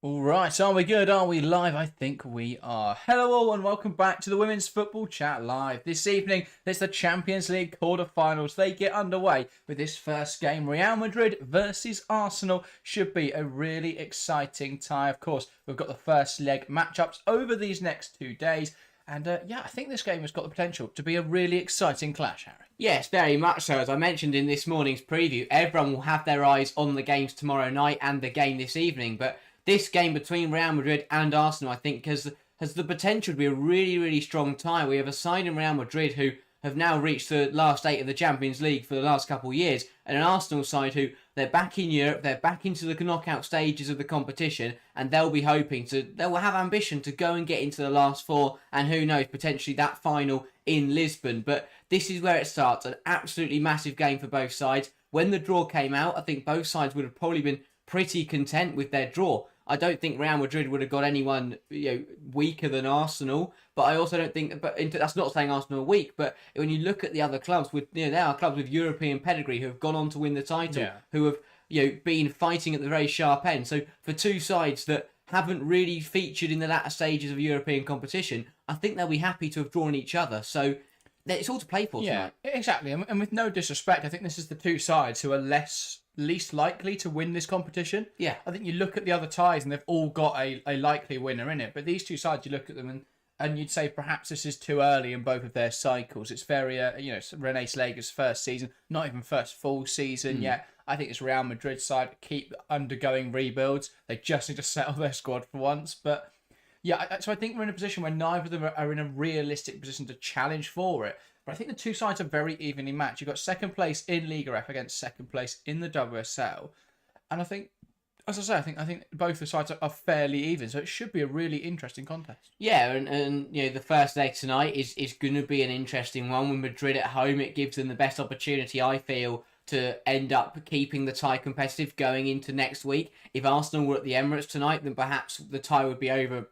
All right, are we good? Are we live? I think we are. Hello all and welcome back to the Women's Football Chat Live. This evening, it's the Champions League quarter-finals. They get underway with this first game. Real Madrid versus Arsenal should be a really exciting tie. Of course, we've got the first leg matchups over these next 2 days. And I think this game has got the potential to be a really exciting clash, Harry. Yes, very much so. As I mentioned in this morning's preview, everyone will have their eyes on the games tomorrow night and the game this evening. But this game between Real Madrid and Arsenal, I think, has the potential to be a really, really strong tie. We have a side in Real Madrid who have now reached the last eight of the Champions League for the last couple of years, and an Arsenal side who they're back in Europe, they're back into the knockout stages of the competition, and they'll have ambition to go and get into the last four, and who knows, potentially that final in Lisbon. But this is where it starts, an absolutely massive game for both sides. When the draw came out, I think both sides would have probably been pretty content with their draw. I don't think Real Madrid would have got anyone weaker than Arsenal, but I also don't think. But that's not saying Arsenal are weak. But when you look at the other clubs, there are clubs with European pedigree who have gone on to win the title, who have been fighting at the very sharp end. So for two sides that haven't really featured in the latter stages of European competition, I think they'll be happy to have drawn each other. So it's all to play for tonight. Yeah, exactly. And with no disrespect, I think this is the two sides who are least likely to win this competition. Yeah. I think you look at the other ties and they've all got a likely winner in it. But these two sides, you look at them and you'd say perhaps this is too early in both of their cycles. It's very, Renee Slager's first season, not even first full season yet. I think it's Real Madrid's side keep undergoing rebuilds. They just need to settle their squad for once. But yeah, so I think we're in a position where neither of them are in a realistic position to challenge for it. But I think the two sides are very evenly matched. You've got second place in Liga F against second place in the WSL. And I think, as I say, I think both the sides are fairly even. So it should be a really interesting contest. Yeah, and the first leg tonight is going to be an interesting one. With Madrid at home, it gives them the best opportunity, I feel, to end up keeping the tie competitive going into next week. If Arsenal were at the Emirates tonight, then perhaps the tie would be over,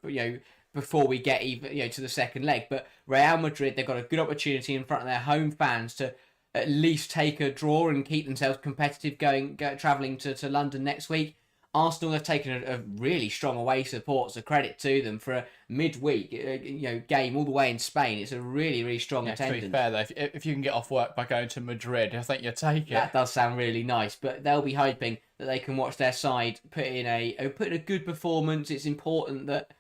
before we get even to the second leg. But Real Madrid, they've got a good opportunity in front of their home fans to at least take a draw and keep themselves competitive travelling to London next week. Arsenal have taken a really strong away support, so credit to them for a midweek game all the way in Spain. It's a really, really strong attendance. To be fair, though, if you can get off work by going to Madrid, I think you'll take it. That does sound really nice, but they'll be hoping that they can watch their side put in a good performance. It's important that,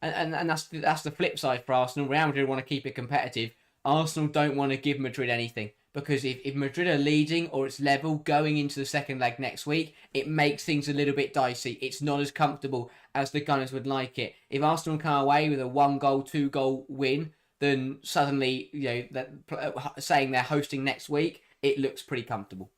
and that's the flip side for Arsenal. Real Madrid want to keep it competitive. Arsenal don't want to give Madrid anything. Because if Madrid are leading or it's level going into the second leg next week, it makes things a little bit dicey. It's not as comfortable as the Gunners would like it. If Arsenal come away with a 1-goal, 2-goal win, then suddenly, saying they're hosting next week, it looks pretty comfortable.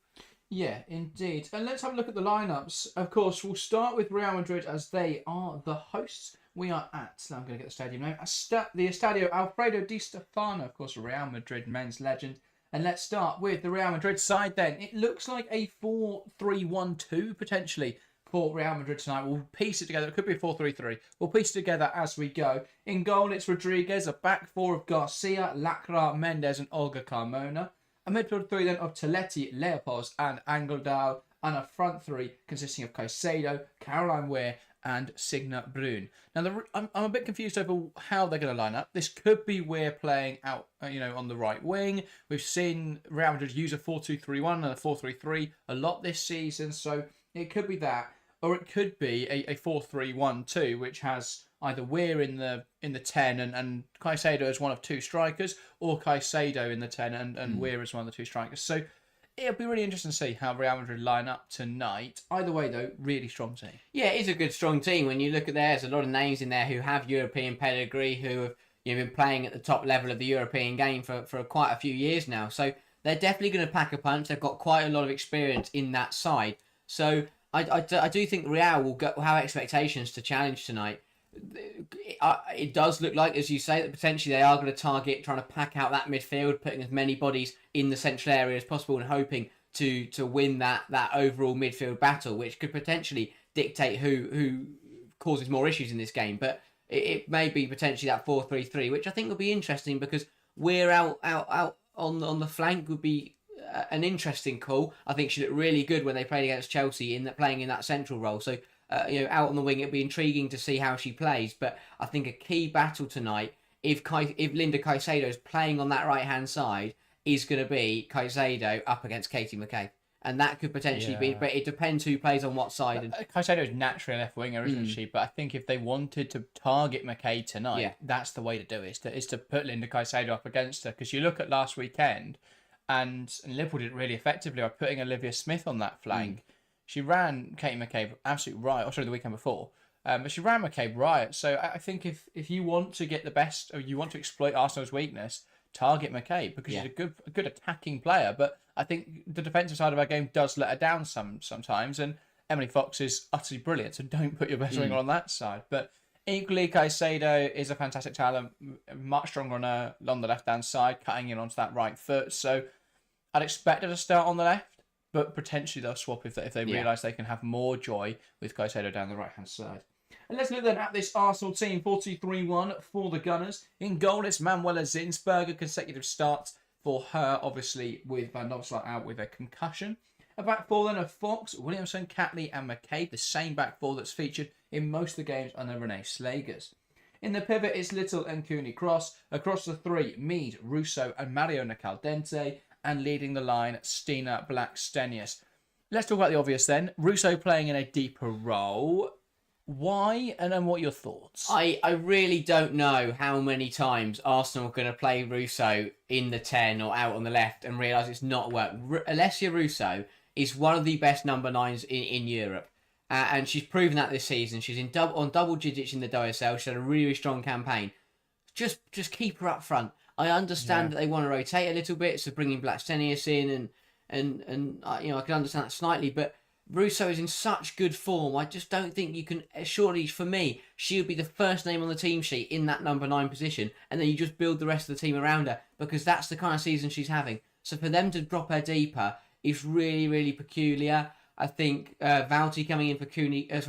Yeah, indeed. And let's have a look at the lineups. Of course, we'll start with Real Madrid as they are the hosts. We are at, I'm going to get the stadium name, the Estadio Alfredo Di Stefano, of course, Real Madrid men's legend. And let's start with the Real Madrid side then. It looks like a 4-3-1-2 potentially for Real Madrid tonight. We'll piece it together. It could be a 4-3-3. We'll piece it together as we go. In goal, it's Rodriguez, a back four of Garcia, Lacra, Mendes and Olga Carmona. A midfield three then of Toletti, Leopolds and Angeldal. And a front three consisting of Caicedo, Caroline Weir and Signa Brun. Now, I'm a bit confused over how they're going to line up. This could be Weir playing out, on the right wing. We've seen Real Madrid use a 4-2-3-1 and a 4-3-3 a lot this season, so it could be that, or it could be a 4-3-1-2, which has either Weir in the 10 and Caicedo as one of two strikers, or Caicedo in the 10 and Weir as one of the two strikers. So it'll be really interesting to see how Real Madrid line up tonight. Either way, though, really strong team. Yeah, it is a good, strong team. When you look at there's a lot of names in there who have European pedigree, who have been playing at the top level of the European game for quite a few years now. So they're definitely going to pack a punch. They've got quite a lot of experience in that side. So I do think Real will have expectations to challenge tonight. It does look like, as you say, that potentially they are going to target trying to pack out that midfield, putting as many bodies in the central area as possible and hoping to win that overall midfield battle, which could potentially dictate who causes more issues in this game. But it may be potentially that 4-3-3, which I think will be interesting because we're out on the flank would be an interesting call. I think she looked really good when they played against Chelsea playing in that central role. So out on the wing. It'll be intriguing to see how she plays. But I think a key battle tonight, if Linda Caicedo is playing on that right hand side, is going to be Caicedo up against Katie McCabe. And that could potentially be, but it depends who plays on what side. And Caicedo is naturally a left winger, isn't she? But I think if they wanted to target McCabe tonight, that's the way to do it, is to put Linda Caicedo up against her. Because you look at last weekend, and Liverpool did it really effectively by putting Olivia Smith on that flank. She ran Katie McCabe absolutely right, or sorry, the weekend before. But she ran McCabe riot. So I think if you want to get the best, or you want to exploit Arsenal's weakness, target McCabe, because she's a good attacking player. But I think the defensive side of our game does let her down sometimes. And Emily Fox is utterly brilliant, so don't put your best winger on that side. But equally, Caicedo is a fantastic talent, much stronger on the left-hand side, cutting in onto that right foot. So I'd expect her to start on the left, but potentially they'll swap if they realise they can have more joy with Caicedo down the right-hand side. And let's look then at this Arsenal team. 4-2-3-1 for the Gunners. In goal, it's Manuela Zinsberger. Consecutive starts for her, obviously, with Van Dopslar out with a concussion. A back four then of Fox, Williamson, Catley and McCabe. The same back four that's featured in most of the games under Renee Slagers. In the pivot, it's Little and Cooney Cross. Across the three, Mead, Russo and Mariona Caldente. And leading the line, Stina Blackstenius. Let's talk about the obvious then. Russo playing in a deeper role. Why, and then what are your thoughts? I really don't know how many times Arsenal are going to play Russo in the 10 or out on the left and realise it's not worked. Alessia Russo is one of the best number 9s in Europe. And she's proven that this season. She's on double digits in the WSL. She had a really strong campaign. Just keep her up front. I understand that they want to rotate a little bit, so bringing Blackstenius in and I can understand that slightly, but Russo is in such good form. I just don't think you can. Surely, for me, she would be the first name on the team sheet in that number 9 position, and then you just build the rest of the team around her, because that's the kind of season she's having. So for them to drop her deeper is really, really peculiar. I think Vouty coming in for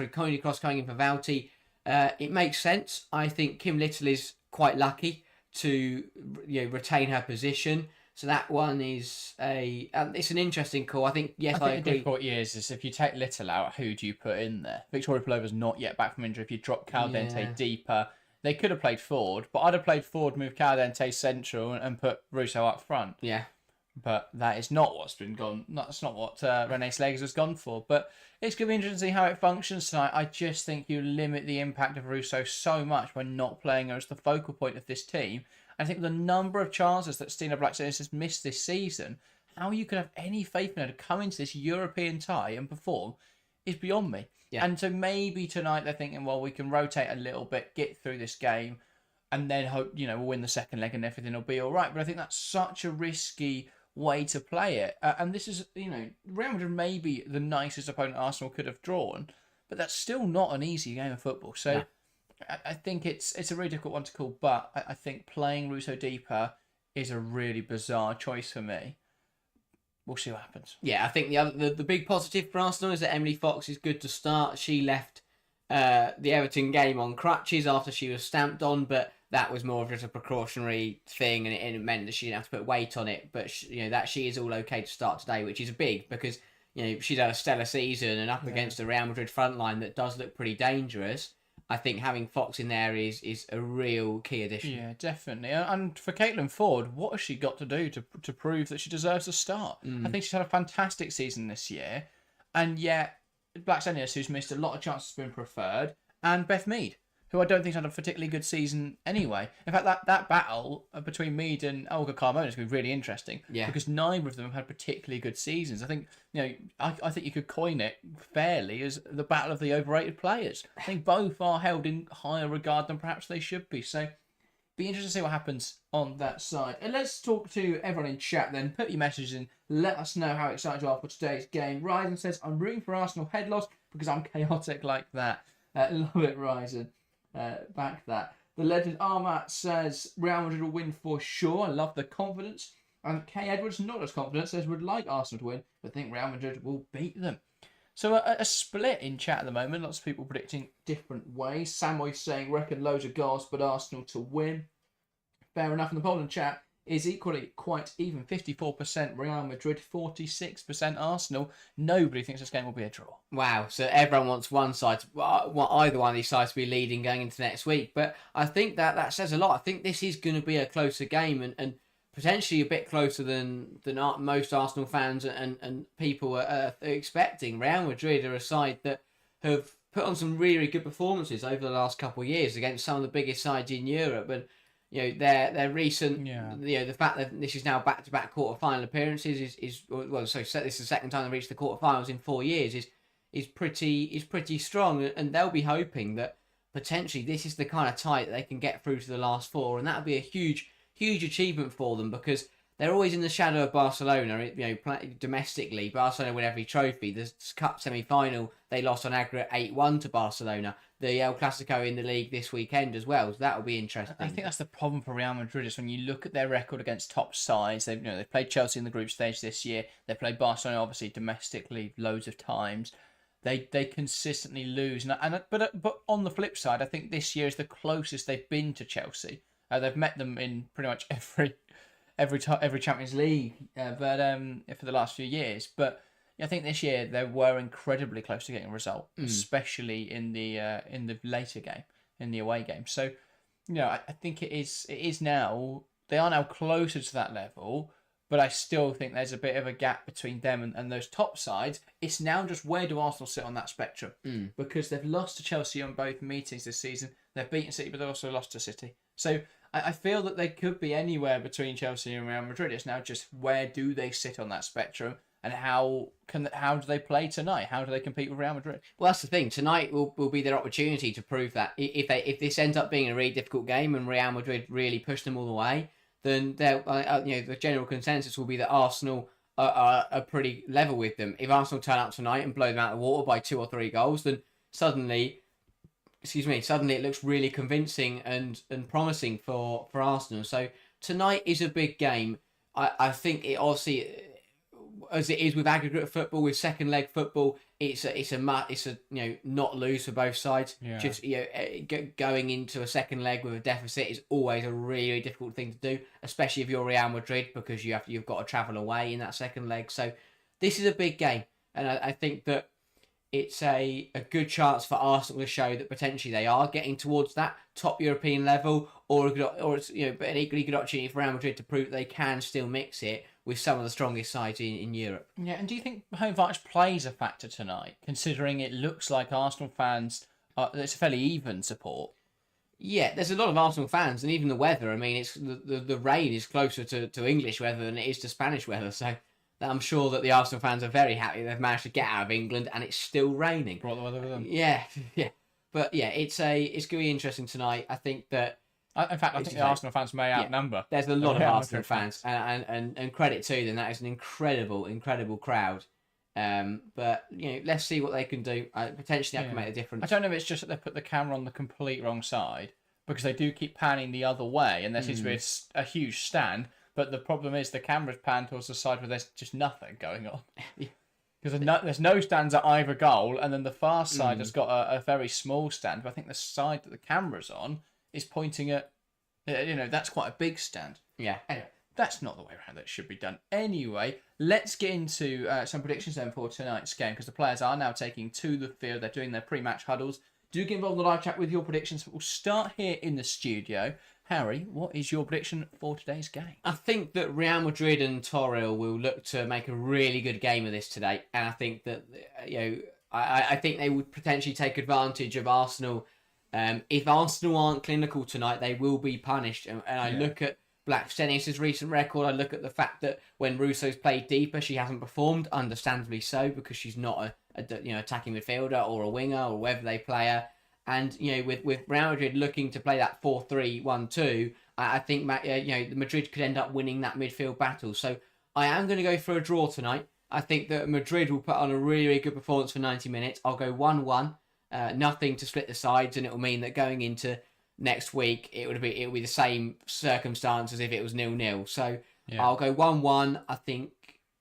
Coney Cross coming in for Vouty, it makes sense. I think Kim Little is quite lucky to retain her position. So that one is it's an interesting call. I think, yes, I agree. The difficult years is if you take Little out, who do you put in there? Victoria Palova's not yet back from injury. If you drop Caldente deeper, they could have played forward, but I'd have played forward, moved Caldente central, and put Russo up front. Yeah. But that is not what's been gone. That's not what Renee Slagers has gone for. But it's going to be interesting to see how it functions tonight. I just think you limit the impact of Russo so much by not playing her as the focal point of this team. I think the number of chances that Stina Blackstenius has missed this season, how you could have any faith in her to come into this European tie and perform, is beyond me. Yeah. And so maybe tonight they're thinking, well, we can rotate a little bit, get through this game, and then hope, we'll win the second leg and everything will be all right. But I think that's such a risky way to play it. And this is, Real Madrid may be the nicest opponent Arsenal could have drawn, but that's still not an easy game of football. So... No. I think it's a really difficult one to call, but I think playing Russo deeper is a really bizarre choice for me. We'll see what happens. Yeah, I think the big positive for Arsenal is that Emily Fox is good to start. She left the Everton game on crutches after she was stamped on, but that was more of just a precautionary thing, and it meant that she didn't have to put weight on it. But that she is all okay to start today, which is big because she's had a stellar season and up against a Real Madrid front line that does look pretty dangerous. I think having Fox in there is a real key addition. Yeah, definitely. And for Caitlin Ford, what has she got to do to prove that she deserves a start? I think she's had a fantastic season this year. And yet, Blackstenius, who's missed a lot of chances, has been preferred. And Beth Mead, who I don't think's had a particularly good season anyway. In fact, that battle between Mead and Olga Carmona is going to be really interesting. Yeah. Because neither of them have had particularly good seasons. I think, I think you could coin it fairly as the battle of the overrated players. I think both are held in higher regard than perhaps they should be. So, be interesting to see what happens on that side. And let's talk to everyone in chat then. Put your messages in. Let us know how excited you are for today's game. Ryzen says, I'm rooting for Arsenal head loss because I'm chaotic like that. Love it, Ryzen. Back that. The legend Armat says Real Madrid will win for sure. I love the confidence. And Kay Edwards, not as confident, says would like Arsenal to win, but think Real Madrid will beat them. So a split in chat at the moment. Lots of people predicting different ways. Samoy saying reckon loads of goals, but Arsenal to win. Fair enough. In the Poland chat, is equally quite even. 54% Real Madrid, 46% Arsenal. Nobody thinks this game will be a draw. Wow, so everyone wants one side, either one of these sides to be leading going into next week. But I think that says a lot. I think this is going to be a closer game and potentially a bit closer than most Arsenal fans and people are expecting. Real Madrid are a side that have put on some really good performances over the last couple of years against some of the biggest sides in Europe. And their recent, the fact that this is now back-to-back quarter-final appearances this is the second time they reached the quarter-finals in 4 years is pretty strong, and they'll be hoping that potentially this is the kind of tie that they can get through to the last four, and that would be a huge achievement for them because they're always in the shadow of Barcelona. Domestically, Barcelona win every trophy. The cup semi-final they lost on aggregate 8-1 to Barcelona. The El Clasico in the league this weekend as well, so that will be interesting. I think that's the problem for Real Madrid is when you look at their record against top sides. They've played Chelsea in the group stage this year. They played Barcelona obviously domestically loads of times. They consistently lose, but on the flip side, I think this year is the closest they've been to Chelsea. They've met them in pretty much every Champions League, for the last few years. But I think this year they were incredibly close to getting a result, especially in the later game, in the away game. So, I think it is now. They are now closer to that level, but I still think there's a bit of a gap between them and those top sides. It's now just where do Arsenal sit on that spectrum? Because they've lost to Chelsea on both meetings this season. They've beaten City, but they've also lost to City. So I feel that they could be anywhere between Chelsea and Real Madrid. It's now just where do they sit on that spectrum, and how do they play tonight? How do they compete with Real Madrid? Well, that's the thing. Tonight will be their opportunity to prove that. If this ends up being a really difficult game and Real Madrid really push them all the way, then the general consensus will be that Arsenal are pretty level with them. If Arsenal turn up tonight and blow them out of the water by 2 or 3 goals, then suddenly it looks really convincing and promising for Arsenal. So tonight is a big game. I think it obviously, as it is with aggregate football, with second leg football, it's a not lose for both sides. Yeah. Just going into a second leg with a deficit is always a really difficult thing to do, especially if you're Real Madrid, because you've got to travel away in that second leg. So this is a big game, and I think that it's a good chance for Arsenal to show that potentially they are getting towards that top European level, or it's but an equally good opportunity for Real Madrid to prove that they can still mix it with some of the strongest sides in Europe. Yeah, and do you think home advantage plays a factor tonight, considering it looks like Arsenal fans, it's a fairly even support? Yeah, there's a lot of Arsenal fans, and even the weather. I mean, it's the rain is closer to English weather than it is to Spanish weather, so I'm sure that the Arsenal fans are very happy they've managed to get out of England and it's still raining. Brought the weather with them. Yeah. But yeah, it's going to be interesting tonight. I think that. In fact, I think the Arsenal fans may outnumber. There's a lot of Arsenal fans, and credit to them. That is an incredible crowd. But let's see what they can do. Potentially, that can make a difference. I don't know if it's just that they put the camera on the complete wrong side, because they do keep panning the other way, and there seems to be a huge stand. But the problem is the camera's panned towards the side where there's just nothing going on. Because there's no stands at either goal, and then the far side has got a very small stand. But I think the side that the camera's on is pointing at, that's quite a big stand. Yeah. Anyway, that's not the way around that should be done. Anyway, let's get into some predictions then for tonight's game, because the players are now taking to the field. They're doing their pre-match huddles. Do get involved in the live chat with your predictions. But we'll start here in the studio. Harry, what is your prediction for today's game? I think that Real Madrid and Toril will look to make a really good game of this today, and I think that I think they would potentially take advantage of Arsenal. If Arsenal aren't clinical tonight, they will be punished. And I look at Blackstenius' recent record. I look at the fact that when Russo's played deeper, she hasn't performed, understandably so, because she's not a attacking midfielder or a winger or whether they play her. And with Real Madrid looking to play that 4-3-1-2, I think Madrid could end up winning that midfield battle. So I am going to go for a draw tonight. I think that Madrid will put on a really, really good performance for 90 minutes. I'll go 1-1, nothing to split the sides, and it will mean that going into next week it will be the same circumstance as if it was 0-0. So I'll go 1-1. I think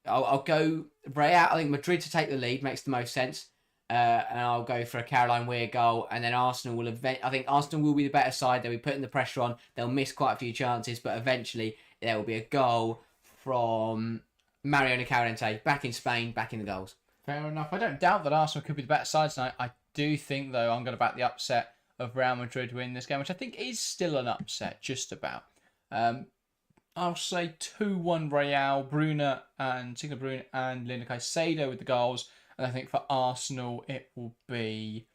I'll go Real. I think Madrid to take the lead makes the most sense. And I'll go for a Caroline Weir goal, and then Arsenal will I think Arsenal will be the better side. They'll be putting the pressure on. They'll miss quite a few chances, but eventually there will be a goal from Mario Calente, back in Spain, back in the goals. Fair enough. I don't doubt that Arsenal could be the better side tonight. I do think, though, I'm going to back the upset of Real Madrid win this game, which I think is still an upset, just about. I'll say 2-1 Real, Bruna and Linda Caicedo with the goals. And I think for Arsenal, it will be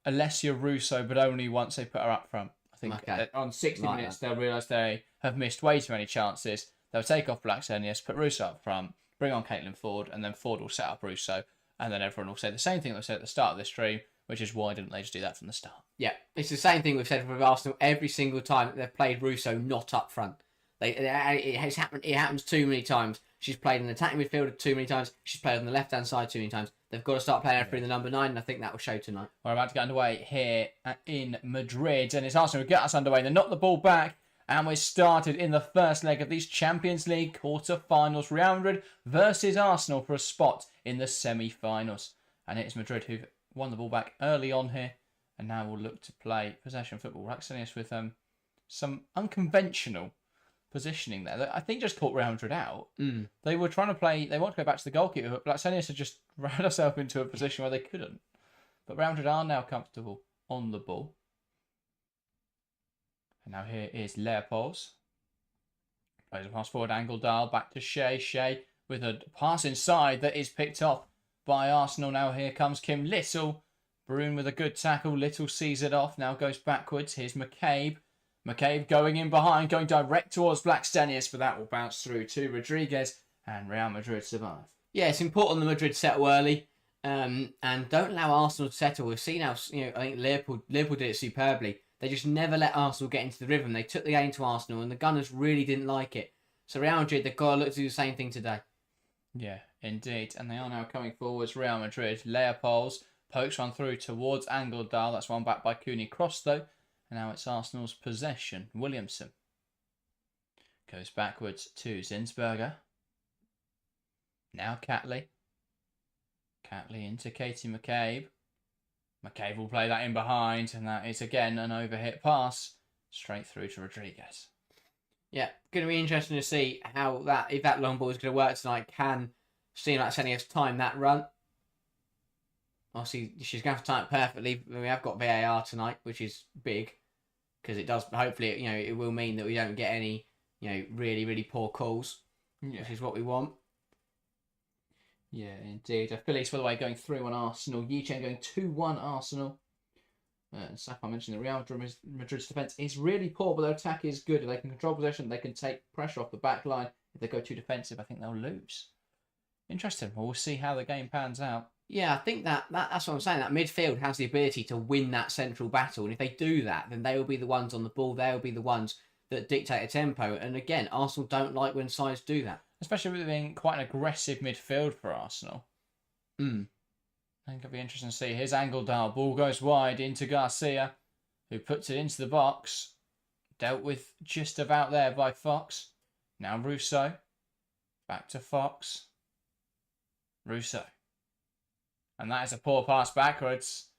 Alessia Russo, but only once they put her up front. I think that on 60 minutes, they'll realise they have missed way too many chances. They'll take off Blacksenius, put Russo up front, bring on Caitlin Ford, and then Ford will set up Russo. And then everyone will say the same thing they said at the start of this stream, which is why didn't they just do that from the start? Yeah, it's the same thing we've said with Arsenal every single time that they've played Russo not up front. It happens too many times. She's played an attacking midfielder too many times. She's played on the left-hand side too many times. They've got to start playing her through the number 9, and I think that will show tonight. We're about to get underway here in Madrid, and it's Arsenal who get us underway. They knock the ball back, and we're started in the first leg of these Champions League quarter-finals. Real Madrid versus Arsenal for a spot in the semi-finals. And it is Madrid who've won the ball back early on here, and now will look to play possession football. Blacksenius with some unconventional positioning there. I think just caught Real Madrid out. They were trying to play, they want to go back to the goalkeeper, but Blacksenius had just ran herself into a position where they couldn't. But Real Madrid are now comfortable on the ball. And now here is Leopolds. Plays a pass forward, angle dial, back to Shea. Shea with a pass inside that is picked off by Arsenal. Now here comes Kim Little. Brune with a good tackle. Little sees it off, now goes backwards. Here's McCabe. McCabe going in behind, going direct towards Blackstenius, but that will bounce through to Rodriguez, and Real Madrid survive. Yeah, it's important the Madrid settle early, and don't allow Arsenal to settle. We've seen how, I think Liverpool did it superbly. They just never let Arsenal get into the rhythm. They took the game to Arsenal, and the Gunners really didn't like it. So Real Madrid, they've got to look to do the same thing today. Yeah, indeed. And they are now coming forwards, Real Madrid. Leopolds pokes one through towards Angeldal. That's one back by Cooney Cross, though. And now it's Arsenal's possession. Williamson goes backwards to Zinsberger. Now Catley. Catley into Katie McCabe. McCabe will play that in behind, and that is again an overhit pass straight through to Rodriguez. Yeah, going to be interesting to see how if that long ball is going to work tonight. Can Blacksenius time that run? Obviously, she's going to have to time it perfectly. We have got VAR tonight, which is big, because it does. Hopefully, it will mean that we don't get any, really, really poor calls, which is what we want. Yeah, indeed. Phillies, by the way, going 3-1 Arsenal. Yichen going 2-1 Arsenal. Safar mentioned that Real Madrid's defence is really poor, but their attack is good. If they can control possession, they can take pressure off the back line. If they go too defensive, I think they'll lose. Interesting. We'll see how the game pans out. Yeah, I think that's what I'm saying. That midfield has the ability to win that central battle, and if they do that, then they will be the ones on the ball. They will be the ones that dictate a tempo. And again, Arsenal don't like when sides do that, especially with it being quite an aggressive midfield for Arsenal. I think it'll be interesting to see. Here's Angeldal. Ball goes wide into Garcia, who puts it into the box. Dealt with just about there by Fox. Now Russo. Back to Fox. Russo. And that is a poor pass backwards.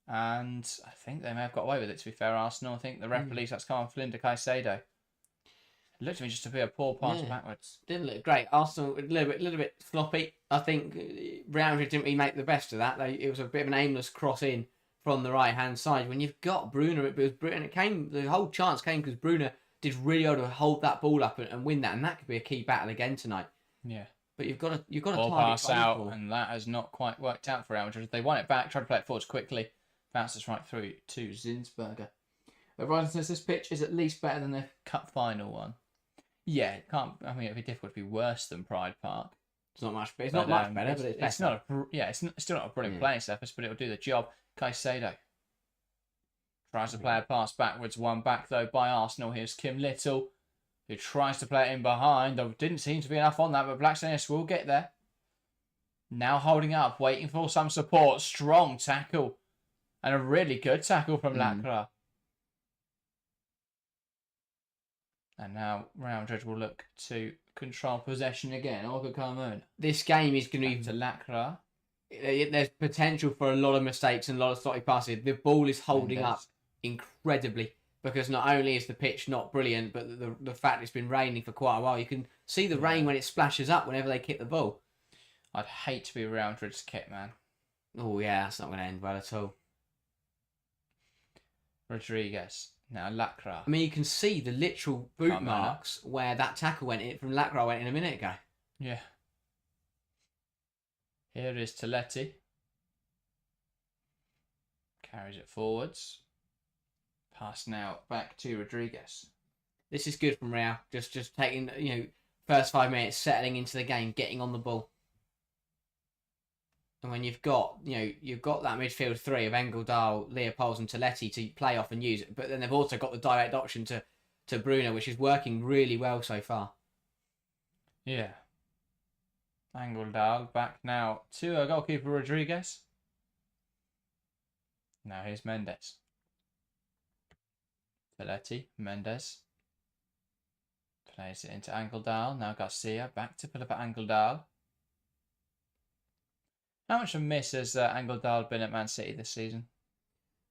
And I think they may have got away with it, to be fair, Arsenal. I think the ref believes that's come from Linda Caicedo. It looked to me just to be a poor pass backwards. Didn't look great. Arsenal a little bit sloppy. I think Real Madrid didn't really make the best of that. It was a bit of an aimless cross in from the right hand side. When you've got Bruna, the whole chance came because Bruna did really well to hold that ball up and win that, and that could be a key battle again tonight. Yeah. But you've got to ball pass out, and that has not quite worked out for Real Madrid. They won it back, tried to play it forwards quickly, bounces right through to Zinsberger. Verizon says this pitch is at least better than the cup final one. Yeah, it can't. I mean, it'd be difficult to be worse than Pride Park. It's not much. It's not much better, but it's not. It's still not a brilliant playing surface, but it'll do the job. Caicedo tries to play a pass backwards. One back though by Arsenal. Here's Kim Little, who tries to play it in behind. There didn't seem to be enough on that, but Blacksenius will get there. Now holding up, waiting for some support. Strong tackle, and a really good tackle from Lacra. And now Real Madrid will look to control possession again. Olga Carmona. This game is going to be to Lacra. There's potential for a lot of mistakes and a lot of sloppy passes. The ball is holding up incredibly. because not only is the pitch not brilliant, but the fact it's been raining for quite a while, you can see the rain when it splashes up whenever they kick the ball. I'd hate to be Real Madrid's kit, man. Oh yeah, that's not going to end well at all. Rodriguez. Now Lacra. I mean, you can see the literal boot marks where that tackle went in from Lacra went in a minute ago. Yeah. Here is Toletti. Carries it forwards. Pass now back to Rodriguez. This is good from Real. Just taking, first 5 minutes, settling into the game, getting on the ball. And when you've got that midfield three of Engeldahl, Leopolds and Toletti to play off and use it, but then they've also got the direct option to Bruno, which is working really well so far. Yeah. Engeldahl back now to a goalkeeper Rodriguez. Now here's Mendes. Toletti, Mendes. Plays it into Engeldahl. Now Garcia back to Philip Engeldahl. How much of a miss has Engeldahl been at Man City this season?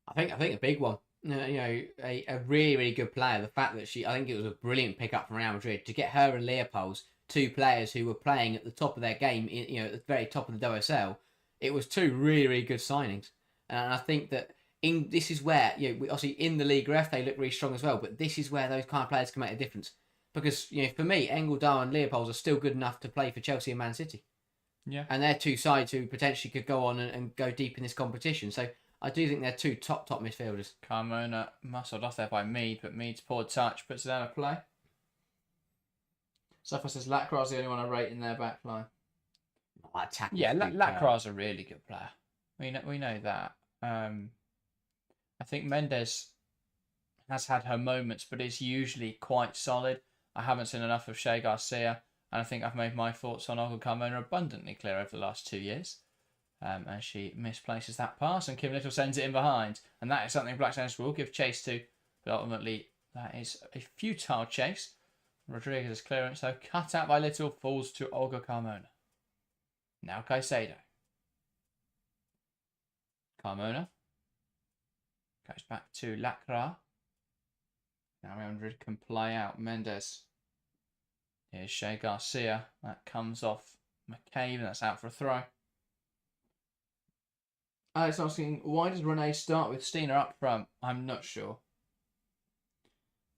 I think a big one. A really, really good player. The fact that I think it was a brilliant pickup from Real Madrid to get her and Leopolds, two players who were playing at the top of their game, at the very top of the WSL. It was two really, really good signings. And I think that this is where, obviously in the Liga F they look really strong as well, but this is where those kind of players can make a difference. Because, for me, Engeldahl and Leopolds are still good enough to play for Chelsea and Man City. Yeah. And they're two sides who potentially could go on and go deep in this competition. So I do think they're two top midfielders. Carmona muscled off there by Mead, but Mead's poor touch puts it out of play. Safa says Lacra's the only one I rate in their back line. Yeah, Lacra's a really good player. We know that. I think Mendes has had her moments, but is usually quite solid. I haven't seen enough of Shea Garcia, and I think I've made my thoughts on Olga Carmona abundantly clear over the last 2 years. As she misplaces that pass, and Kim Little sends it in behind. And that is something Black Saints will give chase to, but ultimately that is a futile chase. Rodriguez's clearance, though, cut out by Little, falls to Olga Carmona. Now Caicedo. Carmona goes back to Lacra. Now Real Madrid can play out Mendes. Here's Shea Garcia. That comes off McCabe, and that's out for a throw. Alex asking, why does Renee start with Steiner up front? I'm not sure.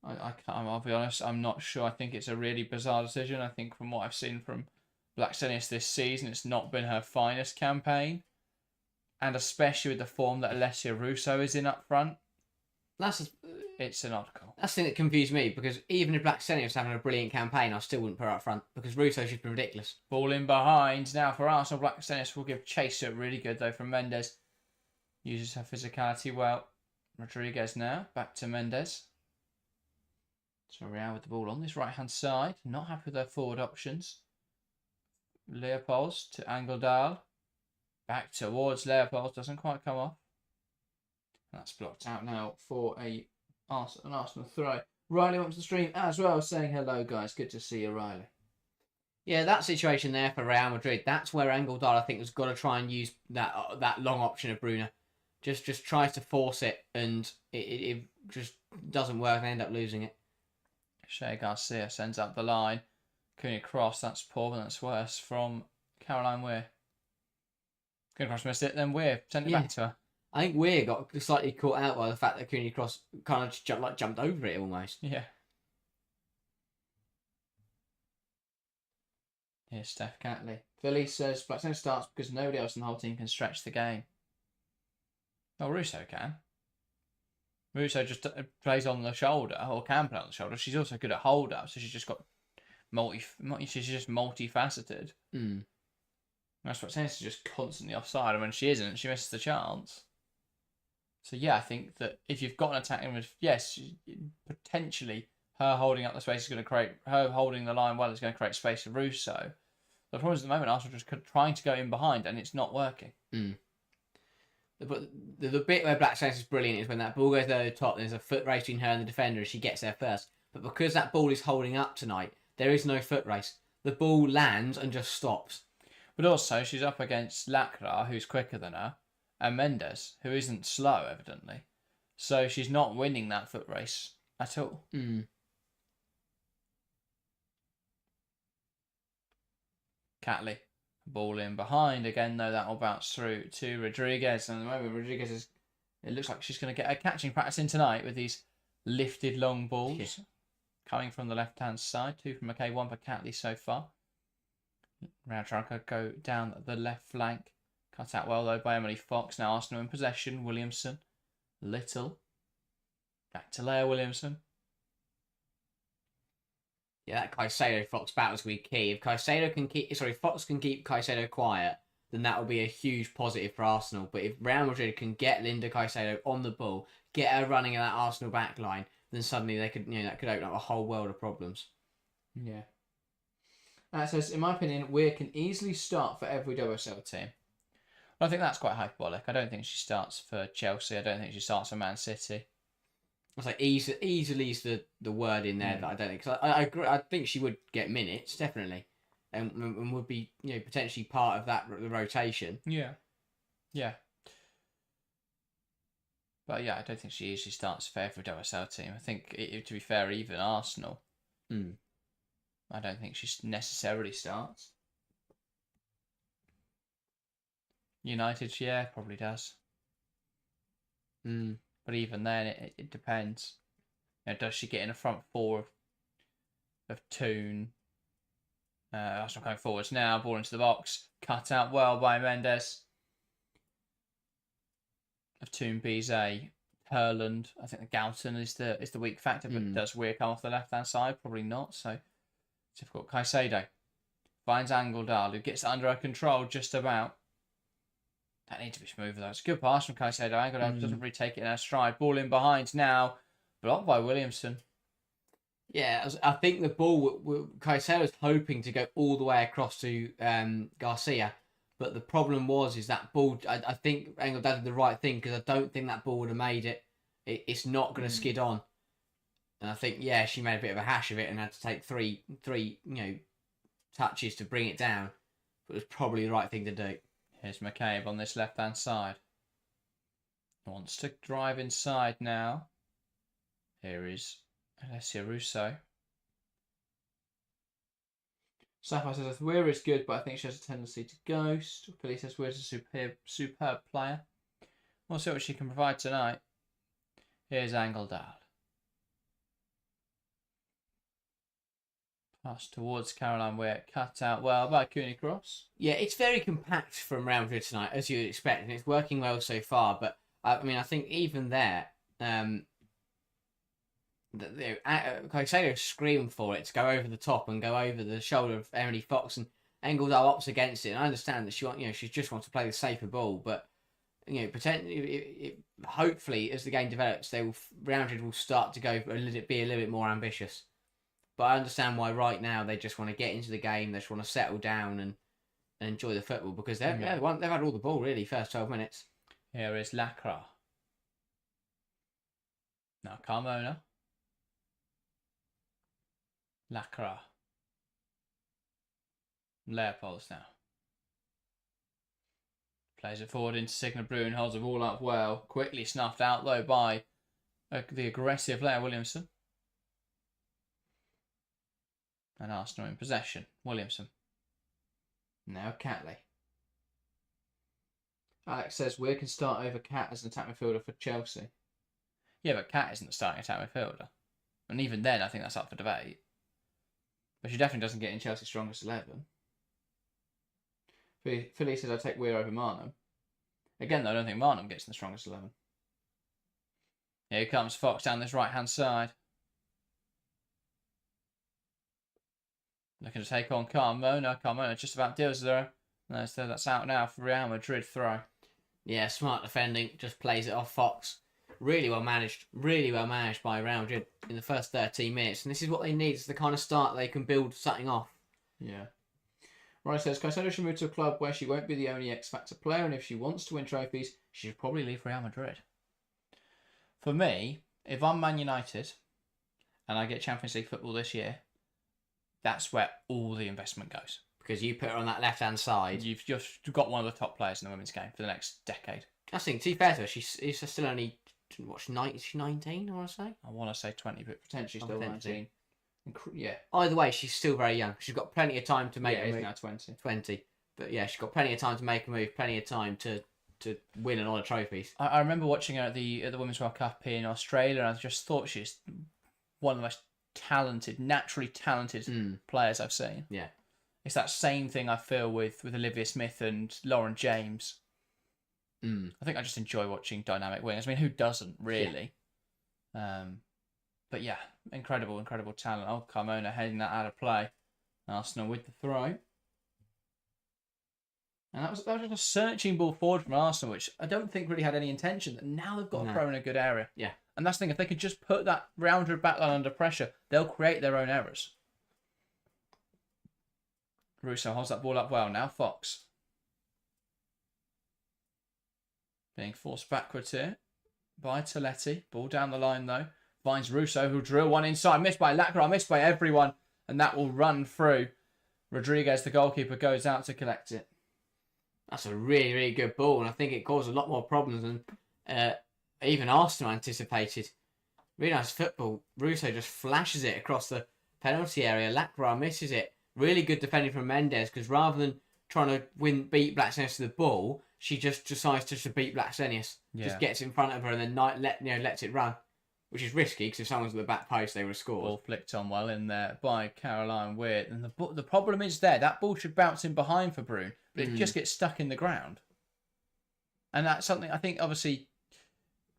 I'll be honest, I'm not sure. I think it's a really bizarre decision. I think from what I've seen from Blackstenius this season, it's not been her finest campaign. And especially with the form that Alessia Russo is in up front. It's an article. That's the thing that confused me, because even if Blackstenius was having a brilliant campaign, I still wouldn't put her up front, because Russo's just been ridiculous. Ball in behind. Now for Arsenal, Blackstenius will give chase to it. Really good though from Mendes. Uses her physicality well. Rodriguez now. Back to Mendes. So Real with the ball on this right-hand side. Not happy with their forward options. Leopolds to Engeldahl. Back towards Leopolds. Doesn't quite come off. That's blocked out now for an Arsenal throw. Riley wants to stream as well, saying hello, guys. Good to see you, Riley. Yeah, that situation there for Real Madrid, that's where Engeldahl, I think, has got to try and use that long option of Bruno. Just tries to force it, and it just doesn't work, and they end up losing it. Shea Garcia sends up the line. Cunha cross, that's poor, but that's worse from Caroline Weir. Cunha cross missed it, then Weir sent it back to her. I think Weir got slightly caught out by the fact that Cunha cross kind of just jumped over it almost. Yeah. Here's Steph Catley. Philly says Blackstone starts because nobody else in the whole team can stretch the game. Oh, Russo can. Russo just plays on the shoulder, or can play on the shoulder. She's also good at hold up, so she's just got she's just multifaceted. That's what She's just constantly offside, and when she isn't, she misses the chance. So yeah, I think that if you've got an attacking midfield, yes, potentially her holding up the space is going to create, her holding the line well is going to create space for Russo. The problem is at the moment Arsenal just trying to go in behind, and it's not working. But the bit where Black Saints is brilliant is when that ball goes over the top, there's a foot race between her and the defender, and she gets there first. But because that ball is holding up tonight, there is no foot race. The ball lands and just stops. But also, she's up against Lacra, who's quicker than her, and Mendes, who isn't slow, evidently. So she's not winning that foot race at all. Mm. Catley, ball in behind again, though that will bounce through to Rodriguez. And at the moment, Rodriguez is. It looks like she's going to get a catching practice in tonight with these lifted long balls coming from the left-hand side. 2 from McKay, 1 for Catley so far. Now trying to go down the left flank. Cut out well, though, by Emily Fox. Now Arsenal in possession. Williamson. Little. Back to Leah Williamson. Yeah, that Caicedo-Fox battle is going to be key. If Fox can keep Caicedo quiet, then that will be a huge positive for Arsenal. But if Real Madrid can get Linda Caicedo on the ball, get her running in that Arsenal back line, then suddenly they could, that could open up a whole world of problems. Yeah. It says, in my opinion, Weir can easily start for every WSL team. Well, I think that's quite hyperbolic. I don't think she starts for Chelsea. I don't think she starts for Man City. It's like easily is the word in there that I don't think. Cause I agree. I think she would get minutes definitely, and would be potentially part of the rotation. Yeah. But yeah, I don't think she usually starts for every WSL team. I think, to be fair, even Arsenal, I don't think she necessarily starts. United, yeah, probably does. But even then, it depends. Does she get in a front four of Toon? Arsenal going forwards now. Ball into the box. Cut out well by Mendes. Of Toon, Bizet, Herland. I think the Galton is the weak factor, but does Weir come off the left hand side? Probably not. So difficult. Caicedo finds Angeldal, who gets it under her control just about. That needs to be smoother though. It's a good pass from Caicedo. Angeldal doesn't really take it in her stride. Ball in behind now, blocked by Williamson. Yeah, I think the ball, Caicedo's hoping to go all the way across to Garcia. But the problem is that ball, I think Angeldal did the right thing because I don't think that ball would have made it. It's not going to skid on. And I think, she made a bit of a hash of it and had to take three touches to bring it down. But it was probably the right thing to do. Here's McCabe on this left-hand side. Wants to drive inside now. Here is Alessia Russo. Sapphire says Weir is good, but I think she has a tendency to ghost. Philly says Weir is a superb player. We'll see what she can provide tonight. Here's Angeldal. Pass towards Caroline Weir. Cut out well by Cooney Cross. Yeah, it's very compact from Real Madrid tonight, as you'd expect, and it's working well so far. But I think even there, Caicedo screamed for it to go over the top and go over the shoulder of Emily Fox, and Angeldal opts against it. And I understand that she just wants to play the safer ball, but potentially, hopefully, as the game develops, Real Madrid will start to be a little bit more ambitious. But I understand why right now they just want to get into the game. They just want to settle down and enjoy the football because they've had all the ball really first 12 minutes. Here is Lacra. Now Carmona. Lacra. Leopolds now. Plays it forward into Signa Bruin. Holds the ball up well. Quickly snuffed out though by the aggressive Leah Williamson. And Arsenal in possession. Williamson. Now Catley. Alex says Weir can start over Cat as an attack midfielder for Chelsea. Yeah, but Cat isn't the starting attack midfielder. And even then, I think that's up for debate. But she definitely doesn't get in Chelsea's strongest 11. Philly says I take Weir over Marnham. Again, though, I don't think Marnham gets in the strongest 11. Here comes Fox down this right-hand side. Looking to take on Carmona. Carmona just about deals with her. No, so that's out now for Real Madrid throw. Yeah, smart defending. Just plays it off Fox. Really well managed. Really well managed by Real Madrid in the first 13 minutes. And this is what they need. It's the kind of start they can build something off. Yeah. Roy says, Caicedo should move to a club where she won't be the only X-Factor player. And if she wants to win trophies, she should probably leave Real Madrid. For me, if I'm Man United and I get Champions League football this year, that's where all the investment goes. Because you put her on that left-hand side. You've just got one of the top players in the women's game for the next decade. I think, to be fair to her, she's still only what's 19? I want to say. I want to say 20, but potentially still 19. Yeah. Either way, she's still very young. She's got plenty of time to make a move. Now 20. 20. But yeah, she's got plenty of time to make a move, plenty of time to win a lot of trophies. I remember watching her at the Women's World Cup in Australia, and I just thought she's one of the most talented, naturally talented players I've seen. Yeah. It's that same thing I feel with Olivia Smith and Lauren James. I think I just enjoy watching dynamic wingers. I mean, who doesn't, really? Yeah. But yeah, incredible talent. Oh, Carmona heading that out of play. Arsenal with the throw. And that was just a searching ball forward from Arsenal, which I don't think really had any intention. That now they've got a throw in a good area. Yeah. And that's the thing, if they could just put that Real Madrid backline under pressure, they'll create their own errors. Russo holds that ball up well now. Fox. Being forced backwards here by Toletti. Ball down the line though. Finds Russo, who'll drill one inside. Missed by Lacra, missed by everyone. And that will run through. Rodriguez, the goalkeeper, goes out to collect it. That's a really, really good ball. And I think it caused a lot more problems than even Arsenal anticipated. Really nice football. Russo just flashes it across the penalty area. Lacra misses it. Really good defending from Mendes, because rather than trying to beat Blacksenius to the ball, she just decides to beat Blacksenius. Yeah. Just gets in front of her and then lets it run, which is risky because if someone's at the back post, they would have scored. Ball flicked on well in there by Caroline Weir. And the problem is that ball should bounce in behind for Brune, but it just gets stuck in the ground. And that's something I think, obviously,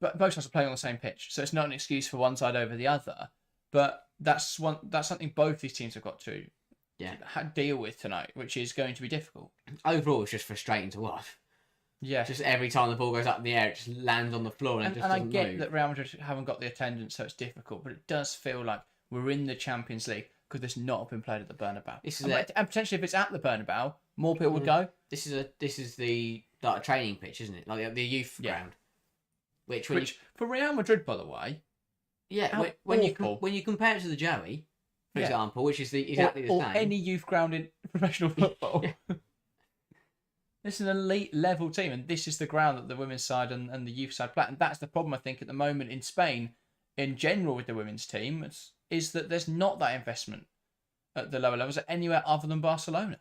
but both sides are playing on the same pitch, so it's not an excuse for one side over the other. But that's something both these teams have got to deal with tonight, which is going to be difficult. Overall, it's just frustrating to watch. Yeah, just every time the ball goes up in the air, it just lands on the floor and it just doesn't move. I get that Real Madrid haven't got the attendance, so it's difficult, but it does feel like we're in the Champions League because this not been played at the Bernabeu. And potentially, if it's at the Bernabeu, more people would go. This is the training pitch, isn't it? Like the youth ground. Which for Real Madrid, by the way, when you compare it to the Joey, for example, which is exactly the same, or any youth ground in professional football. This is an elite level team, and this is the ground that the women's side and the youth side play. And that's the problem, I think, at the moment in Spain, in general, with the women's team, is that there's not that investment at the lower levels anywhere other than Barcelona.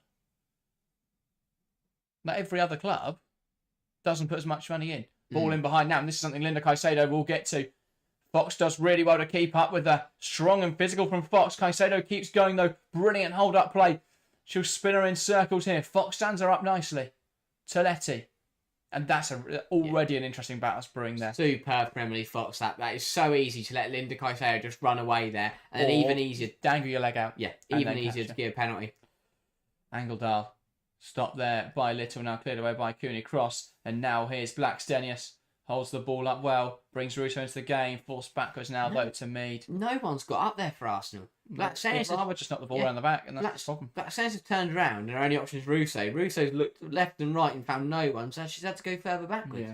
Like every other club doesn't put as much money in. Ball in behind now, and this is something Linda Caicedo will get to. Fox does really well to keep up with the strong and physical from Fox. Caicedo keeps going, though. Brilliant hold-up play. She'll spin her in circles here. Fox stands her up nicely. Toletti. And that's already an interesting battle brewing there. Superb Premier League Fox. That is so easy to let Linda Caicedo just run away there. And then even easier... dangle your leg out. Yeah, even easier to give a penalty. Angeldal. Stopped there by Little, now cleared away by Cooney. Cross. And now here's Blackstenius. Holds the ball up well. Brings Russo into the game. Forced backwards now, though, to Mead. No one's got up there for Arsenal. Blackstenius just knocked the ball around the back, and that's the problem. Blackstenius have turned around, and her only option is Russo. Russo's looked left and right and found no one, so she's had to go further backwards.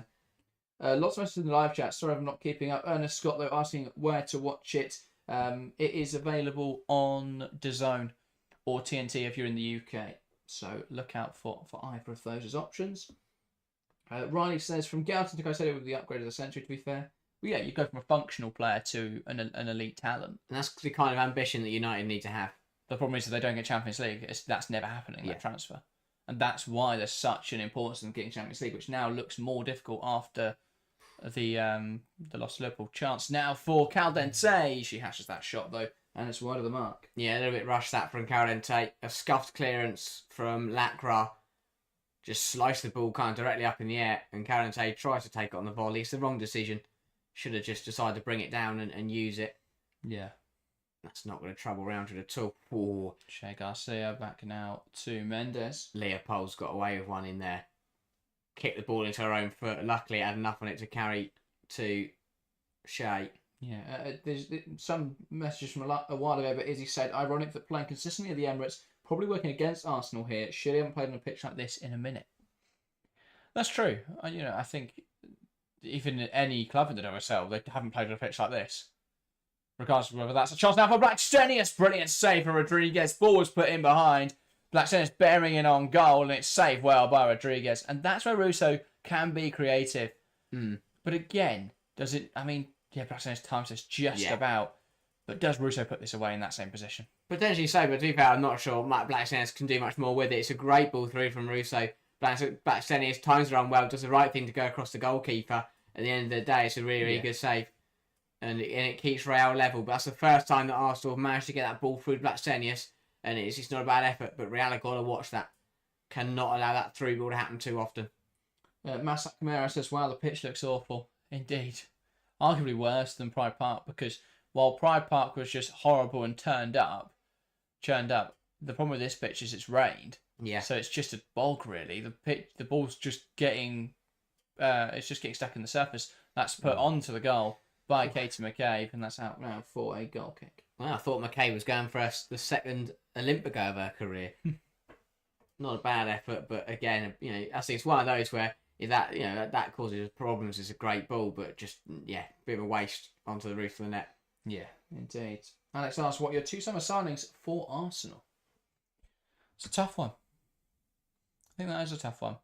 Yeah. Lots of messages in the live chat. Sorry I'm not keeping up. Ernest Scott, though, asking where to watch it. It is available on DAZN or TNT if you're in the UK. So look out for either of those as options. Riley says, from Galton to Caicedo with the upgrade of the century, to be fair. Well, yeah, you go from a functional player to an elite talent. And that's the kind of ambition that United need to have. The problem is that they don't get Champions League. That's never happening, that transfer. And that's why there's such an importance in getting Champions League, which now looks more difficult after the loss to Liverpool. Chance now for Caldente. She hashes that shot, though, and it's wide of the mark. Yeah, a little bit rushed that from Caldente. A scuffed clearance from Lacra. Just sliced the ball kind of directly up in the air, and Caldente tries to take it on the volley. It's the wrong decision. Should have just decided to bring it down and use it. Yeah. That's not going to trouble Roundred at all. Ooh. Che Garcia back now to Mendes. Leopold's got away with one in there. Kicked the ball into her own foot. Luckily, it had enough on it to carry to Shea. Yeah, there's some messages from a while ago, but Izzy said, ironic that playing consistently at the Emirates, probably working against Arsenal here, surely haven't played on a pitch like this in a minute. That's true. I think even any club in the WSL, they haven't played on a pitch like this. Regardless of whether that's a chance now for Blackstenius. Brilliant save from Rodriguez. Ball was put in behind. Blackstenius bearing in on goal, and it's saved well by Rodriguez. And that's where Russo can be creative. But again, Does it? I mean, yeah, Black Stenius times this just about. But does Russo put this away in that same position? Potentially so, but to be fair, I'm not sure Black Stenius can do much more with it. It's a great ball through from Russo. Black Stenius times around well, does the right thing to go across the goalkeeper. At the end of the day, it's a really, really good save. And it keeps Real level. But that's the first time that Arsenal have managed to get that ball through Black Stenius. And it's not a bad effort, but Real have got to watch that. Cannot allow that through ball to happen too often. Masak Kamara says, wow, the pitch looks awful. Indeed. Arguably worse than Pride Park, because while Pride Park was just horrible and churned up, the problem with this pitch is it's rained. Yeah. So it's just a bog, really. The ball's just getting stuck in the surface. That's put onto the goal by Katie McCabe, and that's out now for a goal kick. Well, I thought McCabe was going for the second Olympico of her career. Not a bad effort, but again, I think it's one of those where if that causes problems. It's a great ball, but just bit of a waste onto the roof of the net. Yeah, indeed. Alex asks, what are your 2 summer signings for Arsenal? It's a tough one. I think that is a tough one.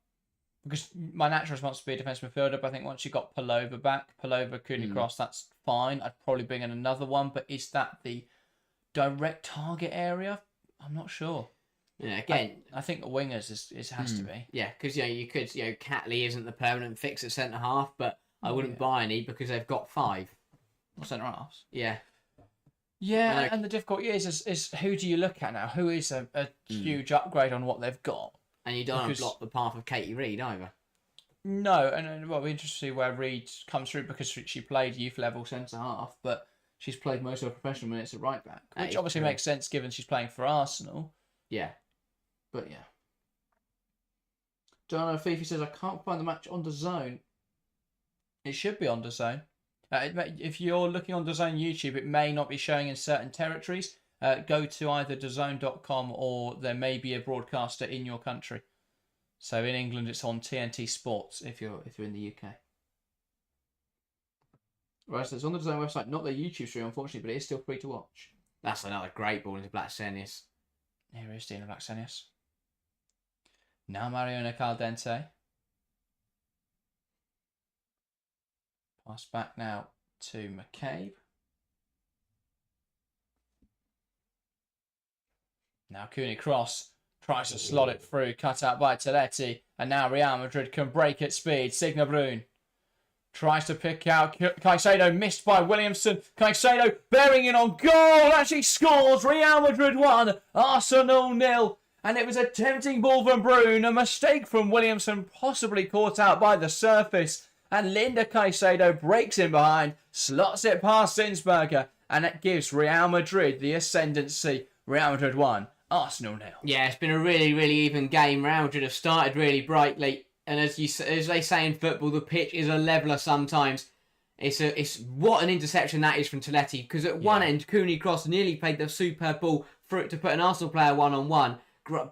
Because my natural response would be a defensive midfielder, but I think once you got Palova back, Cooney Cross, that's fine. I'd probably bring in another one, but is that the direct target area? I'm not sure. Yeah, again, I think the wingers has to be. Yeah, because you could Catley isn't the permanent fix at centre half, but I wouldn't buy any because they've got 5 centre halves. Yeah. Yeah, and the difficulty is who do you look at now? Who is a huge upgrade on what they've got? And you don't want to block the path of Katie Reid either. No, and well, we're interested to see where Reid comes through because she played youth level centre half, but she's played most of her professional minutes at right back, which obviously makes sense given she's playing for Arsenal. Yeah. But yeah. Donna Fifi says, I can't find the match on DAZN. It should be on DAZN. If you're looking on DAZN YouTube, it may not be showing in certain territories. Go to either DAZN.com or there may be a broadcaster in your country. So in England, it's on TNT Sports if you're in the UK. Right, so it's on the DAZN website, not their YouTube stream, unfortunately, but it is still free to watch. That's another great ball into Black Stenius. Here is Dina Black Stenius. Now Mariona Caldente. Pass back now to McCabe. Now Cooney Cross tries to slot it through, cut out by Toletti, and now Real Madrid can break at speed. Signa Brun tries to pick out Caicedo, missed by Williamson. Caicedo bearing in on goal, actually scores. Real Madrid 1, Arsenal 0. And it was a tempting ball from Brun, a mistake from Williamson, possibly caught out by the surface. And Linda Caicedo breaks in behind, slots it past Zinsberger, and it gives Real Madrid the ascendancy. Real Madrid 1, Arsenal 0. Yeah, it's been a really, really even game. Real Madrid have started really brightly, and as they say in football, the pitch is a leveller sometimes. It's what an interception that is from Toletti, because at one end, Cooney Cross nearly played the superb ball for it to put an Arsenal player one-on-one.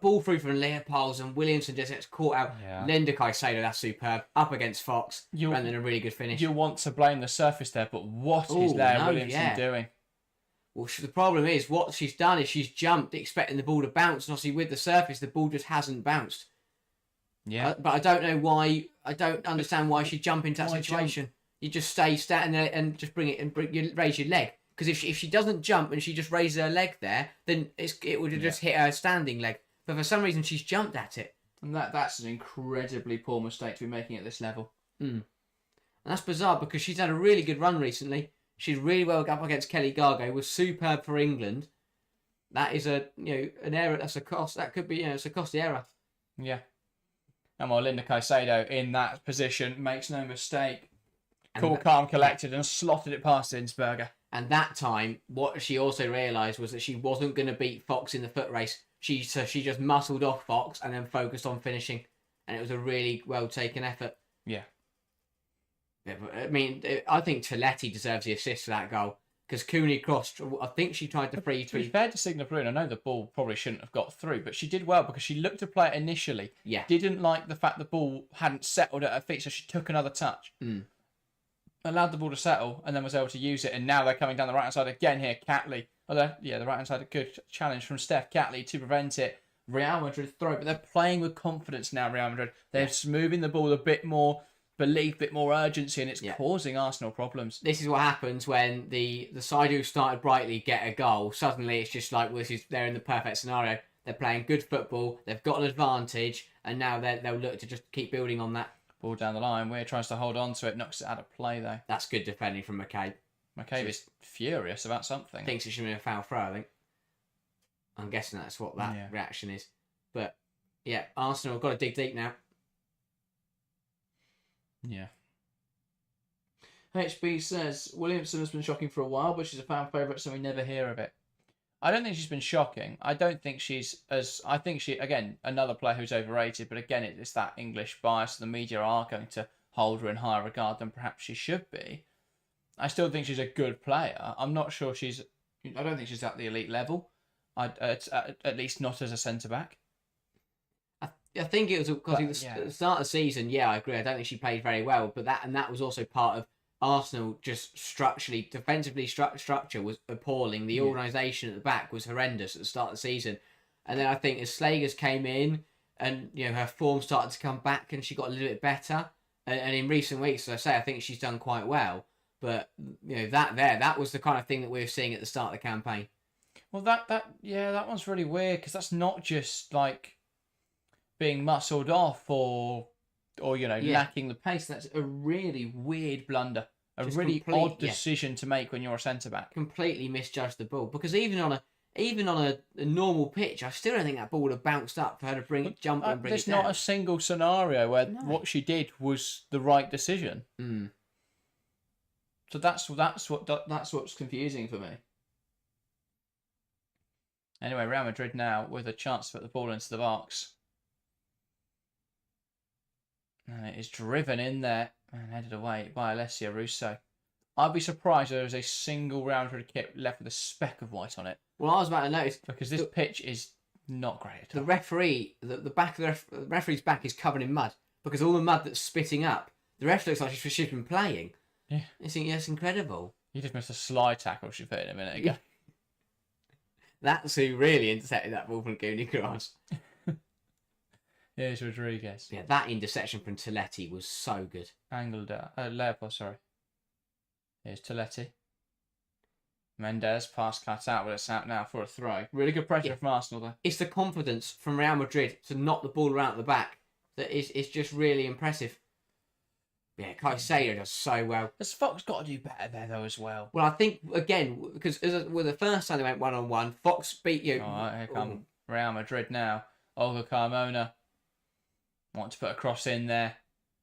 Ball through from Leopolds, and Williamson just gets caught out. Yeah. Linda Caicedo, that's superb. Up against Fox, and then a really good finish. You want to blame the surface there, but what is Williamson doing? Well, the problem is, what she's done is she's jumped expecting the ball to bounce, and obviously with the surface, the ball just hasn't bounced. Yeah. But I don't know why, I don't understand why she'd jump into that situation. You just stay standing there and just bring it and raise your leg. Because if she doesn't jump and she just raises her leg there, then it would have just hit her standing leg. But for some reason, she's jumped at it. And that's an incredibly poor mistake to be making at this level. And that's bizarre because she's had a really good run recently. She's really well up against Kelly Gargo. Was superb for England. That is an error. That's a cost. That could be it's a costly error. Yeah. And while Linda Caicedo in that position makes no mistake, cool, calm, collected, and slotted it past Zinsberger. And that time, what she also realised was that she wasn't going to beat Fox in the foot race. She just muscled off Fox and then focused on finishing. And it was a really well taken effort. Yeah. I mean, I think Toletti deserves the assist for that goal. Because Cooney crossed, I think she tried to free. To be fair to Signa Brun, I know the ball probably shouldn't have got through, but she did well because she looked to play it initially. Yeah. Didn't like the fact the ball hadn't settled at her feet, so she took another touch. Allowed the ball to settle and then was able to use it. And now they're coming down the right-hand side again here. Catley. The right-hand side, a good challenge from Steph Catley to prevent it. Real Madrid throw, but they're playing with confidence now, Real Madrid. They're moving the ball a bit more belief, a bit more urgency, and it's causing Arsenal problems. This is what happens when the side who started brightly get a goal. Suddenly it's just like, well, they're in the perfect scenario. They're playing good football. They've got an advantage, and now they'll look to just keep building on that. Ball down the line. Weir tries to hold on to it, knocks it out of play though. That's good defending from McCabe. McCabe is furious about something. Thinks it should be a foul throw, I think. I'm guessing that's what that reaction is. But, yeah, Arsenal have got to dig deep now. Yeah. HB says, Williamson has been shocking for a while, but she's a fan favourite, so we never hear of it. I don't think she's been shocking. I don't think she's as... I think she, again, another player who's overrated, but again, it's that English bias. The media are going to hold her in higher regard than perhaps she should be. I still think she's a good player. I'm not sure she's... I don't think she's at the elite level. At least not as a centre-back. I think it was because at the start of the season, I agree. I don't think she played very well, but that was also part of Arsenal just structurally, defensively structure was appalling. The organisation at the back was horrendous at the start of the season. And then I think as Slagers came in and her form started to come back and she got a little bit better. And in recent weeks, as I say, I think she's done quite well. But that was the kind of thing that we were seeing at the start of the campaign. Well, that one's really weird because that's not just like being muscled off or lacking the pace. That's a really weird blunder. A really odd decision to make when you're a centre-back. Completely misjudged the ball because even on a normal pitch, I still don't think that ball would have bounced up for her to jump and bring it down. There's not a single scenario where what she did was the right decision. Mm. So that's what's confusing for me. Anyway, Real Madrid now with a chance to put the ball into the box. And it is driven in there and headed away by Alessia Russo. I'd be surprised if there was a single Real Madrid kit left with a speck of white on it. Well, I was about to notice because this pitch is not great at all. The referee, the back of the referee's back is covered in mud because all the mud that's spitting up. The ref looks like she's been playing. Yeah, it's incredible. You just missed a slide tackle she put in a minute ago. That's who really intercepted that ball from Gooney Grass. Here's Rodriguez. Yeah, that interception from Toletti was so good. Angled Leopold, sorry. Here's Toletti. Mendes, pass cut out, but it's out now for a throw. Really good pressure from Arsenal, though. It's the confidence from Real Madrid to knock the ball around the back that is just really impressive. Yeah, Caicedo does so well. Has Fox got to do better there, though, as well? Well, I think, again, because with the first time they went one-on-one, Fox beat you. Oh, here come Real Madrid now. Olga Carmona. Want to put a cross in there.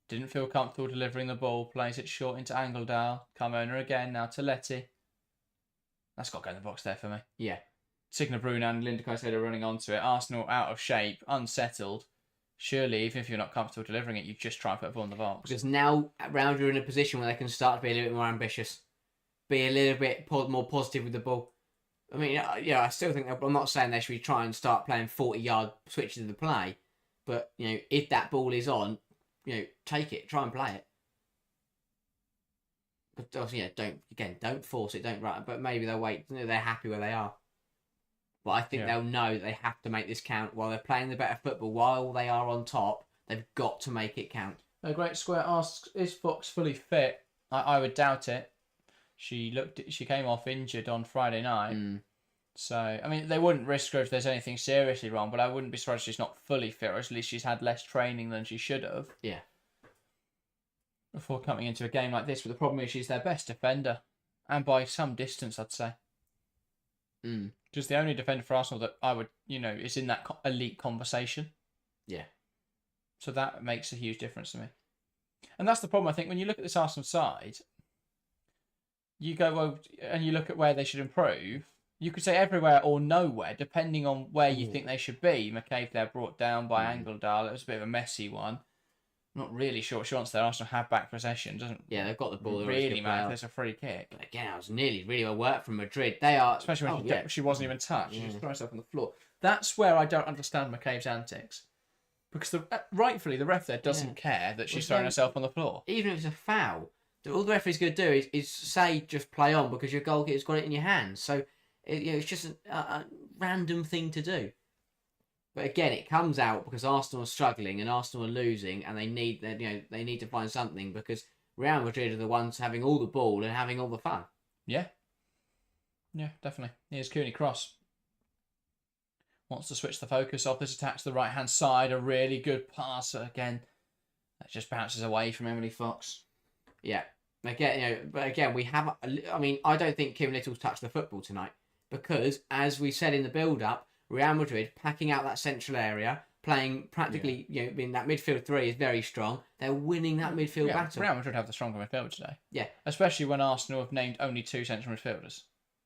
Didn't feel comfortable delivering the ball. Plays it short into Angeldal. Carmona again. Now to Letty. That's got to go in the box there for me. Yeah. Signa Bruna and Linda Caicedo running onto it. Arsenal out of shape. Unsettled. Surely, even if you're not comfortable delivering it, you just try and put a ball in the box. Because now, Round are in a position where they can start to be a little bit more ambitious. Be a little bit more positive with the ball. I mean, I still think... I'm not saying they should try and start playing 40-yard switches of the play. But, if that ball is on, take it. Try and play it. But obviously, don't force it. Don't run. But maybe they'll wait. They're happy where they are. But I think they'll know that they have to make this count while they're playing the better football. While they are on top, they've got to make it count. A Great Square asks, is Fox fully fit? I would doubt it. She came off injured on Friday night. Mm. So, I mean, they wouldn't risk her if there's anything seriously wrong, but I wouldn't be surprised if she's not fully fit, or at least she's had less training than she should have. Yeah. Before coming into a game like this, but the problem is she's their best defender. And by some distance, I'd say. Mm. Just the only defender for Arsenal that I would, is in that elite conversation. Yeah. So that makes a huge difference to me. And that's the problem, I think, when you look at this Arsenal side, you go, and you look at where they should improve. You could say everywhere or nowhere, depending on where you think they should be. McCabe there brought down by Angeldal. It was a bit of a messy one. Not really sure what she wants there. Arsenal have back possession. Doesn't they've got the ball. Really matter if there's a free kick. But again, it was nearly really well worked from Madrid. They are... Especially when she wasn't even touched. She just threw herself on the floor. That's where I don't understand McCabe's antics. Because rightfully, the ref there doesn't care that she's throwing herself on the floor. Even if it's a foul, all the referee's going to do is say, just play on because your goalkeeper's got it in your hands. So... it's just a random thing to do. But again, it comes out because Arsenal are struggling and Arsenal are losing, and they need to find something because Real Madrid are the ones having all the ball and having all the fun. Yeah. Yeah, definitely. Here's Cooney Cross. Wants to switch the focus off this attack to the right-hand side. A really good pass again. That just bounces away from Emily Fox. Yeah. Again, but again, we have. I mean, I don't think Kim Little's touched the football tonight because, as we said in the build-up, Real Madrid packing out that central area, playing practically, in that midfield three is very strong. They're winning that midfield battle. Real Madrid have the stronger midfield today. Yeah. Especially when Arsenal have named only 2 central midfielders.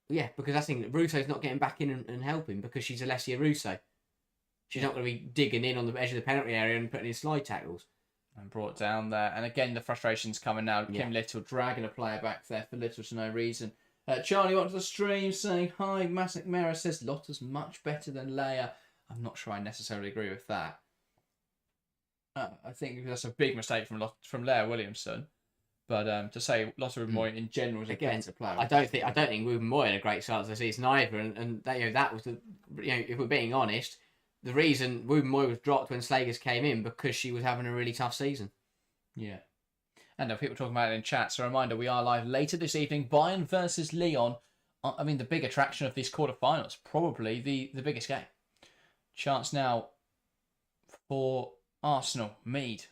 Yeah, because I think Russo's not getting back in and helping because she's Alessia Russo. She's not going to be digging in on the edge of the penalty area and putting in slide tackles. And brought down there. And again, the frustration's coming now. Kim Little dragging a player back there for little to no reason. Charlie onto the stream saying, hi, Masik Mera says, Lotta's much better than Leia. I'm not sure I necessarily agree with that. I think that's a big mistake from Leia Williamson. But to say Lotta Moy in general is a better player. I don't think Ruben Moy had a great start to the season either. And that was if we're being honest, the reason Ruben Moy was dropped when Slagers came in because she was having a really tough season. Yeah. And people talking about it in chat. So a reminder, we are live later this evening. Bayern versus Lyon. I mean, the big attraction of these quarterfinals, probably the biggest game. Chance now for Arsenal. Mead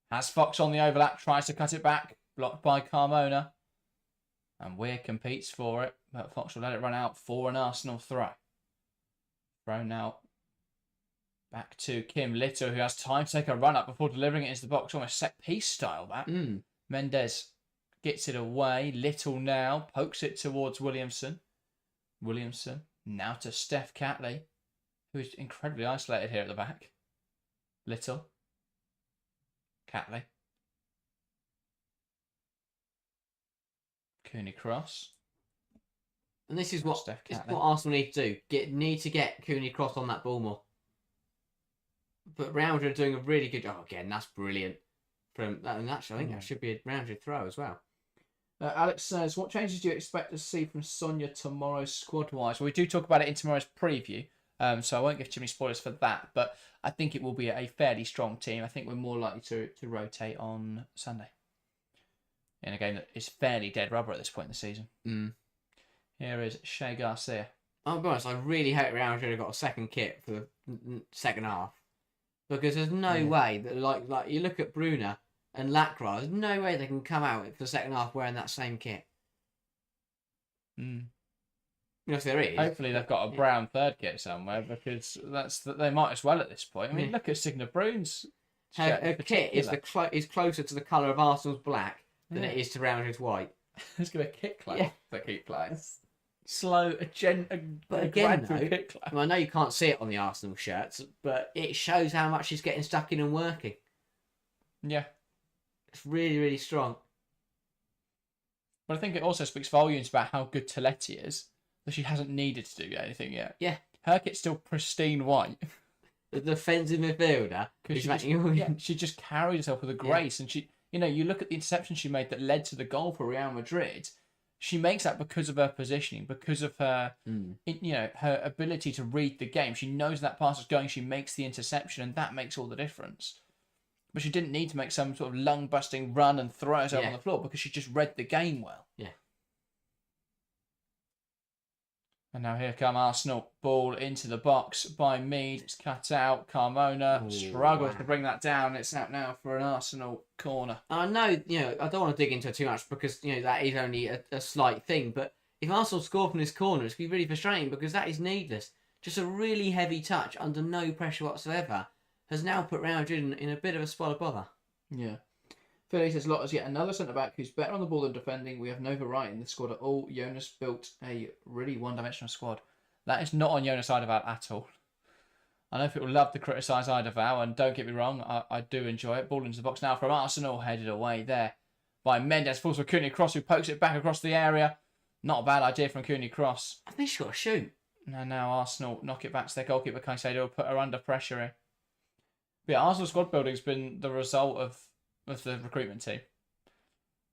has Fox on the overlap, tries to cut it back, blocked by Carmona. And Weir competes for it, but Fox will let it run out for an Arsenal throw. Throw now back to Kim Little, who has time to take a run up before delivering it into the box, almost set piece style that. Mendes gets it away. Little now pokes it towards Williamson. Williamson now to Steph Catley, who is incredibly isolated here at the back. Little. Catley. Cooney Cross. And this is what Arsenal need to do. Need to get Cooney Cross on that ball more. But Real Madrid are doing a really good job. Again, that's brilliant. And actually, I think that should be a Real Madrid throw as well. Alex says, what changes do you expect to see from Sonia tomorrow squad-wise? Well, we do talk about it in tomorrow's preview, so I won't give too many spoilers for that. But I think it will be a fairly strong team. I think we're more likely to rotate on Sunday in a game that is fairly dead rubber at this point in the season. Here is Shea Garcia. I'll be honest, I really hope Real Madrid have got a second kit for the second half. Because there's no way that, like you look at Bruna and Lacra, there's no way they can come out for the second half wearing that same kit. If there is. Hopefully they've got a brown third kit somewhere because they might as well at this point. I mean, look at Signa Brune's her kit is closer to the colour of Arsenal's black than it is to Real Madrid's white. It's going to kick like they keep playing. Slow, but again, though, I know you can't see it on the Arsenal shirts, but it shows how much she's getting stuck in and working. Yeah. It's really, really strong. But I think it also speaks volumes about how good Toletti is, that she hasn't needed to do anything yet. Yeah. Her kit's still pristine white. The defensive midfielder. She just carried herself with a grace. And she, you look at the interception she made that led to the goal for Real Madrid. She makes that because of her positioning, because of her, her ability to read the game. She knows that pass is going. She makes the interception, and that makes all the difference. But she didn't need to make some sort of lung-busting run and throw herself on the floor because she just read the game well. Yeah. And now here come Arsenal. Ball into the box by Mead. It's cut out. Carmona struggles to bring that down. It's out now for an Arsenal corner. I know, I don't want to dig into it too much because, that is only a slight thing. But if Arsenal score from this corner, it's going to be really frustrating because that is needless. Just a really heavy touch under no pressure whatsoever has now put Real Madrid in a bit of a spot of bother. Yeah. Philly says Lotta's yet another centre-back who's better on the ball than defending. We have no variety in this squad at all. Jonas built a really one-dimensional squad. That is not on Jonas Eiderval at all. I know people love to criticise Eiderval, and don't get me wrong, I do enjoy it. Ball into the box now from Arsenal, headed away there by Mendes. Falls for Cooney Cross, who pokes it back across the area. Not a bad idea from Cooney Cross. I think she's got to shoot. Now Arsenal knock it back to their goalkeeper, Caicedo, put her under pressure here. But yeah, Arsenal squad building has been the result of the recruitment team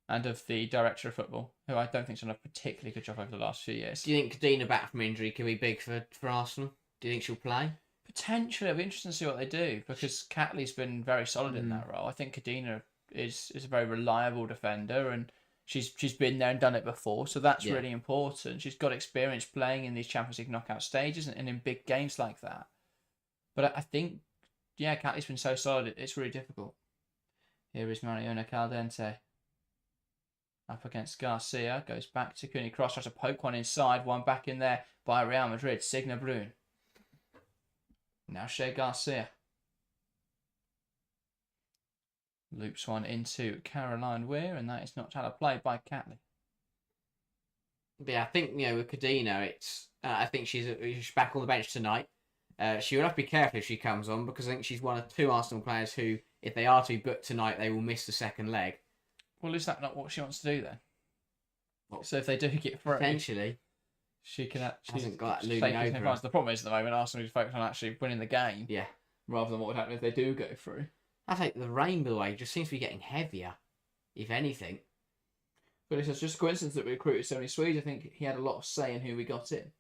and of the director of football, who I don't think's done a particularly good job over the last few years. Do you think Kadina back from injury can be big for Arsenal? Do you think she'll play? Potentially, it'll be interesting to see what they do because Catley's been very solid in that role. I think Kadina is a very reliable defender, and she's been there and done it before, so that's really important. She's got experience playing in these Champions League knockout stages and in big games like that. But I think, Catley's been so solid, it's really difficult. Here is Mariona Caldente. Up against Garcia, goes back to Cooney Cross, tries to poke one inside, one back in there by Real Madrid, Signe Brun. Now Shea Garcia. Loops one into Caroline Weir, and that is knocked out of play by Catley. But yeah, I think, with Cadena, it's I think she's back on the bench tonight. She will have to be careful if she comes on, because I think she's one of two Arsenal players who, if they are to be booked tonight, they will miss the second leg. Well, is that not what she wants to do then? So if they do get through, potentially, she can actually hasn't got that looming over her. The problem is at the moment Arsenal is focused on actually winning the game, rather than what would happen if they do go through. I think the rain, by the way, just seems to be getting heavier, if anything. But it's just a coincidence that we recruited so many Swedes. I think he had a lot of say in who we got in.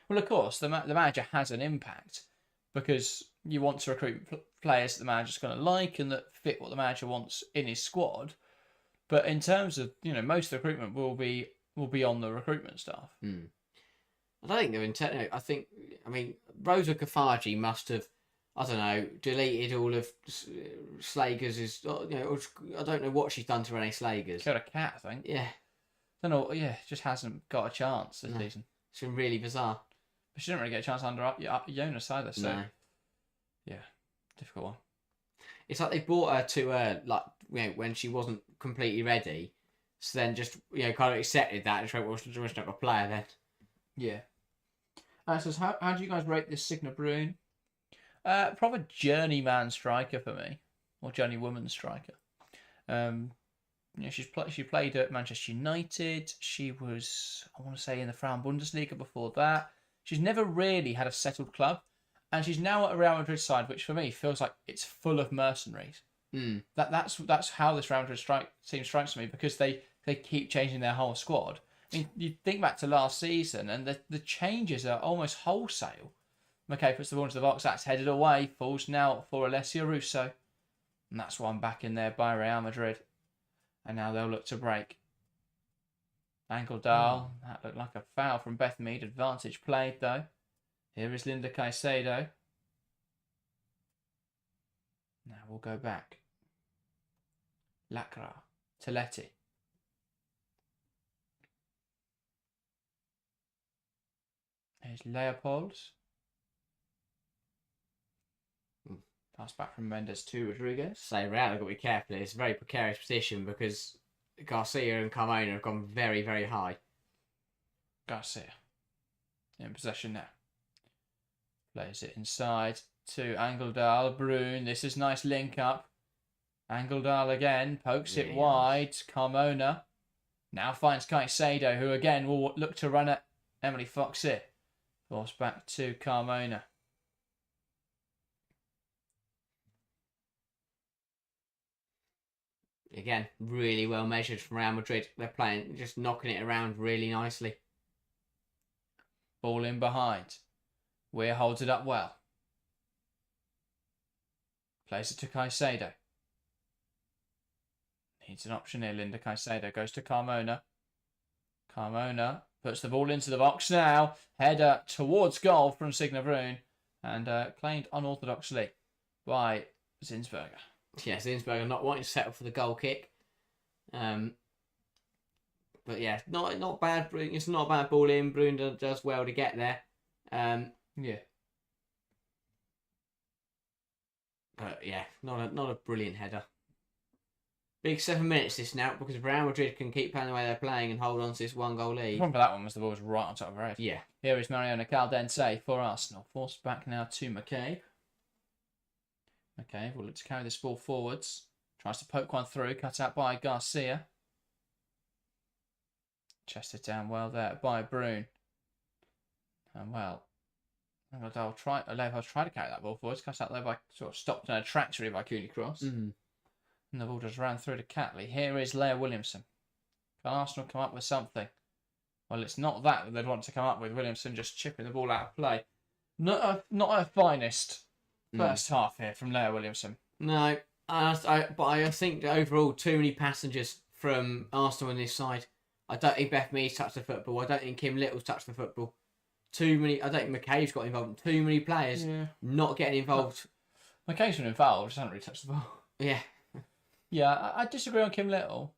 Well, of course, the manager has an impact because you want to recruit players that the manager's going to like and that fit what the manager wants in his squad. But in terms of, most of the recruitment will be on the recruitment staff. I don't think they're in I mean, Rosa Kafaji must have, I don't know, deleted all of Slager's, I don't know what she's done to Renee Slager's. Killed a cat, I think. Yeah. I don't know, just hasn't got a chance this season. It's been really bizarre. But she didn't really get a chance under Jonas either, so... No. Yeah, difficult one. It's like they brought her to her, when she wasn't completely ready, so then just, kind of accepted that and just went, well, she's not a player then. Yeah. So how do you guys rate this Signe Brun? Proper journeyman striker for me, or journeywoman striker. She played at Manchester United. She was, I want to say, in the Frauen Bundesliga before that. She's never really had a settled club, and she's now at a Real Madrid side, which for me feels like it's full of mercenaries. That's how this Real Madrid team strikes me, because they keep changing their whole squad. I mean, you think back to last season, and the changes are almost wholesale. McKay puts the ball into the box, that's headed away, falls now for Alessia Russo. And that's one back in there by Real Madrid. And now they'll look to break. Angeldal, that looked like a foul from Beth Mead. Advantage played though. Here is Linda Caicedo. Now we'll go back. Lacra, Teletti. Here's Leopolds. Pass back from Mendes to Rodriguez. So Real have got to be careful. It's a very precarious position because Garcia and Carmona have gone very, very high. Garcia in possession now. Plays it inside to Angeldal. Brun. This is nice link up. Angeldal again. Pokes it wide. Carmona. Now finds Caicedo, who again will look to run at Emily Fox here. Force back to Carmona. Again, really well measured from Real Madrid. They're playing, just knocking it around really nicely. Ball in behind. Weir holds it up well. Plays it to Caicedo. Needs an option here. Linda Caicedo goes to Carmona. Carmona puts the ball into the box now. Header towards goal from Signe Brun. And claimed unorthodoxly by Zinsberger. Yeah, Zinsberger not wanting to settle for the goal kick. But yeah, not bad. It's not a bad ball in. Brun does well to get there. Yeah. But yeah, not a brilliant header. Big 7 minutes this now, because Real Madrid can keep playing the way they're playing and hold on to this 1-goal lead. The problem for that one was the ball was right on top of her head. Yeah. Here is Mariona Caldente for Arsenal. Forced back now to McCabe. McCabe will look to carry this ball forwards. Tries to poke one through, cut out by Garcia. Chested down well there by Brun. And well, I'll try to carry that ball forwards. Cut out there by, sort of stopped in a trajectory by Cooney Cross. And the ball just ran through to Catley. Here is Leah Williamson. Can Arsenal come up with something? Well, it's not that they'd want to come up with. Williamson just chipping the ball out of play. Not her finest first half here from Leah Williamson. No, but I think that overall too many passengers from Arsenal on this side. I don't think Beth Mead's touched the football. I don't think Kim Little's touched the football. Too many. I don't think McCabe's got involved. Too many players not getting involved. McCabe's been involved. Just hasn't really touched the ball. Yeah. Yeah, I disagree on Kim Little.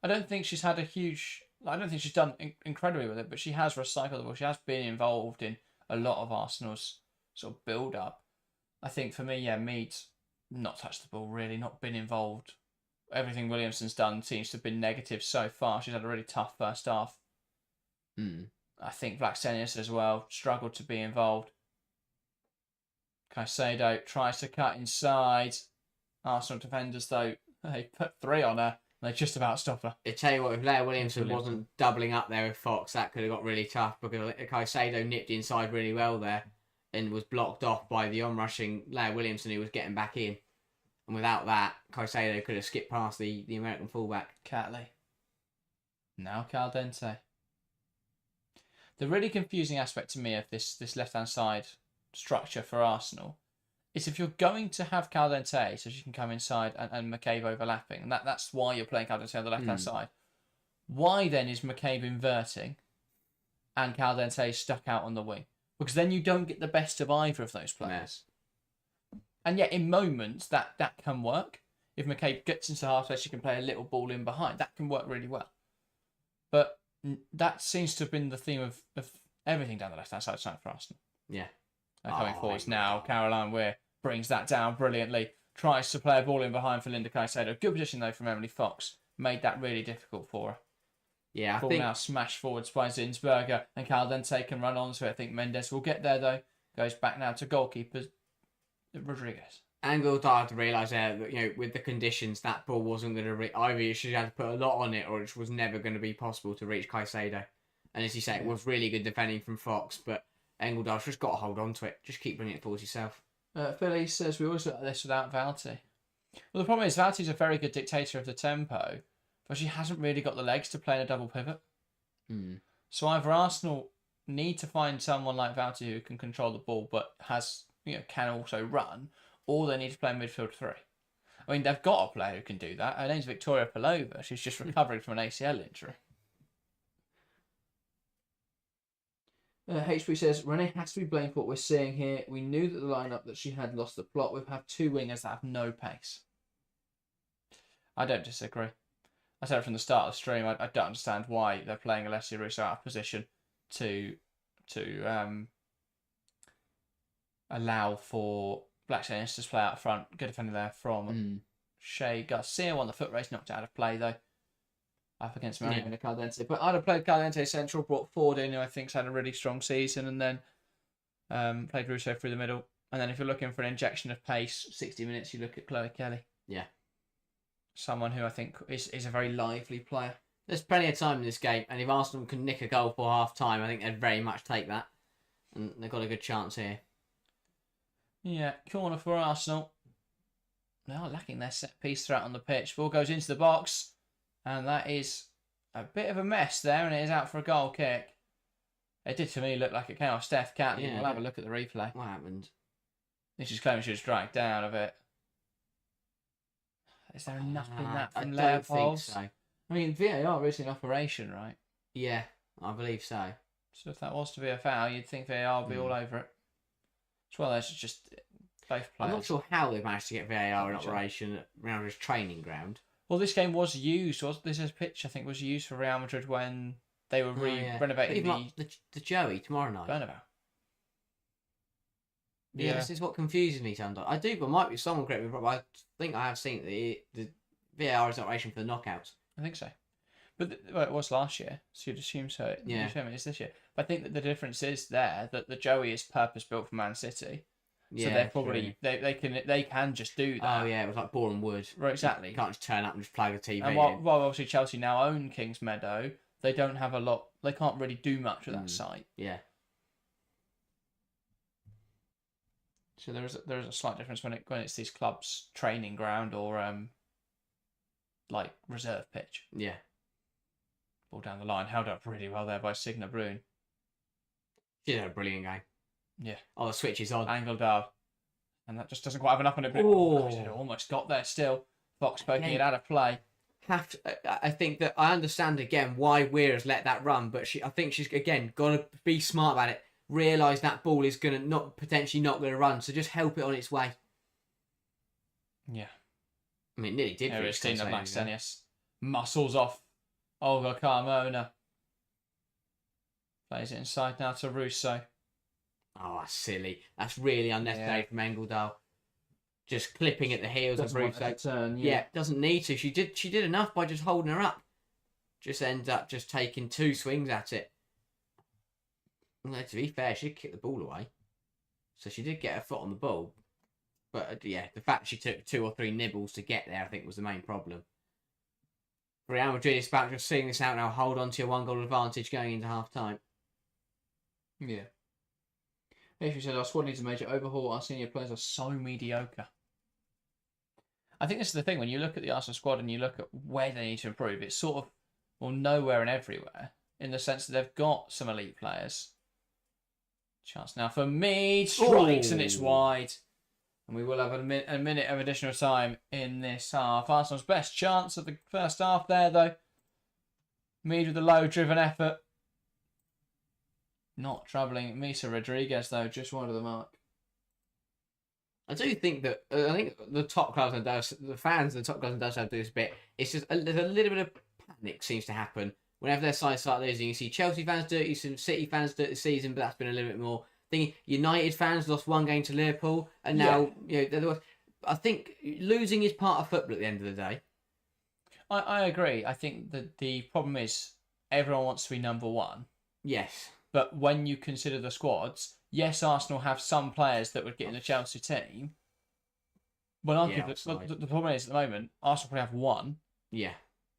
I don't think she's had a huge. I don't think she's done incredibly with it, but she has recycled the ball. She has been involved in a lot of Arsenal's sort of build up. I think for me, yeah, Mead's not touched the ball really, not been involved. Everything Williamson's done seems to have been negative so far. She's had a really tough first half. I think Blacksenius as well struggled to be involved. Caicedo tries to cut inside. Arsenal defenders, though, they put 3 on her and they just about stop her. I tell you what, if Leah Williamson wasn't doubling up there with Fox, that could have got really tough because Caicedo nipped inside really well there and was blocked off by the onrushing Leah Williamson who was getting back in. And without that, Caicedo could have skipped past the American fullback. Catley. Now Caldente. The really confusing aspect to me of this left-hand side structure for Arsenal is if you're going to have Caldente so she can come inside and McCabe overlapping, and that's why you're playing Caldente on the left-hand side, why then is McCabe inverting and Caldente stuck out on the wing? Because then you don't get the best of either of those players. And yet in moments that can work. If McCabe gets into half space, she can play a little ball in behind. That can work really well. But that seems to have been the theme of everything down the left-hand side tonight for Arsenal. Yeah. Coming forwards now, Caroline Weir brings that down brilliantly. Tries to play a ball in behind for Linda Caicedo. Good position though from Emily Fox. Made that really difficult for her. Yeah, Ball now smashed forwards by Zinsberger and Caldente can run onto it. I think Mendes will get there though. Goes back now to goalkeeper Rodriguez. And we'll start to realise there that, with the conditions, that ball wasn't going to reach. Either she had to put a lot on it or it was never going to be possible to reach Caicedo. And as you say, it was really good defending from Fox, but Engeldar's just got to hold on to it. Just keep bringing it forward yourself. Philly says we always look at this without Valti. Well, the problem is Valti's a very good dictator of the tempo, but she hasn't really got the legs to play in a double pivot. So either Arsenal need to find someone like Valti who can control the ball but can also run, or they need to play midfield 3. I mean, they've got a player who can do that. Her name's Victoria Pelova. She's just recovering from an ACL injury. HP says, Renee has to be blamed for what we're seeing here. We knew that the lineup that she had lost the plot. We've had 2 wingers that have no pace. I don't disagree. I said it from the start of the stream, I don't understand why they're playing Alessia Russo out of position to allow for Blacksenius to play out front. Good defender there from Shea Garcia. Won the foot race, knocked out of play though. Up against Mariana Caldente. But I'd have played Caldente central, brought Ford in, who I think's had a really strong season, and then played Russo through the middle. And then if you're looking for an injection of pace, 60 minutes, you look at Chloe Kelly. Yeah. Someone who I think is a very lively player. There's plenty of time in this game, and if Arsenal can nick a goal for half time, I think they'd very much take that. And they've got a good chance here. Yeah, corner for Arsenal. They are lacking their set piece threat on the pitch. Ball goes into the box. And that is a bit of a mess there, and it is out for a goal kick. It did to me look like it came off Steph Catley. We'll have a look at the replay. What happened? She's claiming she was dragged down a bit. Is there enough in that from Leopold? I don't think so. I mean, VAR is in operation, right? Yeah, I believe so. So if that was to be a foul, you'd think VAR would be all over it. As well as just both players. I'm not sure how they managed to get VAR in operation at Real Madrid's training ground. Well, this game was used. This pitch, I think, was used for Real Madrid when they were renovating the Joey tomorrow night. Bernabeu. Yeah, this is what confuses me sometimes. I might be someone correct me, but I think I have seen the VAR is in operation for the knockouts. I think so. But it was last year, so you'd assume so. You'd assume it's this year. But I think that the difference is there that the Joey is purpose built for Man City. So they're probably they can just do that. Oh yeah, it was like Boreham Wood. Right, exactly. You can't just turn up and just plug a TV. And while obviously Chelsea now own Kings Meadow, they don't have a lot. They can't really do much with that site. Yeah. So there is a slight difference when it's these clubs' training ground or like reserve pitch. Yeah. Ball down the line, held up really well there by Signa Brun. She had a brilliant game. Yeah. Oh, the switch is on. Angeldal. And that just doesn't quite have enough on it. But it almost got there still. Fox poking it out of play. I think that I understand again why Weir has let that run, but I think she's again got to be smart about it. Realise that ball is gonna not gonna run, so just help it on its way. Yeah. I mean, it nearly did. Christina Blackstenius. Muscles off Olga Carmona. Plays it inside now to Russo. Oh, that's silly. That's really unnecessary from Angeldal. Just clipping at the heels of Russo. Yeah, doesn't need to. She did enough by just holding her up. Just ends up just taking 2 swings at it. Well, to be fair, she did kick the ball away. So she did get her foot on the ball. But the fact she took 2 or 3 nibbles to get there, I think, was the main problem. Real Madrid is about just seeing this out now. Hold on to your 1-goal advantage going into half time. Yeah. If you said our squad needs a major overhaul, our senior players are so mediocre. I think this is the thing, when you look at the Arsenal squad and you look at where they need to improve, it's sort of, nowhere and everywhere, in the sense that they've got some elite players. Chance now for Mead, strikes and it's wide. And we will have a minute of additional time in this half. Arsenal's best chance of the first half there, though. Mead with a low-driven effort. Not troubling Misa Rodriguez, though, just wide of the mark. I do think that I think the top clubs and the fans of the top clubs and have this bit. It's just there's a little bit of panic seems to happen whenever their sides start losing. You see Chelsea fans do it, you see City fans do it this season, but that's been a little bit more. United fans lost 1 game to Liverpool, and now I think losing is part of football at the end of the day. I agree. I think that the problem is everyone wants to be number 1. Yes. But when you consider the squads, yes, Arsenal have some players that would get in the Chelsea team. But the problem is, at the moment, Arsenal probably have 1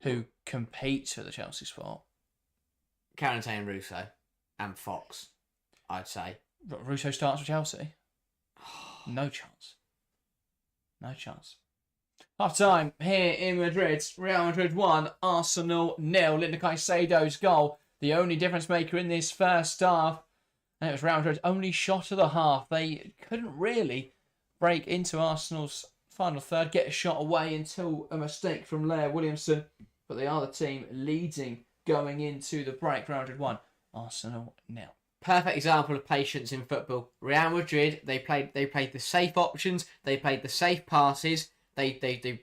who competes for the Chelsea spot. Carante and Russo and Fox, I'd say. Russo starts for Chelsea? No chance. No chance. Half time here in Madrid. Real Madrid 1, Arsenal 0. Linda Caicedo's goal. The only difference maker in this first half. And it was Real Madrid's only shot of the half. They couldn't really break into Arsenal's final third, get a shot away until a mistake from Leah Williamson. But they are the team leading going into the break. Real Madrid 1, Arsenal 0. Perfect example of patience in football. Real Madrid, they played the safe options, they played the safe passes, they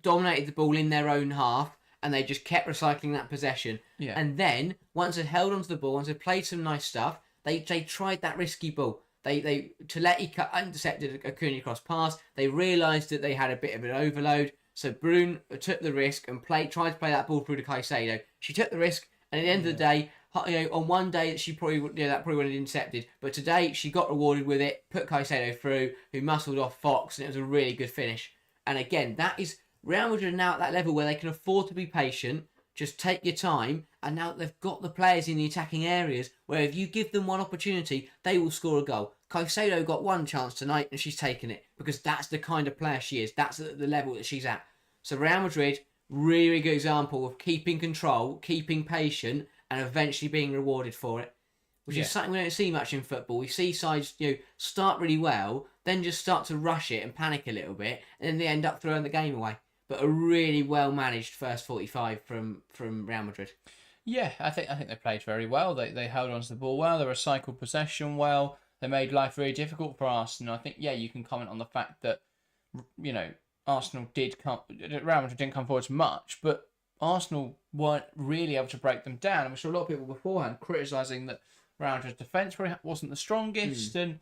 dominated the ball in their own half, and they just kept recycling that possession. Yeah. And then once they held onto the ball, once they played some nice stuff, they tried that risky ball. Taletti intercepted a Cunha cross pass. They realised that they had a bit of an overload, so Brune took the risk and tried to play that ball through to Caicedo. She took the risk, and at the end of the day, on one day that that probably would have intercepted, but today she got rewarded with it. Put Caicedo through, who muscled off Fox, and it was a really good finish. And again, that is Real Madrid now at that level where they can afford to be patient. Just take your time, and now they've got the players in the attacking areas where if you give them one opportunity, they will score a goal. Caicedo got 1 chance tonight, and she's taken it because that's the kind of player she is. That's the level that she's at. So Real Madrid, really good example of keeping control, keeping patient, and eventually being rewarded for it, which is something we don't see much in football. We see sides, start really well, then just start to rush it and panic a little bit, and then they end up throwing the game away. But a really well managed first 45 from Real Madrid. Yeah, I think they played very well. They held on to the ball well. They recycled possession well. They made life very difficult for Arsenal. I think you can comment on the fact that Real Madrid didn't come forward much, but Arsenal weren't really able to break them down. And we saw a lot of people beforehand criticising that Real Madrid's defence wasn't the strongest. And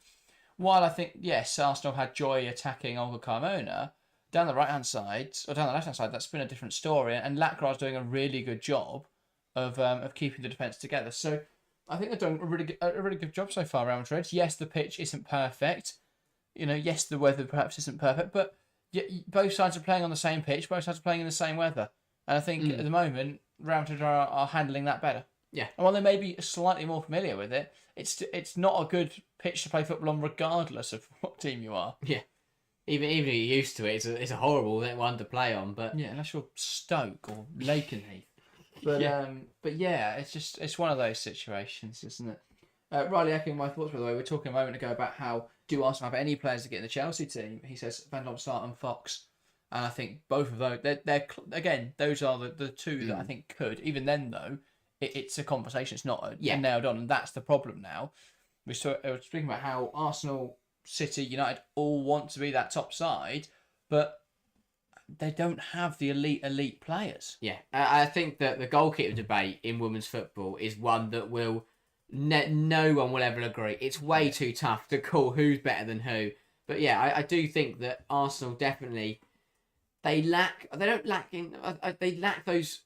while I think, yes, Arsenal had joy attacking Olga Carmona, down the right-hand side, or down the left-hand side, that's been a different story. And Lacroix's doing a really good job of keeping the defence together. So I think they're doing a really good job so far, Real Madrid. Yes, the pitch isn't perfect. Yes, the weather perhaps isn't perfect, but both sides are playing on the same pitch. Both sides are playing in the same weather. And I think at the moment, Real Madrid are handling that better. Yeah. And while they may be slightly more familiar with it, it's not a good pitch to play football on regardless of what team you are. Yeah. Even if you're used to it, it's a horrible one to play on. But yeah, unless you're Stoke or Lakenheath. But it's one of those situations, isn't it? Riley echoing my thoughts, by the way. We were talking a moment ago about how do Arsenal have any players to get in the Chelsea team? He says Van Domsart and Fox. And I think both of those, they're again, those are the two that I think could. Even then, though, it's a conversation. It's not nailed on. And that's the problem now. We're speaking about how Arsenal, City, United all want to be that top side, but they don't have the elite players. Yeah, I think that the goalkeeper debate in women's football is one that will no one will ever agree. It's way too tough to call who's better than who. But yeah, I do think that Arsenal definitely they lack those.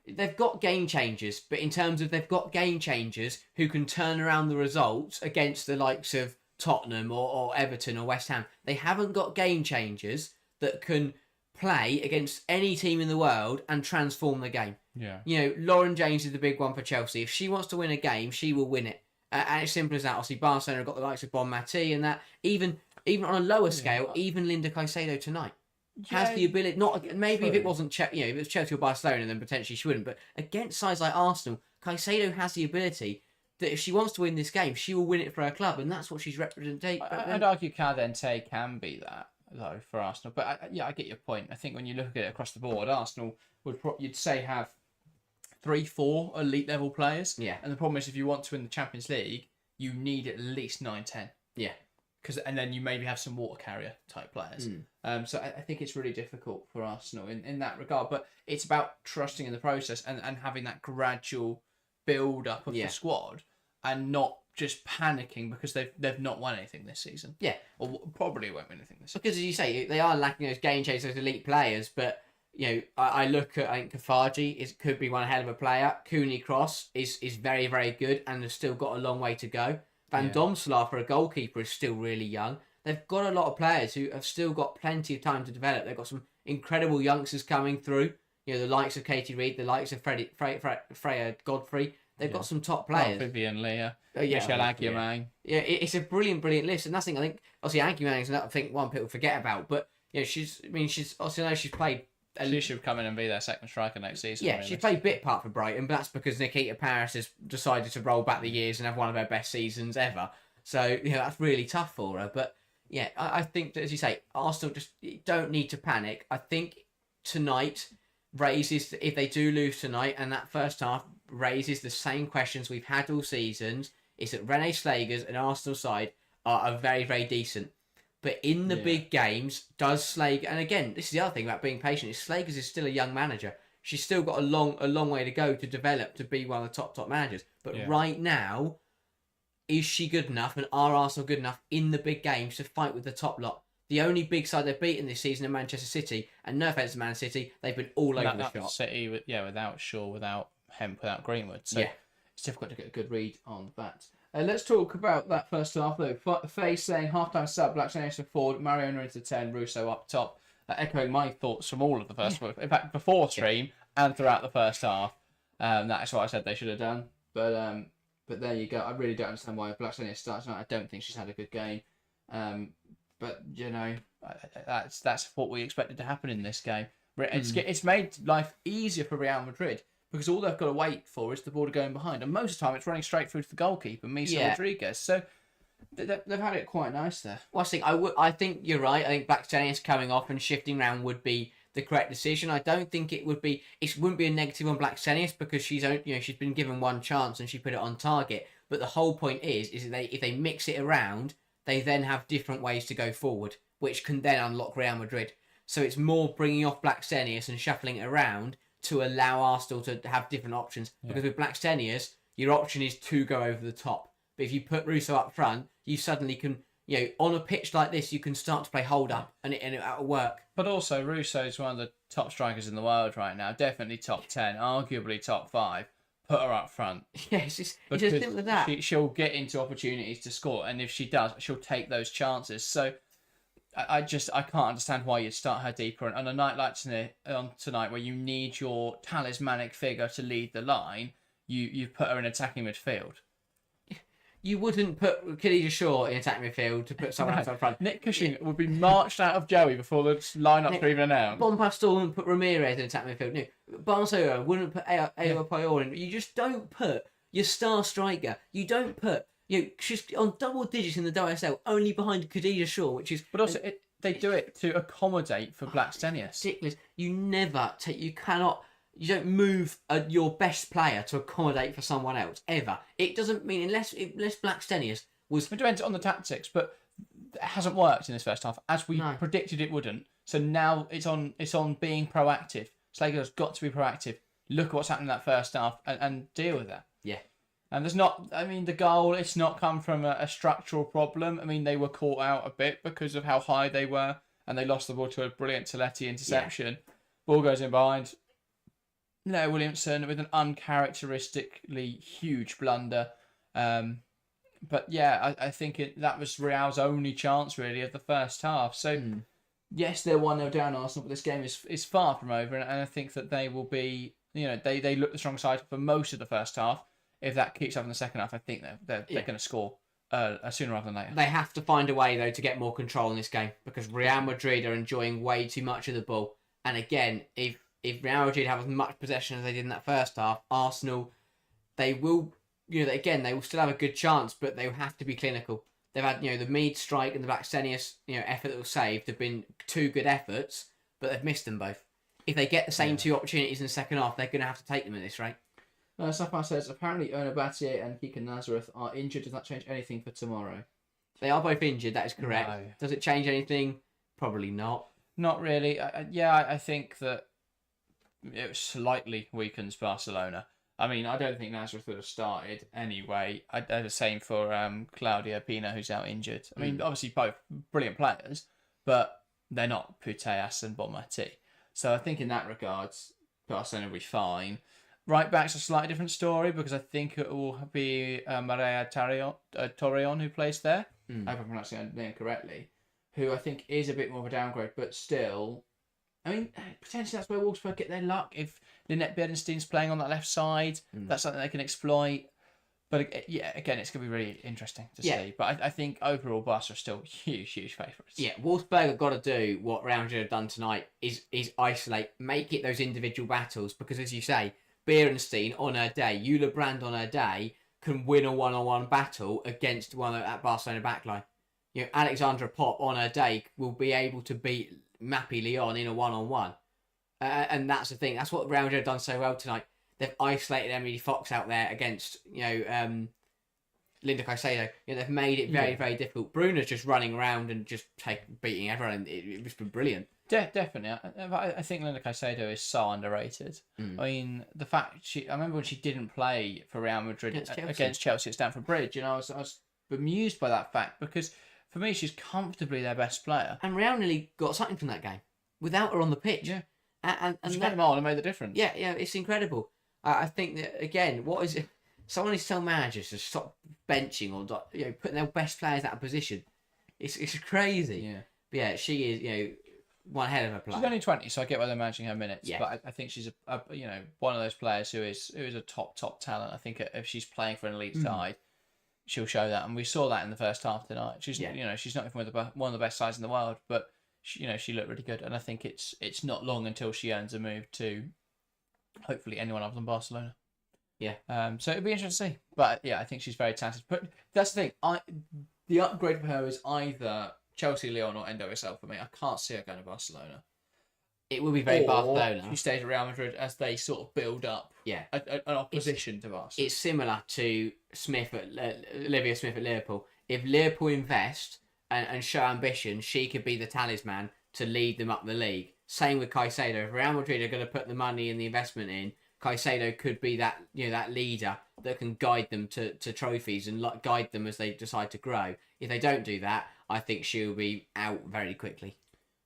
They've got game changers, but in terms of they've got game changers who can turn around the results against the likes of Tottenham or Everton or West Ham. They haven't got game changers that can play against any team in the world and transform the game. Yeah. You know, Lauren James is the big one for Chelsea. If she wants to win a game, she will win it. And it's simple as that. Obviously, Barcelona have got the likes of Bon Mati and that. Even on a lower scale, even Linda Caicedo tonight has the ability. Not maybe if it wasn't if it was Chelsea or Barcelona, then potentially she wouldn't. But against sides like Arsenal, Caicedo has the ability that if she wants to win this game, she will win it for her club, and that's what she's representing. I'd argue Caldente can be that though for Arsenal, but I get your point. I think when you look at it across the board, Arsenal would you'd say have 3-4 elite level players. Yeah. And the problem is if you want to win the Champions League, you need at least 9-10. Yeah. And then you maybe have some water carrier type players. So I think it's really difficult for Arsenal in that regard. But it's about trusting in the process and having that gradual build up of the squad and not just panicking because they've not won anything this season. Yeah. Or probably won't win anything this season. Because as you say, they are lacking those game chasers, those elite players. But you know, I look at, I think Kafaji could be one hell of a player. Cooney Cross is very, very good and has still got a long way to go. Van Domselaar for a goalkeeper is still really young. They've got a lot of players who have still got plenty of time to develop. They've got some incredible youngsters coming through. You know, the likes of Katie Reid, the likes of Freya Godfrey. They've got some top players. Vivian Leah, Michelle Aguilar. Yeah, it's a brilliant list. And nothing, I think, obviously Aguilar is another thing one people forget about. But you know, she's obviously I know she's played. She should come in and be their second striker next season. Yeah, she played bit part for Brighton, but that's because Nikita Paris has decided to roll back the years and have one of her best seasons ever. So, you know, that's really tough for her. But, yeah, I think that, as you say, Arsenal just don't need to panic. I think tonight raises, if they do lose tonight, and that first half raises the same questions we've had all seasons, is that Renee Slagers and Arsenal side are very, very decent. But in the big games, does Slagers... And again, this is the other thing about being patient, is Slagers is still a young manager. She's still got a long way to go to develop to be one of the top managers. But right now, is she good enough and are Arsenal good enough in the big games to fight with the top lot? The only big side they've beaten this season are Manchester City. And no offence to Man City, they've been all over the shop. City, without Shaw, without Hemp, without Greenwood. So it's difficult to get a good read on that. Let's talk about that first half, though. Faye saying half-time sub, Black Saints forward, Mariona into 10, Russo up top. Echoing my thoughts from all of the first half. In fact, before stream and throughout the first half. That's what I said they should have done. But there you go. I really don't understand why Black Saints starts tonight. I don't think she's had a good game. But, you know, that's what we expected to happen in this game. It's made life easier for Real Madrid. Because all they've got to wait for is the ball to go in behind. And most of the time, it's running straight through to the goalkeeper, Misa Rodriguez. So they've had it quite nice there. Well, I think you're right. I think Blackstenius coming off and shifting around would be the correct decision. I don't think it wouldn't be a negative on Blackstenius because she's been given one chance and she put it on target. But the whole point is if they mix it around, they then have different ways to go forward, which can then unlock Real Madrid. So it's more bringing off Blackstenius and shuffling it around to allow Arsenal to have different options. Because with Blackstenius, your option is to go over the top. But if you put Russo up front, you suddenly can, on a pitch like this, you can start to play hold up and it'll work. But also, Russo is one of the top strikers in the world right now. Definitely top 10, arguably top 5. Put her up front. Yes, it's as simple as that. She'll get into opportunities to score. And if she does, she'll take those chances. So I can't understand why you'd start her deeper. And on a night like tonight, where you need your talismanic figure to lead the line, you put her in attacking midfield. You wouldn't put Khadija Shaw in attacking midfield to put someone else up front. Nick Cushing would be marched out of Joey before the lineups are even announced. Bompastor wouldn't put Ramirez in attacking midfield. No, Barcelona wouldn't put Ayo Payor in. You just don't put your star striker. You don't put, she's on double digits in the WSL, only behind Khadija Shaw, which is... But also, they do it to accommodate for Blackstenius. Ridiculous. You don't move your best player to accommodate for someone else, ever. It doesn't mean, unless Blackstenius was... It depends on the tactics, but it hasn't worked in this first half, as we predicted it wouldn't. So now it's on being proactive. Slager's got to be proactive. Look at what's happened in that first half and deal with that. Yeah. And the goal, it's not come from a structural problem. I mean, they were caught out a bit because of how high they were, and they lost the ball to a brilliant Toletti interception. Yeah. Ball goes in behind. Leo Williamson with an uncharacteristically huge blunder. But yeah, I think that was Real's only chance, really, of the first half. So, yes, they're 1-0 down Arsenal, but this game is far from over, and I think that they will be, they look the strong side for most of the first half. If that keeps up in the second half, I think they're going to score sooner rather than later. They have to find a way, though, to get more control in this game, because Real Madrid are enjoying way too much of the ball. And again, if Real Madrid have as much possession as they did in that first half, Arsenal, they will, they will still have a good chance, but they will have to be clinical. They've had, the Mead strike and the Blackstenius, effort that was saved have been two good efforts, but they've missed them both. If they get the same two opportunities in the second half, they're going to have to take them at this rate. Safar says, apparently Erna Battier and Kika Nazareth are injured. Does that change anything for tomorrow? They are both injured, that is correct. No. Does it change anything? Probably not. Not really. I think that it slightly weakens Barcelona. I mean, I don't think Nazareth would have started anyway. I the same for Claudia Pina, who's out injured. I mean, obviously both brilliant players, but they're not Putellas and Bonmati. So I think in that regards, Barcelona will be fine. Right back's a slightly different story because I think it will be Maria Torreon who plays there. I hope I'm pronouncing her name correctly. Who I think is a bit more of a downgrade, but still, I mean, potentially that's where Wolfsburg get their luck. If Lynette Berenstein's playing on that left side, that's something they can exploit. But yeah, again, it's going to be really interesting to see. But I think overall, Barca are still huge favourites. Yeah, Wolfsburg have got to do what Real Madrid have done tonight, is isolate, make it those individual battles, because as you say, Berenstein on her day, Eula Brand on her day, can win a one-on-one battle against one at Barcelona backline. Alexandra Pop on her day will be able to beat Mappy Leon in a one-on-one. And that's the thing. That's what Real Madrid have done so well tonight. They've isolated Emily Fox out there against, Linda Caicedo. They've made it very, very difficult. Bruno's just running around and just beating everyone. It's been brilliant. Definitely. I think Linda Caicedo is so underrated. I mean, the fact I remember when she didn't play for Real Madrid against Chelsea at Stamford Bridge, I was bemused by that fact because for me, she's comfortably their best player. And Real nearly got something from that game without her on the pitch. Yeah. And she came on and made the difference. Yeah, it's incredible. I think that, again, what is it? Someone needs to tell managers to stop benching or putting their best players out of position. It's crazy. Yeah. But yeah, she is, one hell of a player. She's only 20, so I get why they're managing her minutes. Yeah. But I think she's one of those players who is a top talent. I think if she's playing for an elite side, she'll show that, and we saw that in the first half tonight. She's she's not even with one of the best sides in the world, but she looked really good, and I think it's not long until she earns a move to hopefully anyone other than Barcelona. Yeah. So it'd be interesting to see, but yeah, I think she's very talented. But that's the thing. The upgrade for her is either Chelsea, Lyon, or NWSL for me. I can't see her going to Barcelona. It will be very Barcelona. She stays at Real Madrid as they sort of build up an opposition to Barcelona. It's similar to Olivia Smith at Liverpool. If Liverpool invest and show ambition, she could be the talisman to lead them up the league. Same with Caicedo. If Real Madrid are going to put the money and the investment in, Caicedo could be that that leader that can guide them to trophies and guide them as they decide to grow. If they don't do that, I think she'll be out very quickly.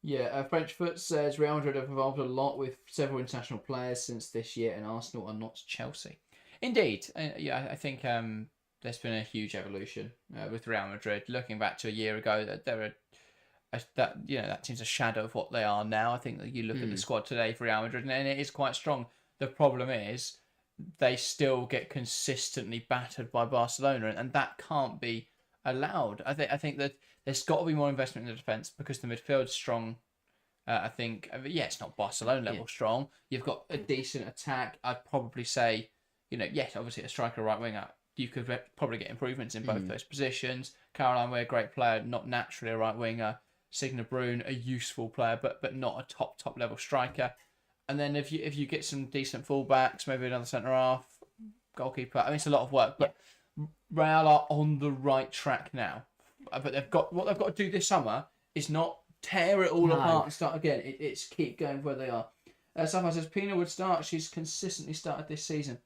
Yeah, Frenchfoot says Real Madrid have evolved a lot with several international players since this year, and Arsenal are not Chelsea. Indeed, I think there's been a huge evolution with Real Madrid. Looking back to a year ago, that team's a shadow of what they are now. I think that you look at the squad today for Real Madrid, and it is quite strong. The problem is they still get consistently battered by Barcelona, and that can't be allowed. I think that there's got to be more investment in the defence because the midfield's strong. I think, it's not Barcelona level strong. You've got a decent attack. I'd probably say yes, obviously a striker, right winger, you could probably get improvements in both those positions. Caroline Weir, great player, not naturally a right winger. Signe Brun, a useful player, but not a top level striker. And then if you get some decent fullbacks, maybe another centre half, goalkeeper. I mean, it's a lot of work, but Real are on the right track now. But what they've got to do this summer is not tear it all apart and start again. It's keep going where they are. Someone says Pina would start. She's consistently started this season.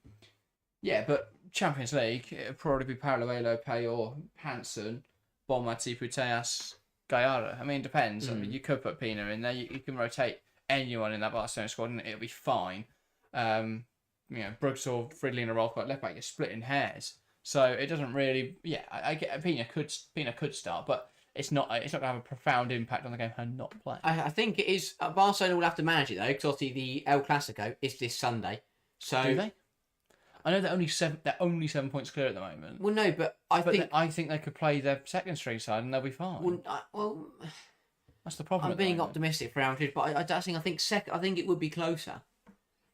Yeah, but Champions League, it would probably be Paolo Pay or Hansen, Bonmati, Puteas, Gallardo. I mean, it depends. I mean, you could put Pina in there. You can rotate anyone in that Barcelona squad and it'll be fine. Brooks or Fridley in a role quite left back, you're splitting hairs. So it doesn't really. Yeah, I get Pina could start, but it's not going to have a profound impact on the game. Her not playing. I think it is. Barcelona will have to manage it though, because obviously the El Clasico is this Sunday. So do they? I know they're only 7 points clear at the moment. Well, no, but I think they could play their second string side and they'll be fine. Well, that's the problem. I'm being optimistic for Real Madrid, but I think it would be closer.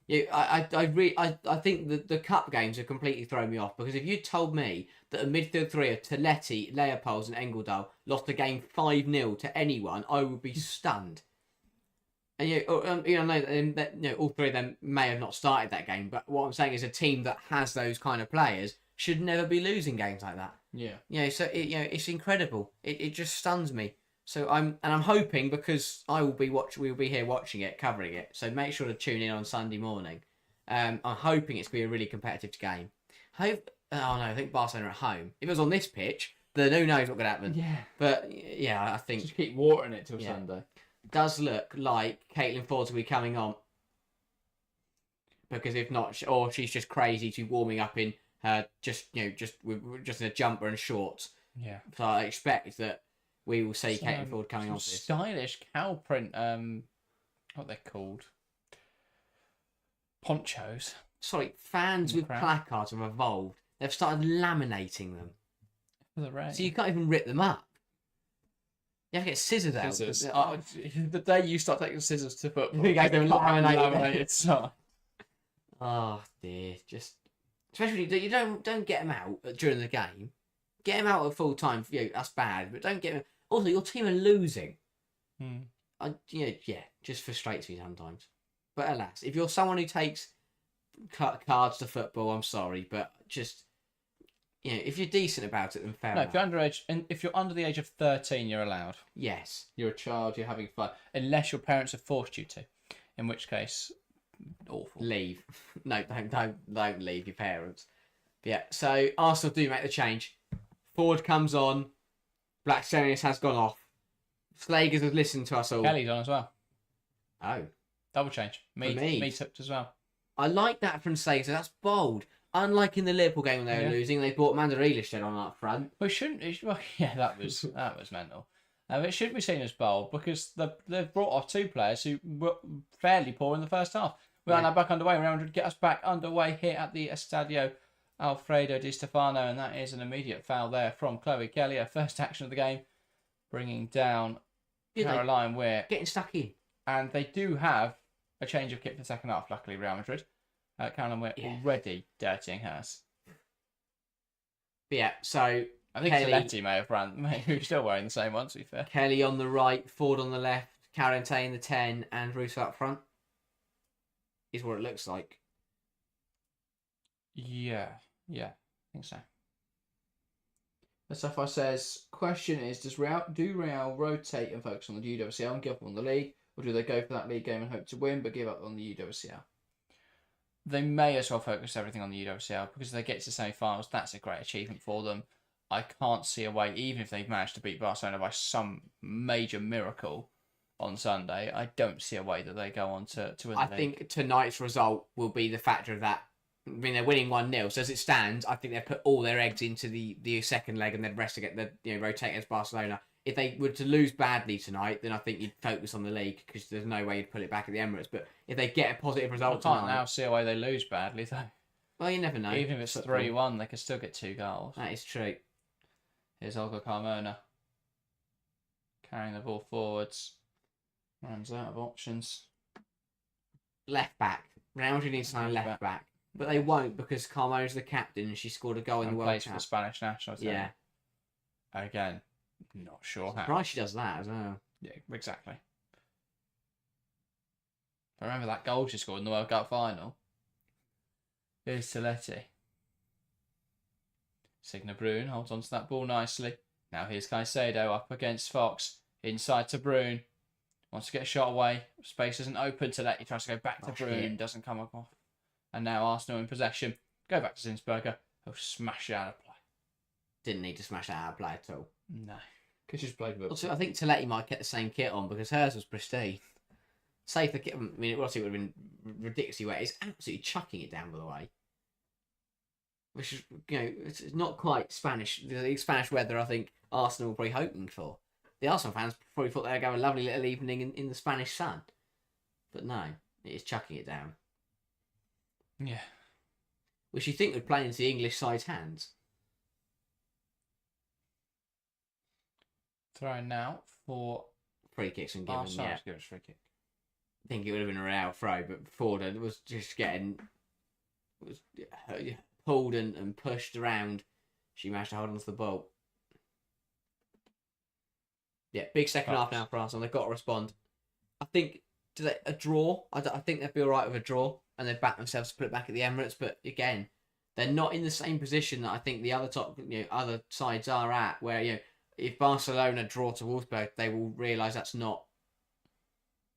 Yeah, I think the cup games have completely thrown me off, because if you told me that a midfield three of Toletti, Leopolds, and Engeldal lost a game 5-0 to anyone, I would be stunned. And all three of them may have not started that game, but what I'm saying is a team that has those kind of players should never be losing games like that. Yeah. So it's incredible. It just stuns me. So I'm hoping, because we'll be here watching it, covering it. So make sure to tune in on Sunday morning. I'm hoping it's going to be a really competitive game. I think Barcelona are at home. If it was on this pitch, then who knows what could happen. Yeah. But yeah, I think just keep watering it till Sunday. Does look like Caitlin Ford's will be coming on, because if not, or she's just crazy to warming up in her just in a jumper and shorts. Yeah. So I expect that we will see Caitlin Ford coming on for this. Stylish cow print. What they're called? Ponchos. Sorry, fans with placards have evolved. They've started laminating them. For the rain. So you can't even rip them up. You have to get scissors out. The day you start taking scissors to football, you guys don't laminated stuff. Oh dear, especially you don't get them out during the game. Get them out at full time. That's bad, but don't get them. Also, your team are losing. Just frustrates me sometimes. But alas, if you're someone who takes cards to football, I'm sorry, but just. If you're decent about it, then fair enough. If you're underage, and if you're under the age of 13, you're allowed. Yes. You're a child, you're having fun. Unless your parents have forced you to. In which case, awful. Leave. No, don't leave your parents. But yeah, so Arsenal do make the change. Ford comes on. Blackstonius has gone off. Slagers has listened to us all. Kelly's on as well. Oh. Double change. Me took as well. I like that from Slagers. That's bold. Unlike in the Liverpool game when they were losing, they brought Mandarilished on up front. Well, that was mental. It shouldn't be seen as bold, because they've brought off two players who were fairly poor in the first half. We are now back underway. Real Madrid get us back underway here at the Estadio Alfredo Di Stefano, and that is an immediate foul there from Chloe Kelly, her first action of the game, bringing down Caroline Weir. Getting stuck in. And they do have a change of kit for the second half, luckily, Real Madrid. Caroline Weir already dirtying hers. But yeah, so I think Toletti may have run. Who's still wearing the same one, to be fair. Kelly on the right, Ford on the left, Carente in the 10, and Russo up front. Is what it looks like. Yeah, I think so. Mustafa says, question is, do Real rotate and focus on the UWCL and give up on the league, or do they go for that league game and hope to win but give up on the UWCL? They may as well focus everything on the UWCL, because if they get to semi-finals, that's a great achievement for them. I can't see a way, even if they've managed to beat Barcelona by some major miracle on Sunday, I don't see a way that they go on to win the league. I think tonight's result will be the factor of that. I mean, they're winning 1-0, so as it stands, I think they've put all their eggs into the second leg, and then the rest to get rotate against Barcelona. If they were to lose badly tonight, then I think you'd focus on the league, because there's no way you'd pull it back at the Emirates. But if they get a positive result I can't now see a way they lose badly, though. Well, you never know. Even if it's 3-1, they could still get 2 goals. That is true. Here's Olga Carmona carrying the ball forwards. Runs out of options. Left back. Real Madrid needs to sign left back. But they won't because Carmona's the captain and she scored a goal in the World plays for the Cup. Spanish national team. Yeah. Again, not sure how. Surprised she does that as well. Yeah, exactly. I remember that goal she scored in the World Cup final. Here's Teletti. Signa Brun holds on to that ball nicely. Now here's Caicedo up against Fox. Inside to Brun. Wants to get a shot away. Space isn't open. Teletti tries to go back to Brun. Doesn't come up off. And now Arsenal in possession. Go back to Zinsberger. He'll smash it out of play. Didn't need to smash that out of play at all. No. Because she's played with it. Also, I think Teletti might get the same kit on because hers was pristine. Save the kit. I mean, it would have been ridiculously wet. It's absolutely chucking it down, by the way. Which is, it's not quite Spanish. The Spanish weather, I think Arsenal were probably hoping for. The Arsenal fans probably thought they were going to have a lovely little evening in the Spanish sun. But no, it is chucking it down. Yeah. Which you think would play into the English side's hands. Throwing now for free kicks and given. Arsenal. Yeah, Give us a free kick. I think it would have been a Real throw, but Forden was just pulled and pushed around. She managed to hold on to the ball. Yeah, big second half now for Arsenal. They've got to respond. I think a draw. I think they'd be all right with a draw, and they'd back themselves to put it back at the Emirates. But again, they're not in the same position that I think the other other sides are at. Where if Barcelona draw to Wolfsburg, they will realise that's not.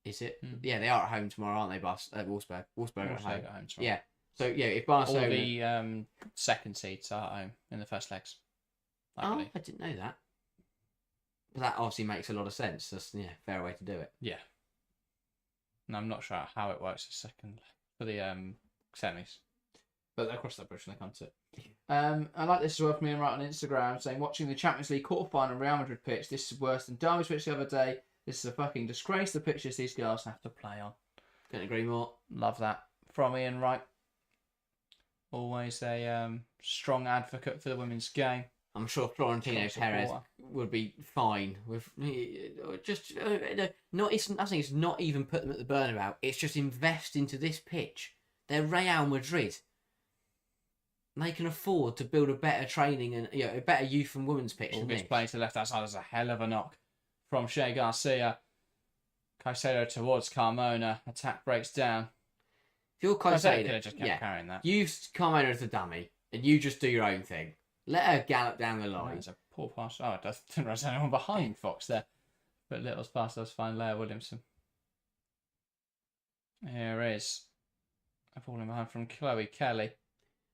Is it? Mm. Yeah, they are at home tomorrow, aren't they? Wolfsburg. Wolfsburg are at home tomorrow. Yeah. So if Barcelona, all the second seeds are at home in the first legs. I didn't know that. But that obviously makes a lot of sense. That's fair way to do it. Yeah. And I'm not sure how it works for the semis. But they'll cross that bridge when they come to it. I like this as well from Ian Wright on Instagram saying, watching the Champions League quarter-final Real Madrid pitch, this is worse than Derby's pitch the other day. This is a fucking disgrace, the pitches these girls have to play on. Couldn't agree more. Love that. From Ian Wright. Always a strong advocate for the women's game. I'm sure Florentino Perez would be fine with just not. It's not even put them at the Bernabeu. It's just invest into this pitch. They're Real Madrid. They can afford to build a better training and a better youth and women's pitch. All gets played to the left outside. There's a hell of a knock from Shea Garcia. Caicedo towards Carmona. Attack breaks down. If you're Caicedo, could have just kept carrying that. Use Carmona as a dummy and you just do your own thing. Let her gallop down the line. It's a poor pass. Oh, I didn't realise anyone behind Fox there. But Little's pass does find Leah Williamson. Here is a ball in behind from Chloe Kelly.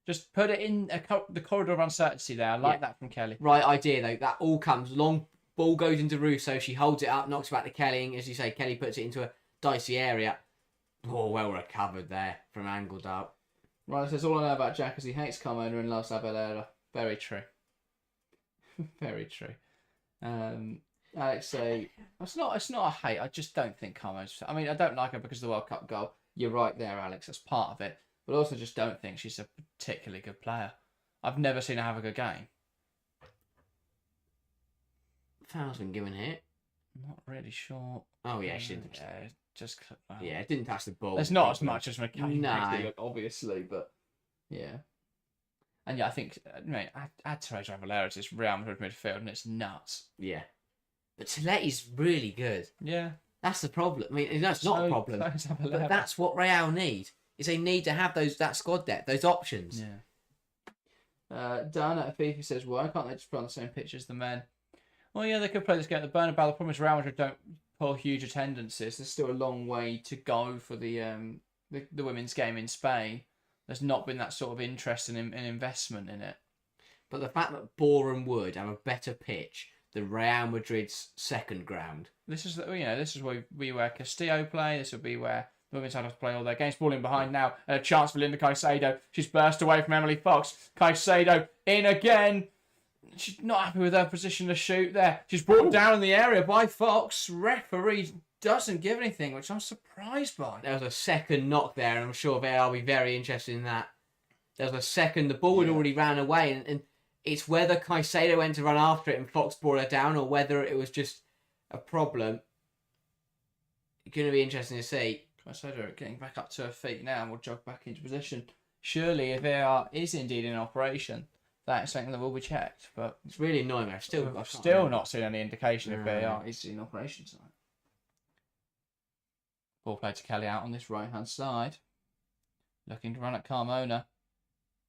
Just put it in the corridor of uncertainty there. I like that from Kelly. Right idea, though. That all comes. Long ball goes into Russo. She holds it up, knocks it back to Kelly. And as you say, Kelly puts it into a dicey area. Oh, well recovered there from angled out. Right, it says all I know about Jack is he hates Carmona and loves Abelera. Very true. Very true. Alex say it's not a hate. I just don't think Carmona's. I mean, I don't like her because of the World Cup goal. You're right there, Alex. That's part of it. But I also just don't think she's a particularly good player. I've never seen her have a good game. Foul's been given here. Not really sure. Oh yeah, she didn't. Yeah, just it didn't touch the ball. There's not as much as McCain no. obviously, but yeah. And yeah, I think add Teresa Valera to this Real Madrid midfield, and it's nuts. Yeah, but Toletti's really good. Yeah, that's the problem. I mean, it's not a problem, but that's what Real need. Is they need to have that squad depth, those options. Yeah. Dan at FIFA says, why can't they just put on the same pitch as the men? Well, yeah, they could play this game at the Bernabeu. The problem is Real Madrid don't pull huge attendances. There's still a long way to go for the women's game in Spain. There's not been that sort of interest and investment in it. But the fact that Boreham Wood have a better pitch than Real Madrid's second ground. This is where Castillo play. This will be where the women's have to play all their games. Ball in behind now, and a chance for Linda Caicedo. She's burst away from Emily Fox. Caicedo in again. She's not happy with her position to shoot there. She's brought down in the area by Fox. Referee doesn't give anything, which I'm surprised by. There was a second knock there, and I'm sure they'll be very interested in that. There was a second. The ball had already ran away, and it's whether Caicedo went to run after it and Fox brought her down, or whether it was just a problem. It's going to be interesting to see. Caicedo getting back up to her feet now and will jog back into position. surely if VAR is indeed in operation, that is something that will be checked. But It's really annoying. I've still not seen any indication if No. VAR is in operation tonight. Ball played to Kelly out on this right-hand side. Looking to run at Carmona.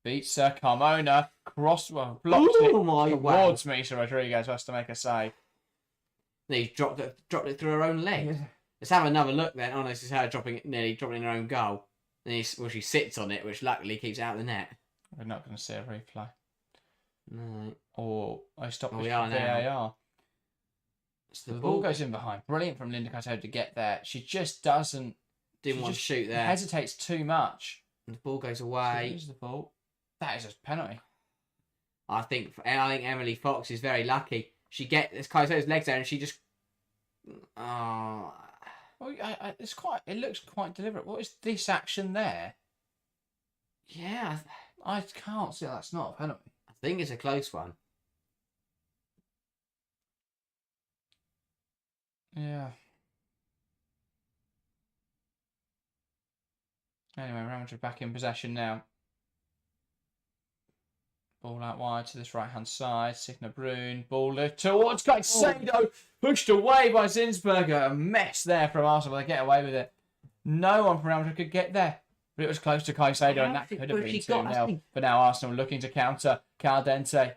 Beats Carmona. Blocks it towards Misa Rodriguez, who has to make a save. He's dropped it through her own leg. Yeah. Let's have another look then. Oh, this is her nearly dropping in her own goal. And she sits on it, which luckily keeps it out of the net. We're not going to see a replay. No. Or I stopped with are VAR. now. So the ball goes in behind. Brilliant from Linda Cotto to get there. She just doesn't. Didn't want to shoot there. Hesitates too much. And the ball goes away. Here's the ball. That is a penalty. I think Emily Fox is very lucky. She gets Caicedo's legs there and she just. Oh. Well, it looks quite deliberate. What is this action there? Yeah. I can't see that's not a penalty. I think it's a close one. Yeah. Anyway, Real Madrid back in possession now. Ball out wide to this right-hand side. Signa Brun. Ball towards Caicedo. Pushed away by Zinsberger. A mess there from Arsenal. They get away with it. No one from Real Madrid could get there. But it was close to Caicedo, and that could have been 2-0. But now Arsenal looking to counter. Caldente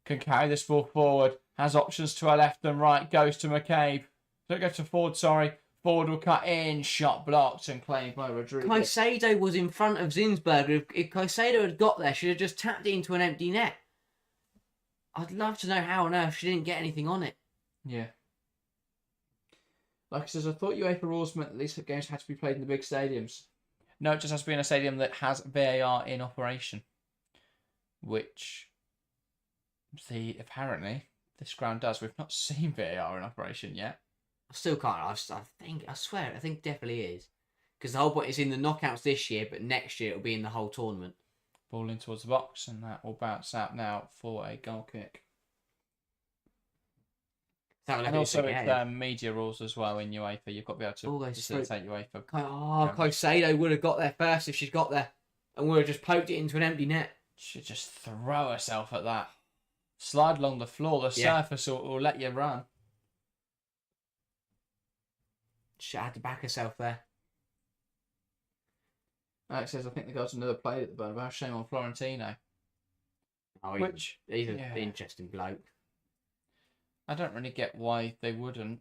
can carry this ball forward. Has options to her left and right. Goes to McCabe. Don't go to Ford, sorry. Ford will cut in. Shot blocked and claimed by Rodriguez. Caicedo was in front of Zinsberger. If Caicedo had got there, she'd have just tapped it into an empty net. I'd love to know how on earth she didn't get anything on it. Yeah. Like I said, I thought UEFA rules meant that these games had to be played in the big stadiums. No, it just has to be in a stadium that has VAR in operation. Which, apparently, this ground does. We've not seen VAR in operation yet. I still can't. I swear, I think it definitely is. Because the whole point is in the knockouts this year, but next year it'll be in the whole tournament. Ball in towards the box, and that will bounce out now for a goal kick. And also it's media rules as well in UEFA. You've got to be able to facilitate UEFA. Caicedo would have got there first if she'd got there. And would have just poked it into an empty net. She'd just throw herself at that. Slide along the floor. The surface will let you run. She had to back herself there. Alex says, I think the girls another played at the Bernabeu. Shame on Florentino. Oh, he's an interesting bloke. I don't really get why they wouldn't.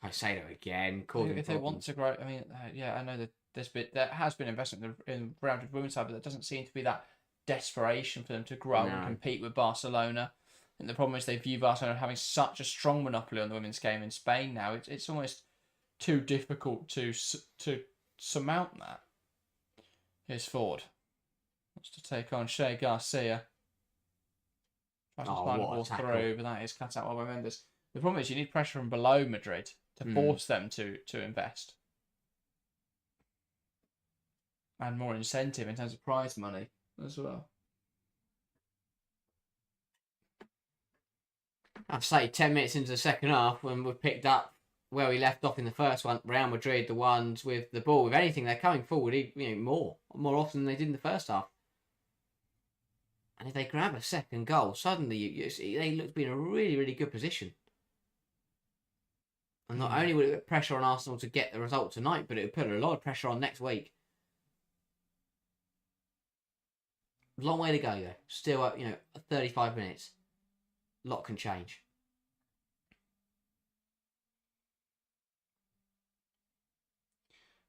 Caicedo again. If they want to grow, I mean, I know that there has been investment in Real Madrid women's side, but there doesn't seem to be that desperation for them to grow and compete with Barcelona. And the problem is they view Barcelona having such a strong monopoly on the women's game in Spain now. It's almost too difficult to surmount that. Here's Ford. Wants to take on Shea Garcia. Tries to find the ball through, but that is cut out by Mendes. The problem is you need pressure from below Madrid to force them to invest. And more incentive in terms of prize money as well. I've say 10 minutes into the second half when we've picked up where we left off in the first one. Real Madrid, the ones with the ball. If anything, they're coming forward more often than they did in the first half. And if they grab a second goal, suddenly they look to be in a really, really good position. And not only would it put pressure on Arsenal to get the result tonight, but it would put a lot of pressure on next week. Long way to go though. Still, 35 minutes. A lot can change.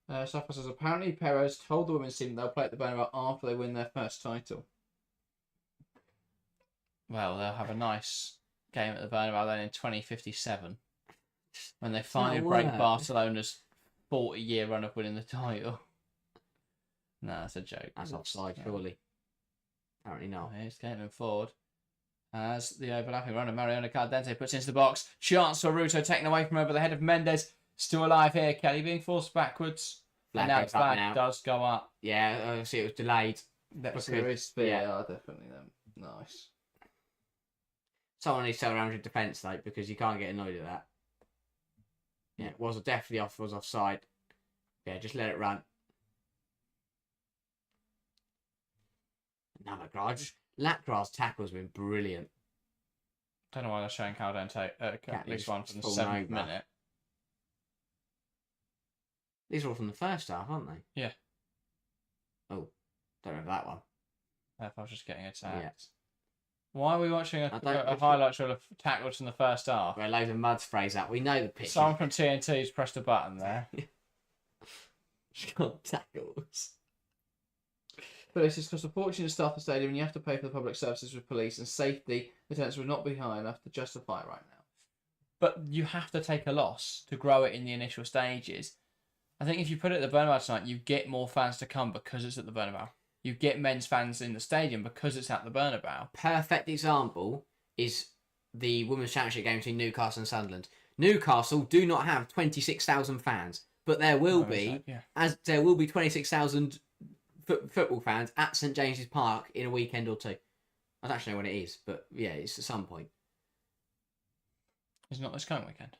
Safa says, apparently Perez told the women's team they'll play at the Bernabeu after they win their first title. Well, they'll have a nice game at the Bernabeu then in 2057. When they finally break Barcelona's 40-year run of winning the title. No, that's a joke. That's offside, surely. Apparently not. Here's Caitlin Ford. As the overlapping runner, Mariona Caldente puts into the box. Chance for Ruto taken away from over the head of Mendes. Still alive here. Kelly being forced backwards. And now flag does go up. Yeah, obviously it was delayed. There is VAR, definitely. Nice. Someone needs to tell around your defence, though, because you can't get annoyed at that. Yeah, it was definitely was offside. Yeah, just let it run. No, Lacroix's tackle's been brilliant. Don't know why they're showing Caldent take at least one from the falling 7th over. minute. These are all from the first half, aren't they? Yeah. Oh, don't remember that one. I was just getting attacked. Yeah. Why are we watching a highlight reel of tackles from the first half? Where loads of mud sprays out. We know the pitch. Someone from TNT's pressed a button there. Tackles. But this is because the fortune staff the stadium and you have to pay for the public services with police and safety. The attendance would not be high enough to justify it right now. But you have to take a loss to grow it in the initial stages. I think if you put it at the Bernabeu tonight, you get more fans to come because it's at the Bernabeu. You get men's fans in the stadium because it's at the Bernabeu. Perfect example is the Women's Championship game between Newcastle and Sunderland. Newcastle do not have 26,000 fans, but there will be, as there will be 26,000 football fans at St James's Park in a weekend or two. I don't actually know when it is, but yeah, it's at some point. It's not this coming weekend.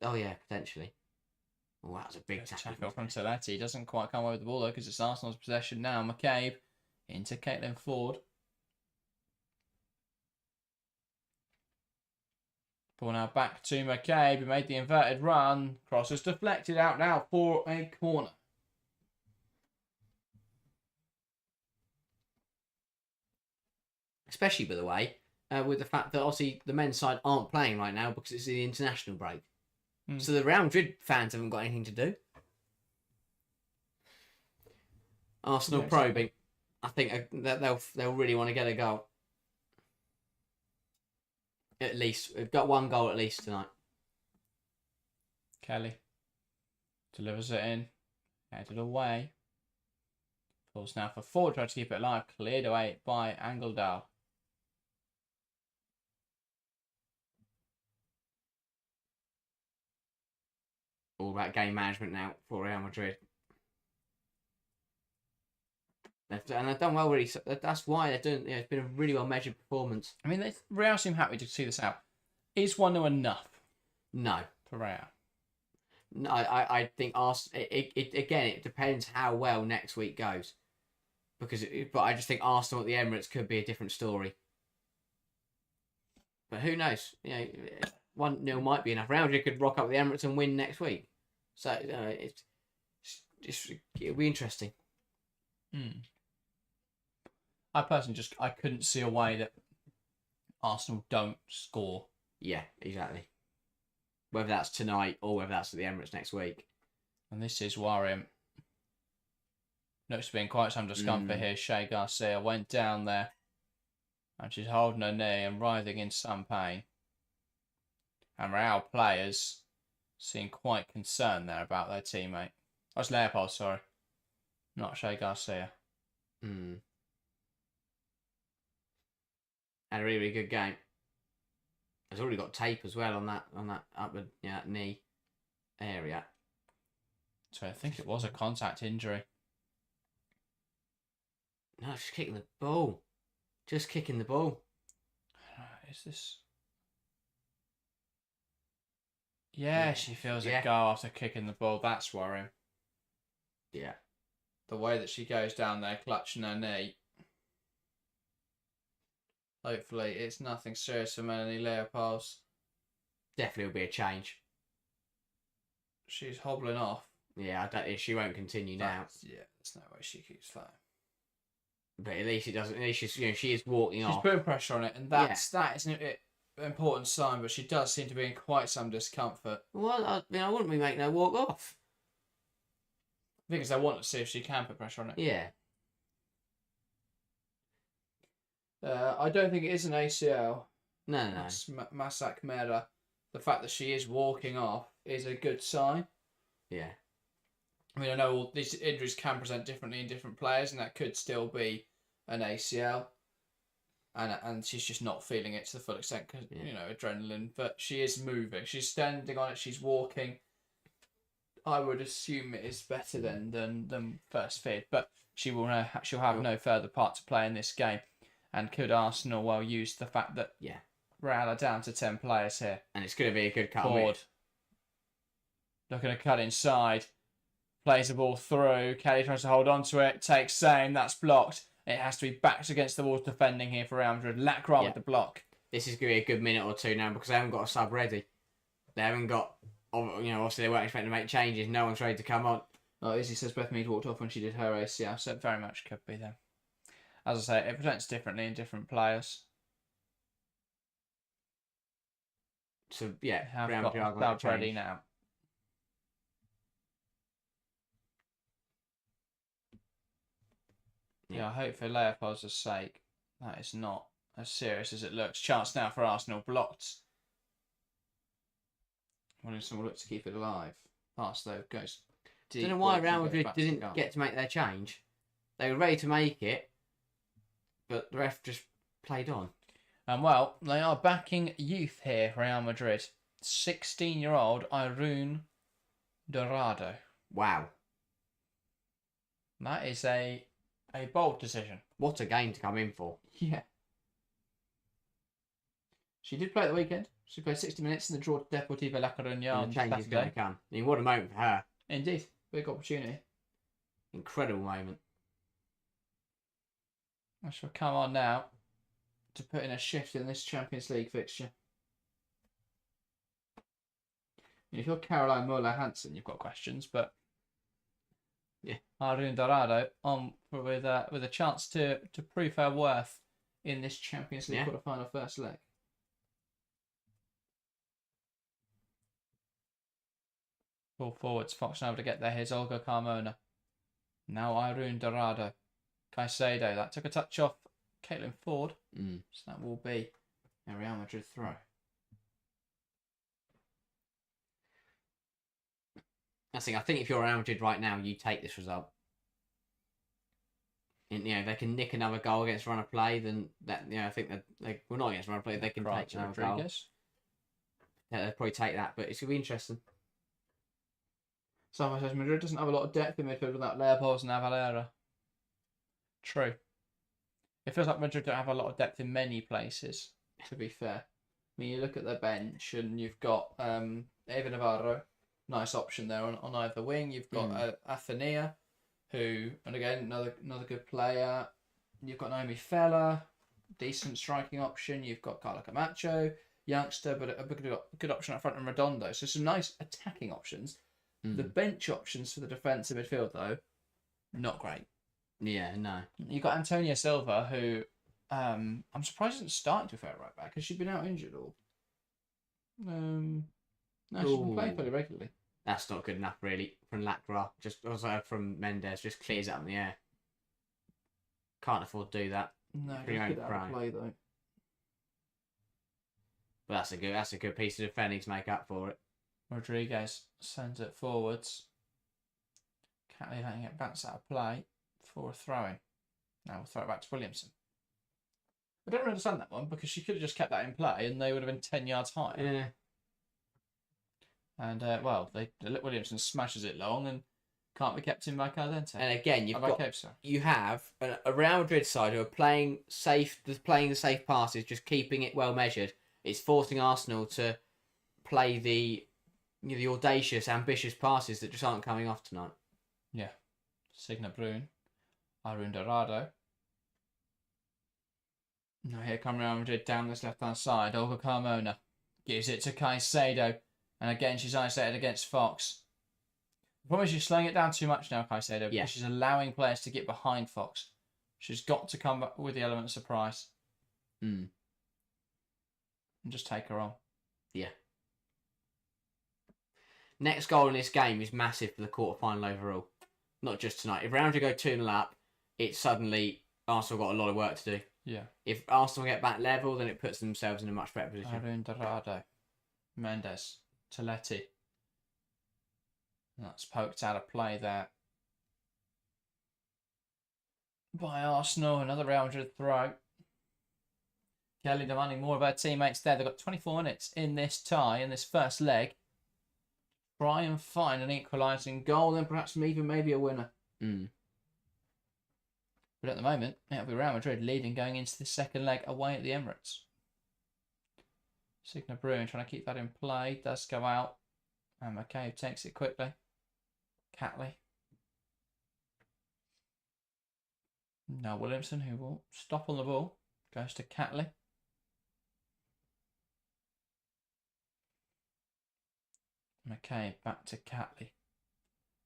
Oh yeah, potentially. Oh, that was a big tackle from Tilletti. Doesn't quite come away with the ball though because it's Arsenal's possession now. McCabe into Caitlin Ford. Ball now back to McCabe, who made the inverted run. Cross is deflected out now for a corner. Especially, by the way, with the fact that obviously the men's side aren't playing right now because it's the international break. So the Real Madrid fans haven't got anything to do. Arsenal probing. I think that they'll really want to get a goal. At least we've got one goal at least tonight. Kelly delivers it in, headed away. Pulls now for Ford, trying to keep it alive. Cleared away by Angledal. All about game management now for Real Madrid. And they've done well, really. That's why they're doing. It's been a really well measured performance. I mean, Real seem happy to see this out. Is 1-0 enough? No. For Real? No, I think Arsenal. It depends how well next week goes. But I just think Arsenal at the Emirates could be a different story. But who knows? 1-0 might be enough. Real Madrid could rock up at the Emirates and win next week. So it'll be interesting. I personally I couldn't see a way that Arsenal don't score. Yeah, exactly. Whether that's tonight or whether that's at the Emirates next week. And this is worrying. Looks to be in quite some discomfort here. Shea Garcia went down there. And she's holding her knee and writhing in some pain. And Real players seem quite concerned there about their teammate. Oh, it's Leopold, sorry. Not Shea Garcia. Had a really, really good game. Has already got tape as well on that upper knee area. So I think it was a contact injury. No, just kicking the ball. Just kicking the ball. Is this? Yeah, she feels it go after kicking the ball. That's worrying. Yeah. The way that she goes down there clutching her knee. Hopefully it's nothing serious for Melanie Leopolds. Definitely will be a change. She's hobbling off. Yeah, she won't continue now. Yeah, there's no way she keeps flying. But at least it doesn't. At least she is walking off. She's putting pressure on it, and that is an important sign. But she does seem to be in quite some discomfort. Well, I wouldn't be making her walk off. Because they want to see if she can put pressure on it. Yeah. I don't think it is an ACL. No. That's Masak Mera. The fact that she is walking off is a good sign. Yeah. I mean, I know all these injuries can present differently in different players, and that could still be an ACL. And she's just not feeling it to the full extent because, adrenaline. But she is moving. She's standing on it. She's walking. I would assume it is better than first feared. But she'll have no further part to play in this game. And could Arsenal well use the fact that Real are down to 10 players here? And it's going to be a good cut. Forward. Looking to cut inside. Plays the ball through. Kelly tries to hold on to it. Takes same. That's blocked. It has to be backed against the wall defending here for Real Madrid. Lacroix with the block. This is going to be a good minute or two now because they haven't got a sub ready. They haven't got, obviously they weren't expecting to make changes. No one's ready to come on. Oh, Izzy says Beth Mead walked off when she did her ACL, so it very much could be them. As I say, it presents differently in different players. So, yeah, Have Real got Madrid are subs ready now. Yeah, hopefully Leopold's sake, that is not as serious as it looks. Chance now for Arsenal, blocked. Williamson will look to keep it alive. Pass though goes deep. I don't know why Real Madrid didn't get to make their change. They were ready to make it, but the ref just played on. And well, they are backing youth here, Real Madrid. 16-year-old Irene Dorado. Wow. That is a bold decision. What a game to come in for. Yeah. She did play at the weekend. She played 60 minutes in the draw to Deportivo La Coruña on change is going to Saturday. come. I mean, what a moment for her. Indeed. Big opportunity. Incredible moment. I shall come on now to put in a shift in this Champions League fixture. If you're Caroline Muller-Hansen, you've got questions, but yeah, Irene Dorado on with a chance to prove her worth in this Champions League quarter-final first leg. Ball forwards, Fox now to get there. Here's Olga Carmona. Now Irene Dorado. Caicedo, that took a touch off Caitlin Ford. So that will be a Real Madrid throw. I think if you're Real Madrid right now, you take this result. And, if they can nick another goal against run of play, then that I think that we're not against run of play. They can take another goal. Yeah, they'll probably take that, but it's gonna be interesting. Someone says Madrid doesn't have a lot of depth in midfield without Leopolds and Avalera. True. It feels like Madrid don't have a lot of depth in many places, to be fair. I mean, you look at their bench and you've got Eva Navarro, nice option there on either wing. You've got Athenia, who, and again, another good player. You've got Naomi Feller, decent striking option. You've got Carla Camacho, youngster, but a good option up front, and Redondo. So some nice attacking options. The bench options for the defensive midfield, though, not great. Yeah, no. You've got Antonia Silva, who I'm surprised isn't starting to fair right back because she's been out injured all. No, she's been playing fairly regularly. That's not good enough, really, from Lacroix. Just also from Mendes, just clears it up in the air. Can't afford to do that. No, just get out of play though. But that's a good piece of defending to make up for it. Rodriguez sends it forwards. Catley letting it bounce out of play for a throw-in. Now we'll throw it back to Williamson. I don't really understand that one because she could have just kept that in play and they would have been 10 yards higher. Yeah. And, Williamson smashes it long and can't be kept in by Caldente. And again, you have a Real Madrid side who are playing the safe passes, just keeping it well measured. It's forcing Arsenal to play the audacious, ambitious passes that just aren't coming off tonight. Yeah. Signa Brun. Irene Dorado. Now here come Real Madrid down this left-hand side. Olga Carmona gives it to Caicedo. And again, she's isolated against Fox. The problem is she's slowing it down too much now, Caicedo, because she's allowing players to get behind Fox. She's got to come back with the element of surprise. And just take her on. Yeah. Next goal in this game is massive for the quarter-final overall. Not just tonight. If Real Madrid go 2-0 up, it's suddenly Arsenal got a lot of work to do. Yeah. If Arsenal get back level, then it puts themselves in a much better position. Irene Dorado. Mendes. Toletti. That's poked out of play there by Arsenal. Another Real Madrid throw. Kelly demanding more of her teammates there. They've got 24 minutes in this tie, in this first leg. Try and find an equalising goal, then perhaps even maybe a winner. But at the moment, it'll be Real Madrid leading going into the second leg away at the Emirates. Signa Brun trying to keep that in play. Does go out. And McCabe takes it quickly. Catley Now Williamson, who will stop on the ball, goes to Catley. McCabe back to Catley.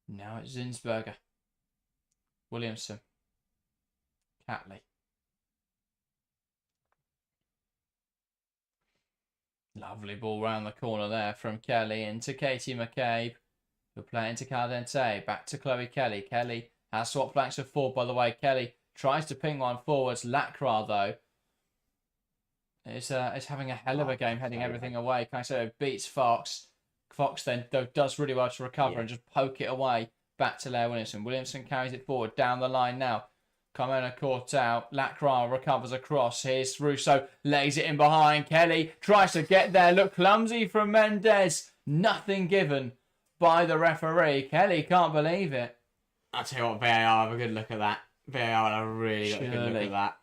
Now it's Zinsberger. Williamson. Catley. Lovely ball round the corner there from Kelly into Katie McCabe. Who'll play into Caldente. Back to Chloe Kelly. Kelly has swapped flanks with Ford, by the way. Kelly tries to ping one forwards. Lacra, though, is having a hell of a game, heading everything away. Caicedo beats Fox. Fox then does really well to recover and just poke it away. Back to Leah Williamson. Williamson carries it forward down the line now. Carmona caught out. Lacra recovers across. Here's Russo. Lays it in behind. Kelly tries to get there. Look clumsy from Mendes. Nothing given by the referee. Kelly can't believe it. I'll tell you what, VAR, have a good look at that. VAR, have a really got a good look at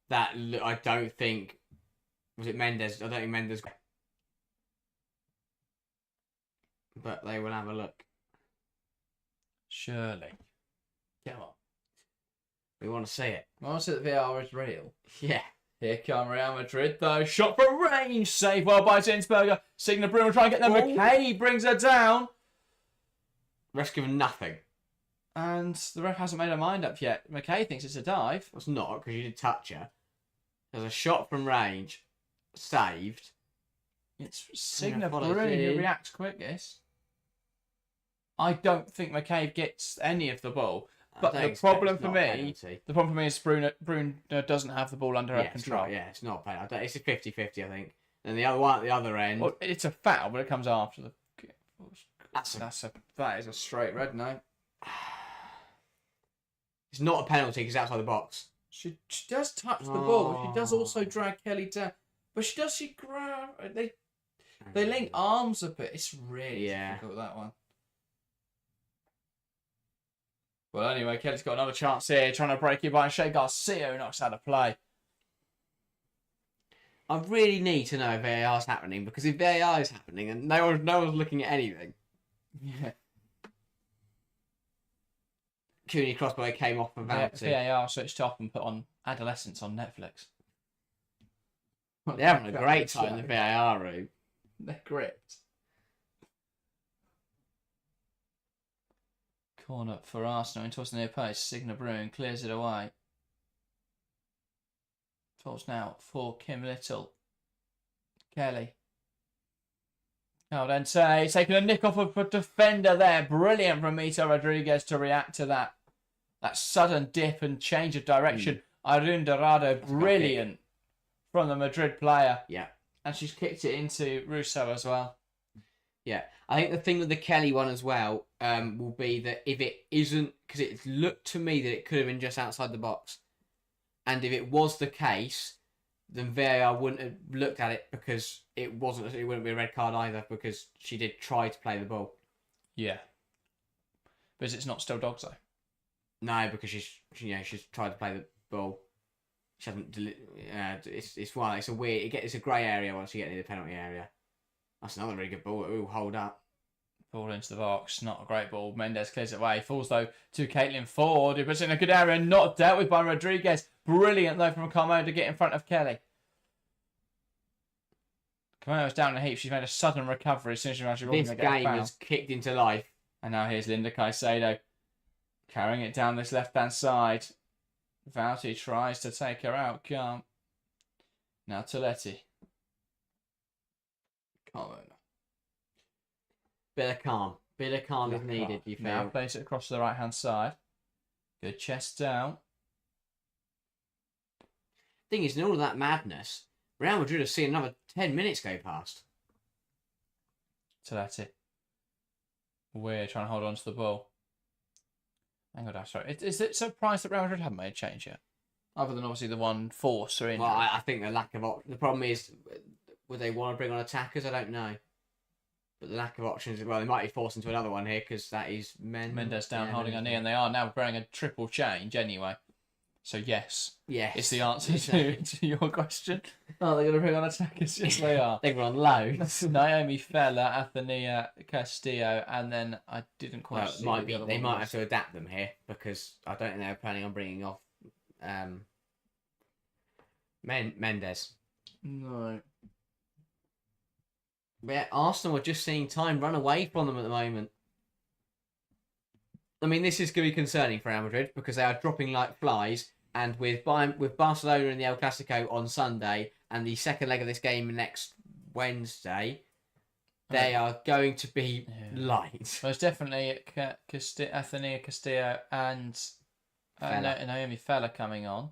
that. I don't think... Was it Mendes? I don't think Mendes... But they will have a look. Surely. Come on. We want to see it. I want to see that VAR is real. Yeah. Here come Real Madrid, though. Shot for range. Save well by Zinsberger. Signa Bruno trying to get them. McKay brings her down. Ref's given nothing. And the ref hasn't made her mind up yet. McKay thinks it's a dive. It's not, because you did touch her. There's a shot from range. Saved. It's Signa Bruno who reacts quickest. I don't think McCabe gets any of the ball. But the problem for me is Bruno doesn't have the ball under her control. It's not a penalty. It's a 50-50, I think. And the other one at the other end... Well, it's a foul, but it comes after the... That is a straight red, no. It's not a penalty because it's outside the box. She does touch the ball, but she does also drag Kelly down. But she grab... They link arms a bit. It's really difficult, that one. Well, anyway, Kelly's got another chance here, trying to break it by Shea Garcia, who knocks out of play. I really need to know if VAR is happening, because if VAR is happening and no one's looking at anything. Yeah. Cooney crossbow came off of VAR switched off and put on Adolescence on Netflix. They're having a great time in the VAR room. They're gripped. Corner for Arsenal, towards the near post. Signa Bruin clears it away. Towards now for Kim Little. Kelly. Caldente taking a nick off of a defender there. Brilliant from Mito Rodriguez to react to that. That sudden dip and change of direction. Irene Dorado, brilliant from the Madrid player. Yeah. And she's kicked it into Russo as well. Yeah, I think the thing with the Kelly one as well will be that if it isn't, because it looked to me that it could have been just outside the box, and if it was the case, then VAR wouldn't have looked at it because it wasn't. It wouldn't be a red card either because she did try to play the ball. Yeah, but it's not still dogs though. No, because she's tried to play the ball. She hasn't. It's a weird. It's a grey area once you get near the penalty area. That's another really good ball. It will hold up. Ball into the box. Not a great ball. Mendes clears it away. Falls, though, to Caitlin Ford, who puts it in a good area. Not dealt with by Rodriguez. Brilliant, though, from Carmona to get in front of Kelly. Carmona was down in a heap. She's made a sudden recovery as soon as she realized she wasn't going to get a foul. This game has kicked into life. And now here's Linda Caicedo carrying it down this left-hand side. Vauti tries to take her out. Can't. Now Toletti. Bit of calm is needed, you feel. Now plays it across to the right hand side. Good chest down. Thing is, in all of that madness, Real Madrid have seen another 10 minutes go past. Toletti. We're trying to hold on to the ball. Hang on, sorry. Is it surprised that Real Madrid haven't made a change yet? Other than obviously the one force or injury. Well, I think the lack of the problem is, would they want to bring on attackers? I don't know. But the lack of options, well, they might be forced into another one here because that is Mendes down holding her knee, and they are now wearing a triple change anyway. So yes, Yes. it's the answer to your question. Oh, they're going to bring on attackers. Yes, they are. They were on loads. Naomi Feller, Athenia Castillo, and then I didn't quite Well, see might who the be. other They one might was. have to adapt them here because I don't think they were planning on bringing off Mendes. No. But yeah, Arsenal are just seeing time run away from them at the moment. I mean, this is going to be concerning for Real Madrid because they are dropping like flies. And with Barcelona in the El Clasico on Sunday and the second leg of this game next Wednesday, they are going to be light. Well, it's definitely Athenia Castillo and Naomi Feller coming on.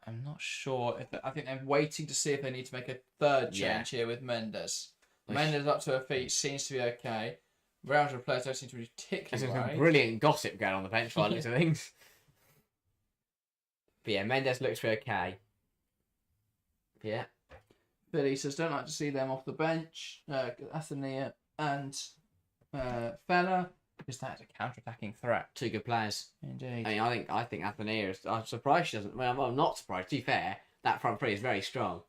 I'm not sure. I think they're waiting to see if they need to make a third change here with Mendes. Mendes up to her feet, seems to be okay. Real Madrid players don't seem to be particularly There's worried. some brilliant gossip going on the bench by the looks of things. But yeah, Mendes looks to be okay. Yeah. Billy says, don't like to see them off the bench. Athenia and Feller, because that's a counter-attacking threat. Two good players. Indeed. I mean, I think Athenia is. I'm surprised she doesn't. Well, I'm not surprised. To be fair, that front three is very strong.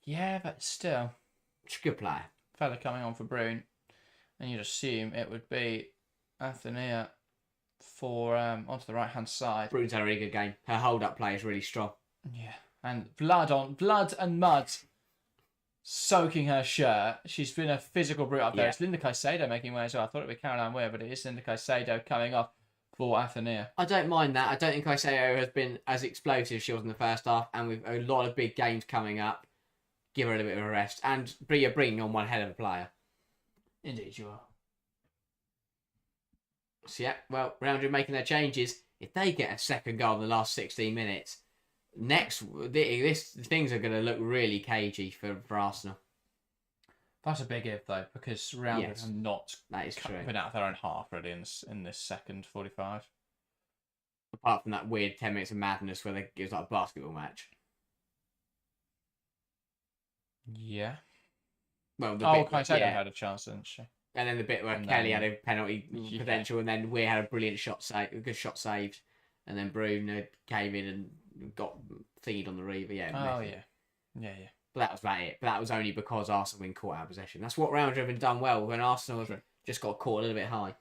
Yeah, but still. She's a good player. Feller coming on for Brune, and you'd assume it would be Athenia for onto the right-hand side. Brune's had a really good game. Her hold-up play is really strong. Yeah, and blood and mud soaking her shirt. She's been a physical brute up there. Yeah. It's Linda Caicedo making way as well. I thought it would be Caroline Weir, but it is Linda Caicedo coming off for Athenia. I don't mind that. I don't think Caicedo has been as explosive as she was in the first half, and with a lot of big games coming up, give her a little bit of a rest. And you're bringing on one hell of a player. Indeed, you are. So yeah, well, Real Madrid making their changes. If they get a second goal in the last 16 minutes, things are going to look really cagey for Arsenal. That's a big if though, because Real Madrid have not been out of their own half really in this second 45. Apart from that weird 10 minutes of madness where it was like a basketball match. Yeah. Well, Caicedo had a chance, didn't she? And then the bit where Kelly had a penalty potential, and then we had a brilliant a good shot saved, and then Bruno came in and got thingied on the Reaver. Yeah. Yeah. But that was about it. But that was only because Arsenal been caught out of possession. That's what Real Madrid have done well when Arsenal just got caught a little bit high.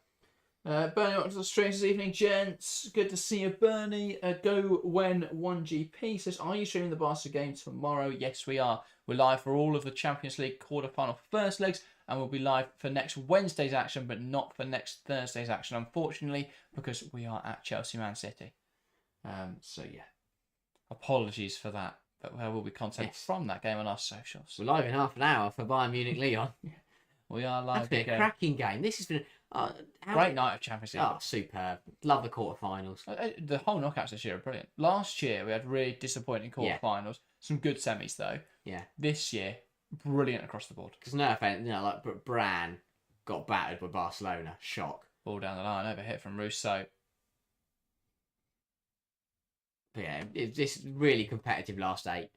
Bernie, welcome to the stream this evening, gents. Good to see you, Bernie. Go when 1GP says, are you streaming the Barca game tomorrow? Yes, we are. We're live for all of the Champions League quarter-final first legs, and we'll be live for next Wednesday's action, but not for next Thursday's action, unfortunately, because we are at Chelsea Man City. So yeah, apologies for that, but there will be content from that game on our socials. We're live in half an hour for Bayern Munich Leon. We are live. That's been a cracking game. This has been great night of Champions League. Oh, superb. Love the quarterfinals. The whole knockouts this year are brilliant. Last year we had really disappointing quarterfinals. Some good semis though. Yeah. This year, brilliant across the board. Because no offense, like Bran got battered by Barcelona. Shock. Ball down the line, overhit from Rousseau. But yeah, it's this really competitive last 8.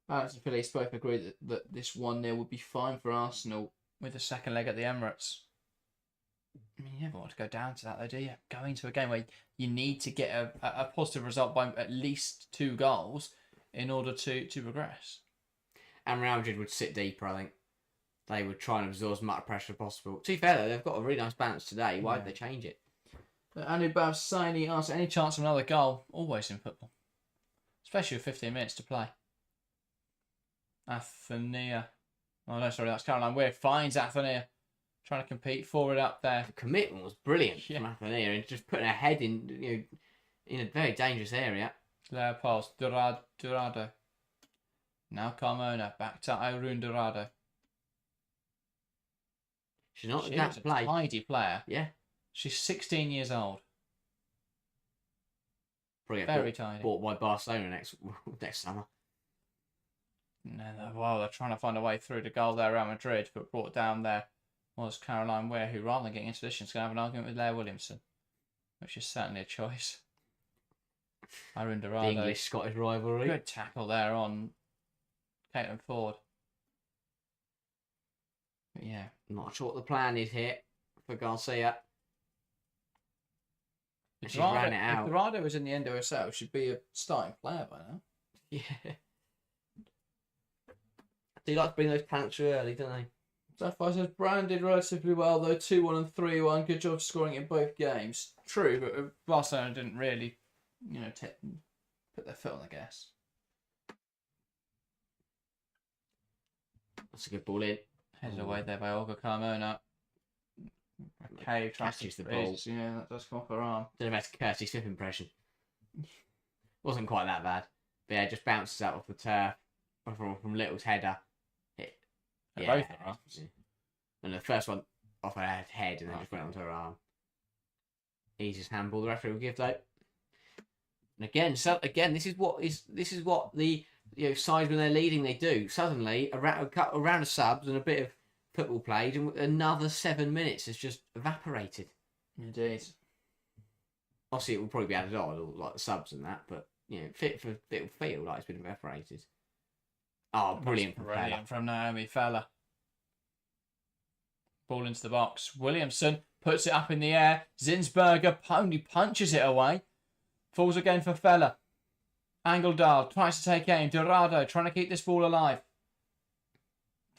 Alex and Philly both agree that this 1-0 would be fine for Arsenal with the second leg at the Emirates. I mean, you never want to go down to that though, do you? Going to a game where you need to get a positive result by at least 2 goals in order to progress. And Real Madrid would sit deeper, I think. They would try and absorb as much pressure as possible. To be fair though, they've got a really nice balance today. Why did they change it? Anu Bavsaini asks, any chance of another goal? Always in football. Especially with 15 minutes to play. Athenia. Oh no, sorry, that's Caroline Weir. Finds Athenia. Trying to compete forward up there. The commitment was brilliant from Athenia, and just putting her head in a very dangerous area. Claire Pulse, Dorado. Now Carmona, back to Irene Dorado. She's not She that was a play. tidy player. Yeah. She's 16 years old. Probably Very tidy. Bought by Barcelona next summer. No, well, they're trying to find a way through to goal there, Real Madrid, but brought down there was Caroline Weir, who rather than getting into position is going to have an argument with Leah Williamson, which is certainly a choice. Irene Dorado. The English-Scottish rivalry. Good tackle there on Caitlin Ford. But yeah. Not sure what the plan is here for Garcia. And she's ran it out. If Dorado was in the NWSL, she'd be a starting player by now. Yeah. They like to bring those talents through early, don't they? Sapphire says Brown did relatively well though, 2-1 and 3-1. Good job scoring in both games. True, but Barcelona didn't really, put their foot on the gas. That's a good ball in. Headed away there by Olga Carmona. Okay, catches the ball. Yeah, that does come off her arm. Don't know if that's a Kirsty Smith impression. Wasn't quite that bad. But yeah, just bounces out off the turf from Little's header. Both her arms. Yeah. And the first one off her head and then just went onto her arm. Easiest handball the referee will give though. And again, this is what the sides when they're leading they do. Suddenly a round of subs and a bit of football played, and another 7 minutes has just evaporated. Indeed. Obviously, it will probably be added on, like the subs and that, but it'll feel like it's been evaporated. Oh, brilliant from Naomi Feller. Ball into the box. Williamson puts it up in the air. Zinsberger only punches it away. Falls again for Feller. Angeldal tries to take aim. Dorado trying to keep this ball alive.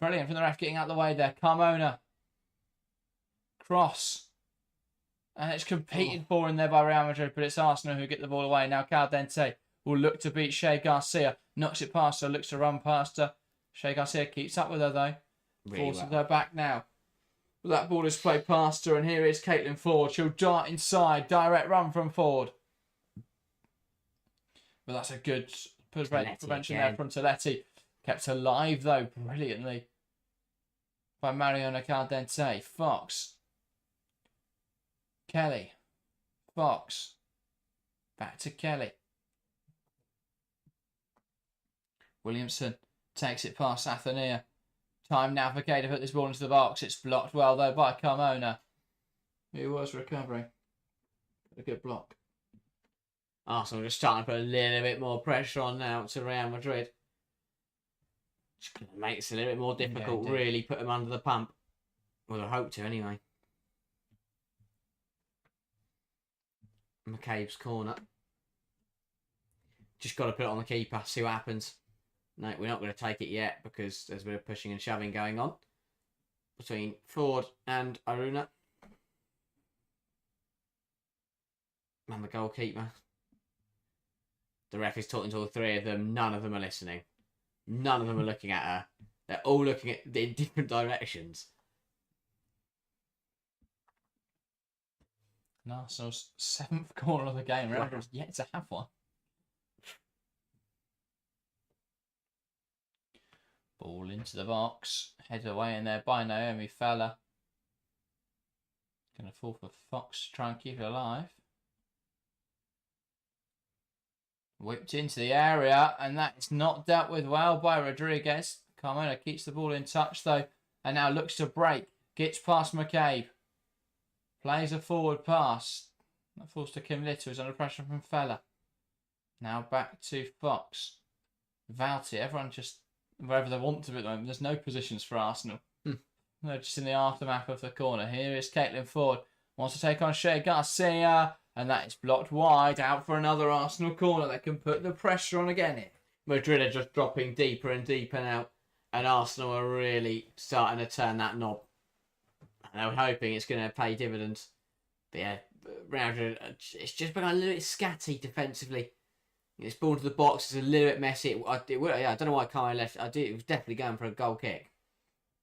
Brilliant from the ref getting out of the way there. Carmona. Cross. And it's competed for in there by Real Madrid, but it's Arsenal who get the ball away. Now Caldente will look to beat Shea Garcia. Knocks it past her, looks to run past her. Shea Garcia keeps up with her though. Forces her back now. But that ball is played past her, and here is Caitlin Ford. She'll dart inside. Direct run from Ford. But that's a good prevention there from Toletti. Kept alive though, brilliantly. By Mariona Caldente. Fox. Kelly. Fox. Back to Kelly. Williamson takes it past Athenia. Time now for Kay to put this ball into the box. It's blocked well though by Carmona. He was recovering. A good block. Arsenal just starting to put a little bit more pressure on now to Real Madrid. Just going to make it a little bit more difficult, really put them under the pump. Well, I hope to anyway. McCabe's corner. Just got to put it on the keeper, see what happens. No, we're not going to take it yet because there's a bit of pushing and shoving going on between Ford and Aruna. And the goalkeeper. The ref is talking to all three of them. None of them are listening. None of them are looking at her. They're all looking in different directions. Arsenal's 7th corner of the game. Real Madrid's yet to have one. Ball into the box. Headed away in there by Naomi Feller. Going to fall for Fox to try and keep it alive. Whipped into the area, and that is not dealt with well by Rodriguez. Carmona keeps the ball in touch though, and now looks to break. Gets past McCabe. Plays a forward pass. That falls to Kim Little, who's under pressure from Feller. Now back to Fox. Valti, everyone just wherever they want to be at the moment. There's no positions for Arsenal. They're just in the aftermath of the corner. Here is Caitlin Ford. Wants to take on Shea Garcia. And that is blocked wide, out for another Arsenal corner that can put the pressure on again. Madrid are just dropping deeper and deeper now. And Arsenal are really starting to turn that knob. And they were hoping it's going to pay dividends. But yeah, it's just become a little bit scatty defensively. It's ball to the box, it's a little bit messy. I don't know why Kai left. It was definitely going for a goal kick.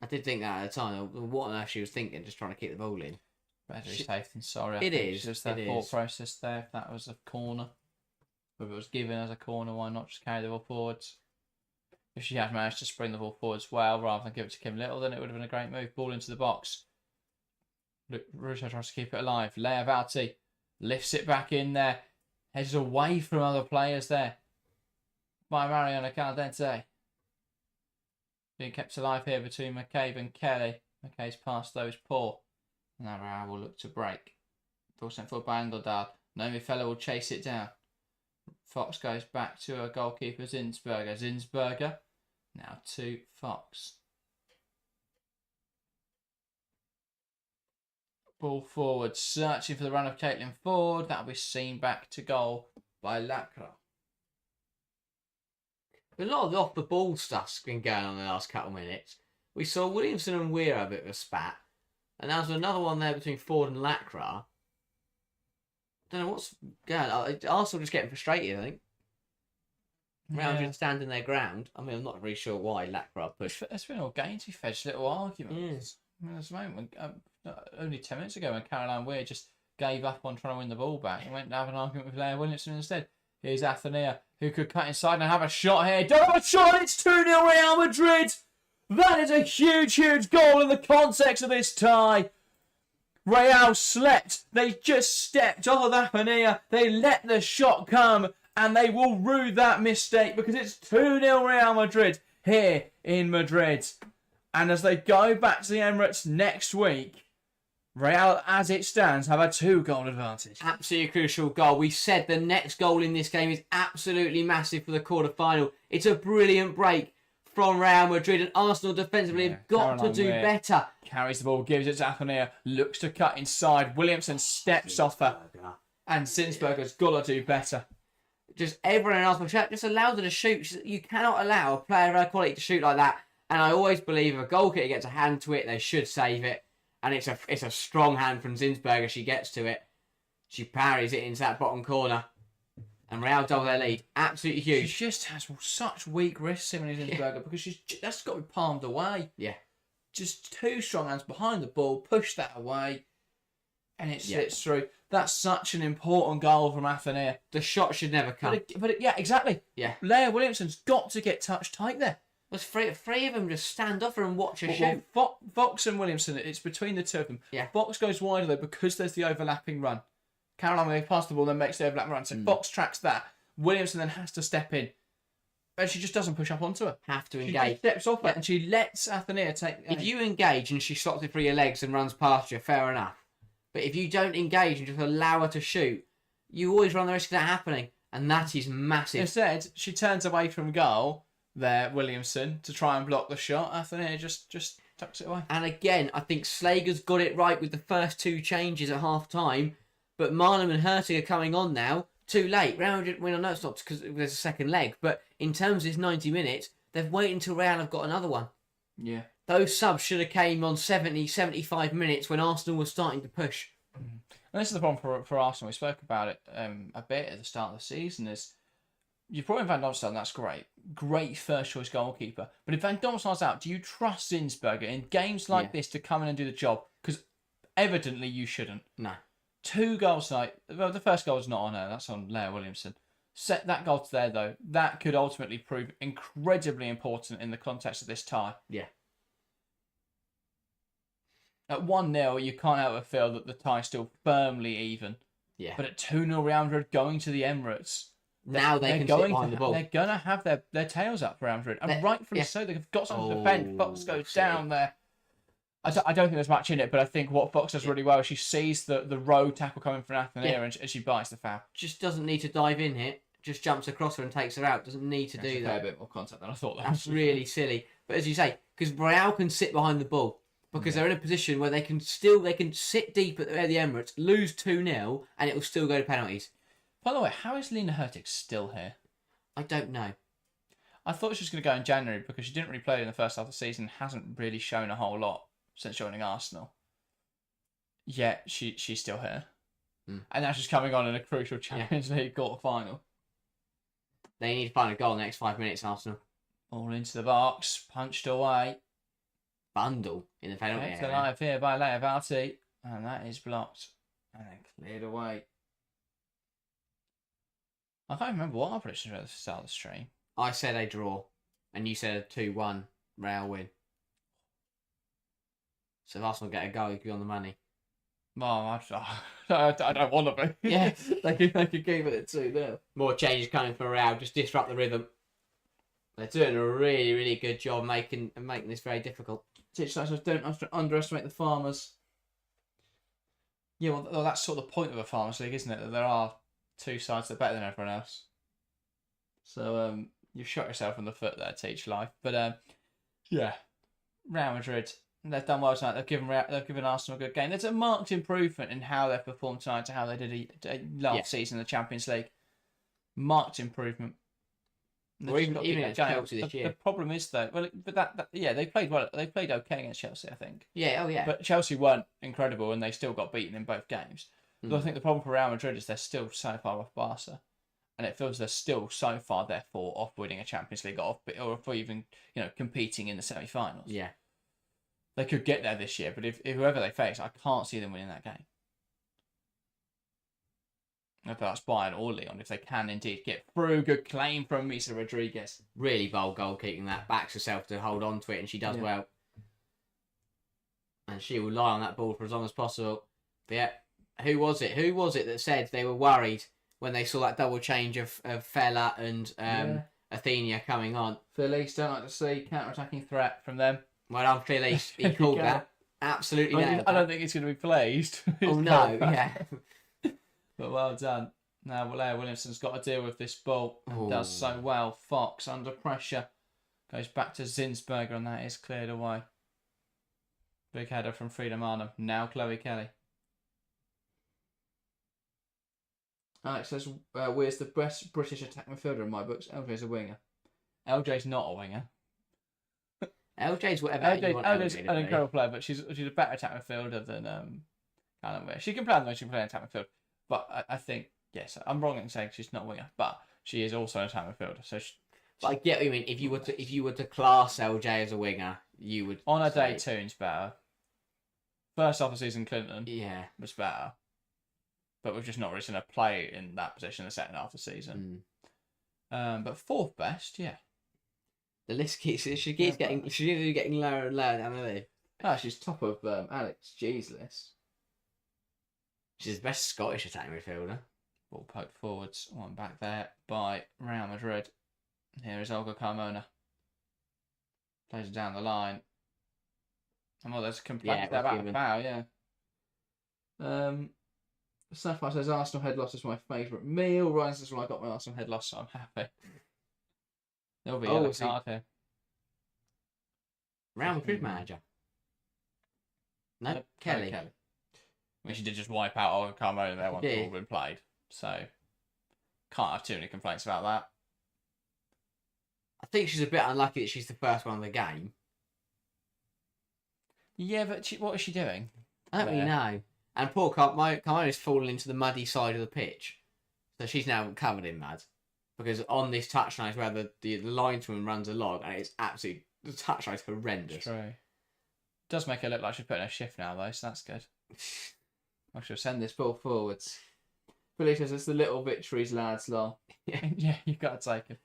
I did think that at the time. What on earth she was thinking, just trying to keep the ball in. Better be safe than sorry. It is. Just their thought process there. If that was a corner, if it was given as a corner, why not just carry the ball forwards? If she had managed to spring the ball forwards well, rather than give it to Kim Little, then it would have been a great move. Ball into the box. Russo tries to keep it alive. Leia Valti lifts it back in there. Heads away from other players there by Mariona Caldente. Being kept alive here between McCabe and Kelly. McCabe's pass though is poor. Now Real will look to break. Ball sent forward by Angeldal. Naomi Feller will chase it down. Fox goes back to her goalkeeper Zinsberger. Zinsberger now to Fox. Ball forward, searching for the run of Caitlin Ford. That'll be seen back to goal by Lacra. A lot of the off-the-ball stuff's been going on in the last couple of minutes. We saw Williamson and Weir have a bit of a spat. And there was another one there between Ford and Lacra. I don't know what's going on. Arsenal just getting frustrated, I think. Real Madrid standing their ground. I mean, I'm not really sure why Lacra pushed. It's been all game to fetch little arguments. I mean, there's a moment when, only 10 minutes ago when Caroline Weir just gave up on trying to win the ball back and went to have an argument with Leah Williamson instead. Here's Athenia, who could cut inside and have a shot here. Don't have a shot, it's 2-0 Real Madrid! That is a huge, huge goal in the context of this tie. Real slept. They just stepped off of Athenia. They let the shot come and they will rue that mistake because it's 2-0 Real Madrid here in Madrid. And as they go back to the Emirates next week, Real, as it stands, have a 2-goal advantage. Absolutely crucial goal. We said the next goal in this game is absolutely massive for the quarter-final. It's a brilliant break from Real Madrid, and Arsenal defensively have got to do better. Carries the ball, gives it to Athenia, looks to cut inside. Williamson steps off her, and Zinsberger's got to do better. Just everyone else, just allow her to shoot. You cannot allow a player of her quality to shoot like that. And I always believe if a goalkeeper gets a hand to it, they should save it. And it's a strong hand from Zinsberger. She gets to it. She parries it into that bottom corner. And Real double their lead. Absolutely huge. She just has such weak wrists, Simone Zinsberger, because that's got to be palmed away. Yeah. Just two strong hands behind the ball, push that away, and it slips through. That's such an important goal from Athenia. The shot should never come. Yeah, exactly. Yeah. Leah Williamson's got to get touch tight there. There's three of them just stand off her and watch her shoot. Fox and Williamson, it's between the two of them. Yeah. Fox goes wider though because there's the overlapping run. Caroline Weir passes the ball, then makes the overlapping run. So Fox tracks that. Williamson then has to step in. And she just doesn't push up onto her. Have to engage. She just steps off her and she lets Athenia take... If you engage and she stops it through your legs and runs past you, fair enough. But if you don't engage and just allow her to shoot, you always run the risk of that happening. And that is massive. Instead, she turns away from goal there, Williamson, to try and block the shot. Athenia just tucks it away. And again, I think Slager's got it right with the first two changes at half-time. But Marlon and Hertig are coming on now. Too late. Real Madrid, I know it's not because there's a second leg, but in terms of this 90 minutes, they've waited until Real have got another one. Yeah. Those subs should have came on 70, 75 minutes when Arsenal was starting to push. And this is the problem for Arsenal. We spoke about it a bit at the start of the season. Is you've brought in Van Domstal, that's great. Great first choice goalkeeper. But if Van Domstal's out, do you trust Zinsberger in games like this to come in and do the job? Because evidently you shouldn't. No. 2 goals tonight. Well, the first goal is not on her. That's on Leah Williamson. Set that goal to there, though. That could ultimately prove incredibly important in the context of this tie. Yeah. At 1-0, you can't help but feel that the tie's still firmly even. Yeah. But at 2-0 Real Madrid going to the Emirates, now they can sit behind the ball. They're going to have their tails up for Real Madrid. And rightfully so. They've got something to defend. Fox goes down there. I don't think there's much in it, but I think what Fox does really well is she sees the road tackle coming from Athenia and she bites the foul. Just doesn't need to dive in here. Just jumps across her and takes her out. Doesn't need to do that. A bit more contact than I thought. That's really silly. But as you say, because Real can sit behind the ball because they're in a position where they can sit deep at the Emirates, lose 2-0, and it will still go to penalties. By the way, how is Lena Hertig still here? I don't know. I thought she was going to go in January because she didn't really play in the first half of the season. Hasn't really shown a whole lot since joining Arsenal. Yet she's still here. And now she's coming on in a crucial Champions League quarter-final. They need to find a goal in the next 5 minutes, Arsenal. All into the box, punched away. Bundle in the penalty It's area. alive here by Leovarti. And that is blocked. And then cleared away. I can't remember what our predictions were at the start of the stream. I said a draw. And you said a 2-1 Real win. So if Arsenal get a goal, you could be on the money. Well, I don't want to be. Yeah. they could keep it at 2-0. More changes coming from Real, just disrupt the rhythm. They're doing a really, really good job making this very difficult. Don't underestimate the Farmers. Yeah, well, that's sort of the point of a Farmers League, isn't it? That there are two sides that are better than everyone else. So you've shot yourself in the foot there, Teach Life. But yeah, Real Madrid They've done well tonight. They've given Arsenal a good game. There's a marked improvement in how they've performed tonight to how they did last season in the Champions League. Marked improvement. Or even at Chelsea this year. The problem is though, they played well. They played okay against Chelsea, I think. Yeah, But Chelsea weren't incredible, and they still got beaten in both games. So I think the problem for Real Madrid is they're still so far off Barca, and it feels they're still so far, therefore, off winning a Champions League, or for even competing in the semi-finals. Yeah, they could get there this year, but if whoever they face, I can't see them winning that game. If that's Bayern or Lyon, if they can indeed get through. Good claim from Misa Rodriguez. Really bold goalkeeping that. Backs herself to hold on to it, and she does well. And she will lie on that ball for as long as possible. But yeah, who was it? Who was it that said they were worried when they saw that double change of Fella and Athenia coming on? Felice, don't like to see counter-attacking threat from them. Well done, Felice. He called that. Absolutely nailed that. I don't think he's going to be pleased. Oh, no, yeah. But well done. Now, Blair Williamson's got to deal with this ball and does so well. Fox under pressure. Goes back to Zinsberger and that is cleared away. Big header from Frida Arnhem. Now Chloe Kelly. Alex says, where's the best British attack midfielder in my books? LJ's a winger. LJ's not a winger. LJ's whatever. LJ's an incredible player, but she's a better attack midfielder than Callum Weir. She can play on the way she can play in attack midfield. But I think, yes, I'm wrong in saying she's not a winger, but she is also an attack midfielder. So but I get what you mean. If you were to class LJ as a winger, you would on a day Toon's better. First half of the season, Clinton was better, but we've just not really seen her play in that position in the second half of the season. But fourth best, yeah. The list keeps getting lower and lower down the list. Ah, she's top of Alex G's list. She's the best Scottish attacking midfielder. Ball poked forwards, one back there by Real Madrid. Here is Olga Carmona. Plays it down the line. And well, there's a complaint about a foul, Sapphire says Arsenal head loss is my favourite meal. Ryan says, well, I got my Arsenal head loss, so I'm happy. There'll be a yellow card here. Real Madrid manager. No, Kelly. I mean, she did just wipe out Olga Carmona there once it's all been played. So, can't have too many complaints about that. I think she's a bit unlucky that she's the first one of the game. Yeah, but what is she doing? I don't really know. And poor Carmona's fallen into the muddy side of the pitch. So she's now covered in mud. Because on this touchline is where the linesman runs a log, and it's absolutely... The touchline's horrendous. True. It does make her look like she's putting a shift now, though, so that's good. I shall send this ball forwards. Billy says it's the little victories, lads, lol. Yeah, you've got to take it.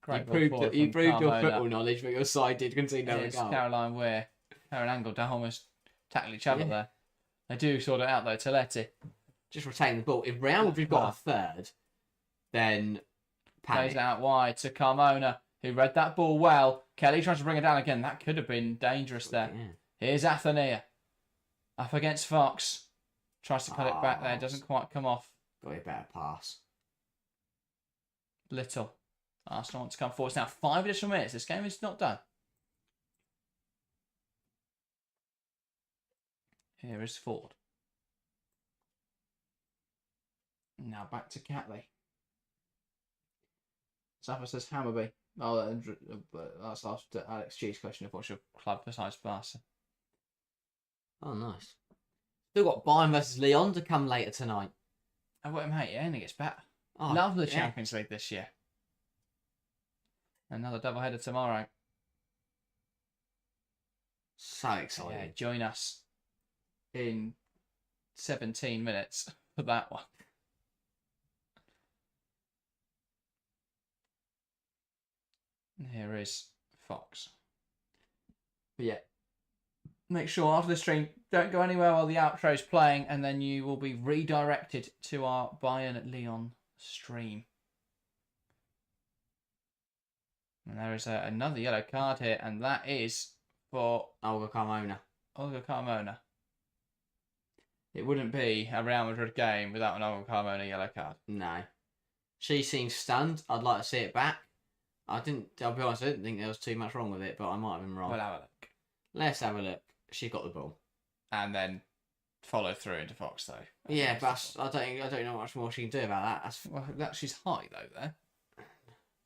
You proved your football knowledge, but your side did concede no goal. Caroline Weir. Karen Angle down almost tackle each other there. They do sort it out, though. Toletti. Just retain the ball. If Real Madrid got a third, then panic. Plays out wide to Carmona, who read that ball well. Kelly tries to bring it down again. That could have been dangerous there. Yeah. Here's Athenia. Up against Fox. Tries to cut it back there. Doesn't quite come off. Got a better pass. Little. Arsenal want to come forward. It's now 5 additional minutes. This game is not done. Here is Ford. Now back to Catley. Zappa says Hammerby. Oh, that's after Alex G's question of what's your club besides Barca. Oh, nice. Still got Bayern versus Lyon to come later tonight. Oh, wait, mate, yeah, and it gets better. Love the Champions League this year. Another doubleheader tomorrow. So exciting. Yeah, join us in 17 minutes for that one. And here is Fox. But yeah, make sure after the stream, don't go anywhere while the outro is playing, and then you will be redirected to our Bayern Lyon stream. And there is another yellow card here, and that is for Olga Carmona. Olga Carmona. It wouldn't be a Real Madrid game without an Olga Carmona yellow card. No. She seems stunned. I'd like to see it back. I'll be honest, I didn't think there was too much wrong with it, but I might have been wrong. We'll have a look. Let's have a look. She got the ball. And then follow through into Fox, though. Yeah, but I don't know much more she can do about that. She's high, though, there.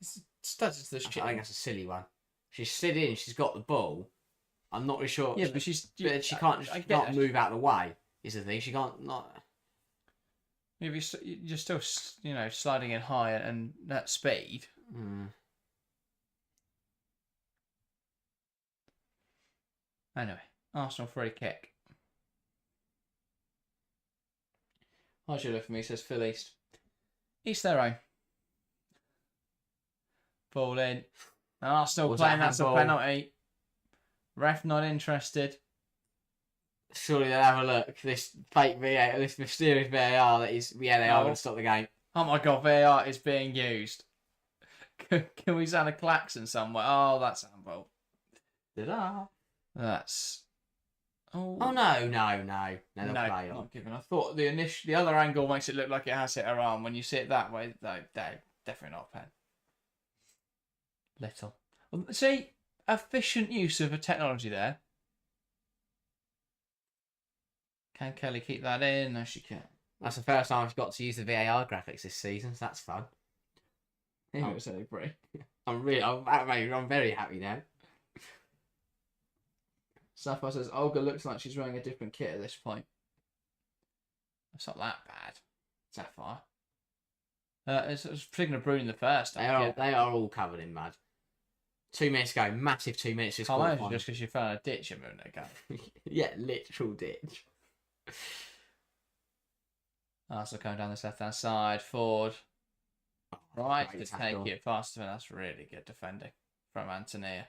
It's studs to the I think that's a silly one. She's slid in, she's got the ball. I'm not really sure. Yeah, but she can't move out of the way, is the thing. She can't not. Maybe you're still, sliding in high and that speed. Anyway, Arsenal free kick. How'd you look for me? Says Phil East. East their own. Ball in. Arsenal playing, that's a penalty. Ref not interested. Surely they'll have a look. This fake VAR, this mysterious VAR that is, they are going to stop the game. Oh my god, VAR is being used. Can we sound a klaxon somewhere? Oh, that's handball. That's. Oh no, they'll play on. Not given. I thought the other angle makes it look like it has hit her arm. When you see it that way, they're definitely not a pen. Little. See, efficient use of a technology there. Can Kelly keep that in? No, she can't. That's the first time I've got to use the VAR graphics this season, so that's fun. It was only pretty. I'm very happy now. Sapphire says Olga looks like she's wearing a different kit at this point. It's not that bad, Sapphire. It's speaking of Bruin the first. They are all covered in mud. 2 minutes ago, massive 2 minutes. Just because you found a ditch a minute ago. Yeah, literal ditch. Arsenal coming down this left-hand side. Forward. Right to take it faster. That's really good defending from Antonia.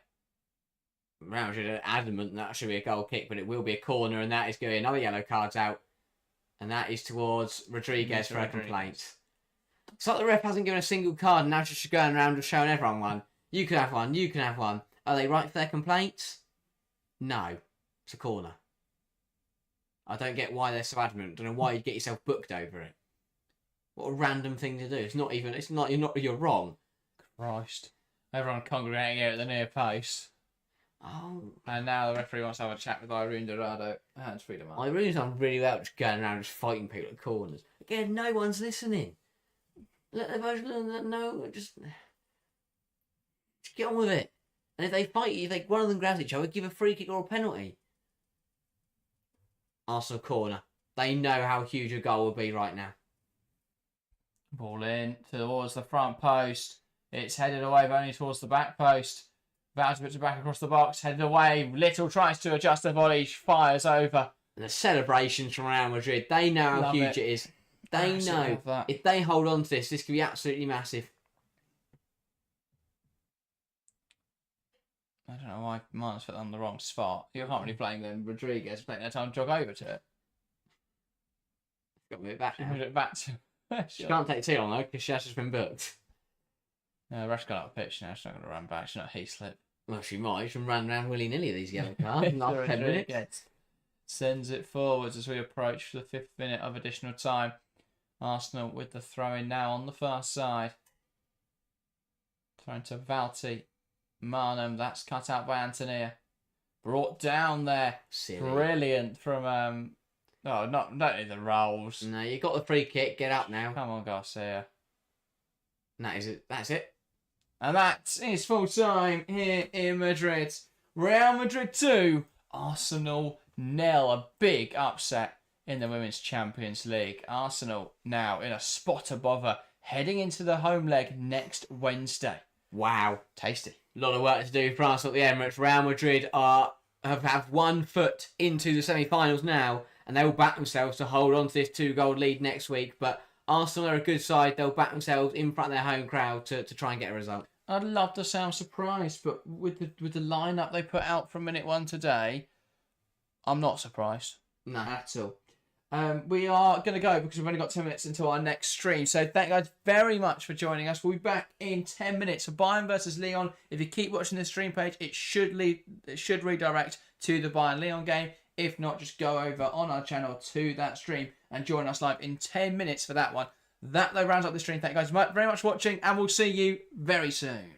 Real Madrid are adamant that should be a goal kick, but it will be a corner, and that is going another yellow card's out. And that is towards Rodriguez for a complaint. It's like the ref hasn't given a single card, and now just going around just showing everyone one. You can have one, you can have one. Are they right for their complaints? No. It's a corner. I don't get why they're so adamant. I don't know why you'd get yourself booked over it. What a random thing to do. You're wrong. Christ. Everyone congregating here at the near post. Oh. And now the referee wants to have a chat with Irene Dorado. Hands freedom. Irene's done really well just going around just fighting people at corners. Again, no one's listening. Let the boys know, just get on with it. And if they fight you, if one of them grabs each other, give a free kick or a penalty. Arsenal corner. They know how huge a goal will be right now. Ball in towards the front post. It's headed away, but only towards the back post. About to put it back across the box. Headed away. Little tries to adjust her body. Fires over. And the celebrations from Real Madrid. They know how huge it is. They know if they hold on to this could be absolutely massive. I don't know why Martin's put on the wrong spot. You can't really blame them. Rodriguez playing their time to jog over to it. Got to move it back now. Move it back to. She can't take too long though because she has just been booked. No, Rash's got up the pitch now. She's not going to run back. She's not heat slip. Well, she might. She can run around willy-nilly these yellow cards. Not 10 minutes. Sends it forwards as we approach the 5th minute of additional time. Arsenal with the throw-in now on the far side. Thrown to Valti. Marnham, that's cut out by Antonia. Brought down there. Silly. Brilliant from... don't need the rolls. No, you got the free kick. Get up now. Come on, Garcia. And that is it. That's it. And that is full time here in Madrid. Real Madrid 2, Arsenal 0. A big upset in the Women's Champions League. Arsenal now in a spot above her, heading into the home leg next Wednesday. Wow. Tasty. A lot of work to do for Arsenal at the Emirates. Real Madrid have 1 foot into the semi-finals now, and they will back themselves to hold on to this 2-goal lead next week. But Arsenal are a good side. They'll back themselves in front of their home crowd to try and get a result. I'd love to sound surprised, but with the lineup they put out from minute 1 today, I'm not surprised. No. At all. We are going to go because we've only got 10 minutes until our next stream. So thank you guys very much for joining us. We'll be back in 10 minutes for Bayern versus Lyon. If you keep watching the stream page, it should redirect to the Bayern Lyon game. If not, just go over on our channel to that stream and join us live in 10 minutes for that one. That though rounds up the stream. Thank you guys very much for watching, and we'll see you very soon.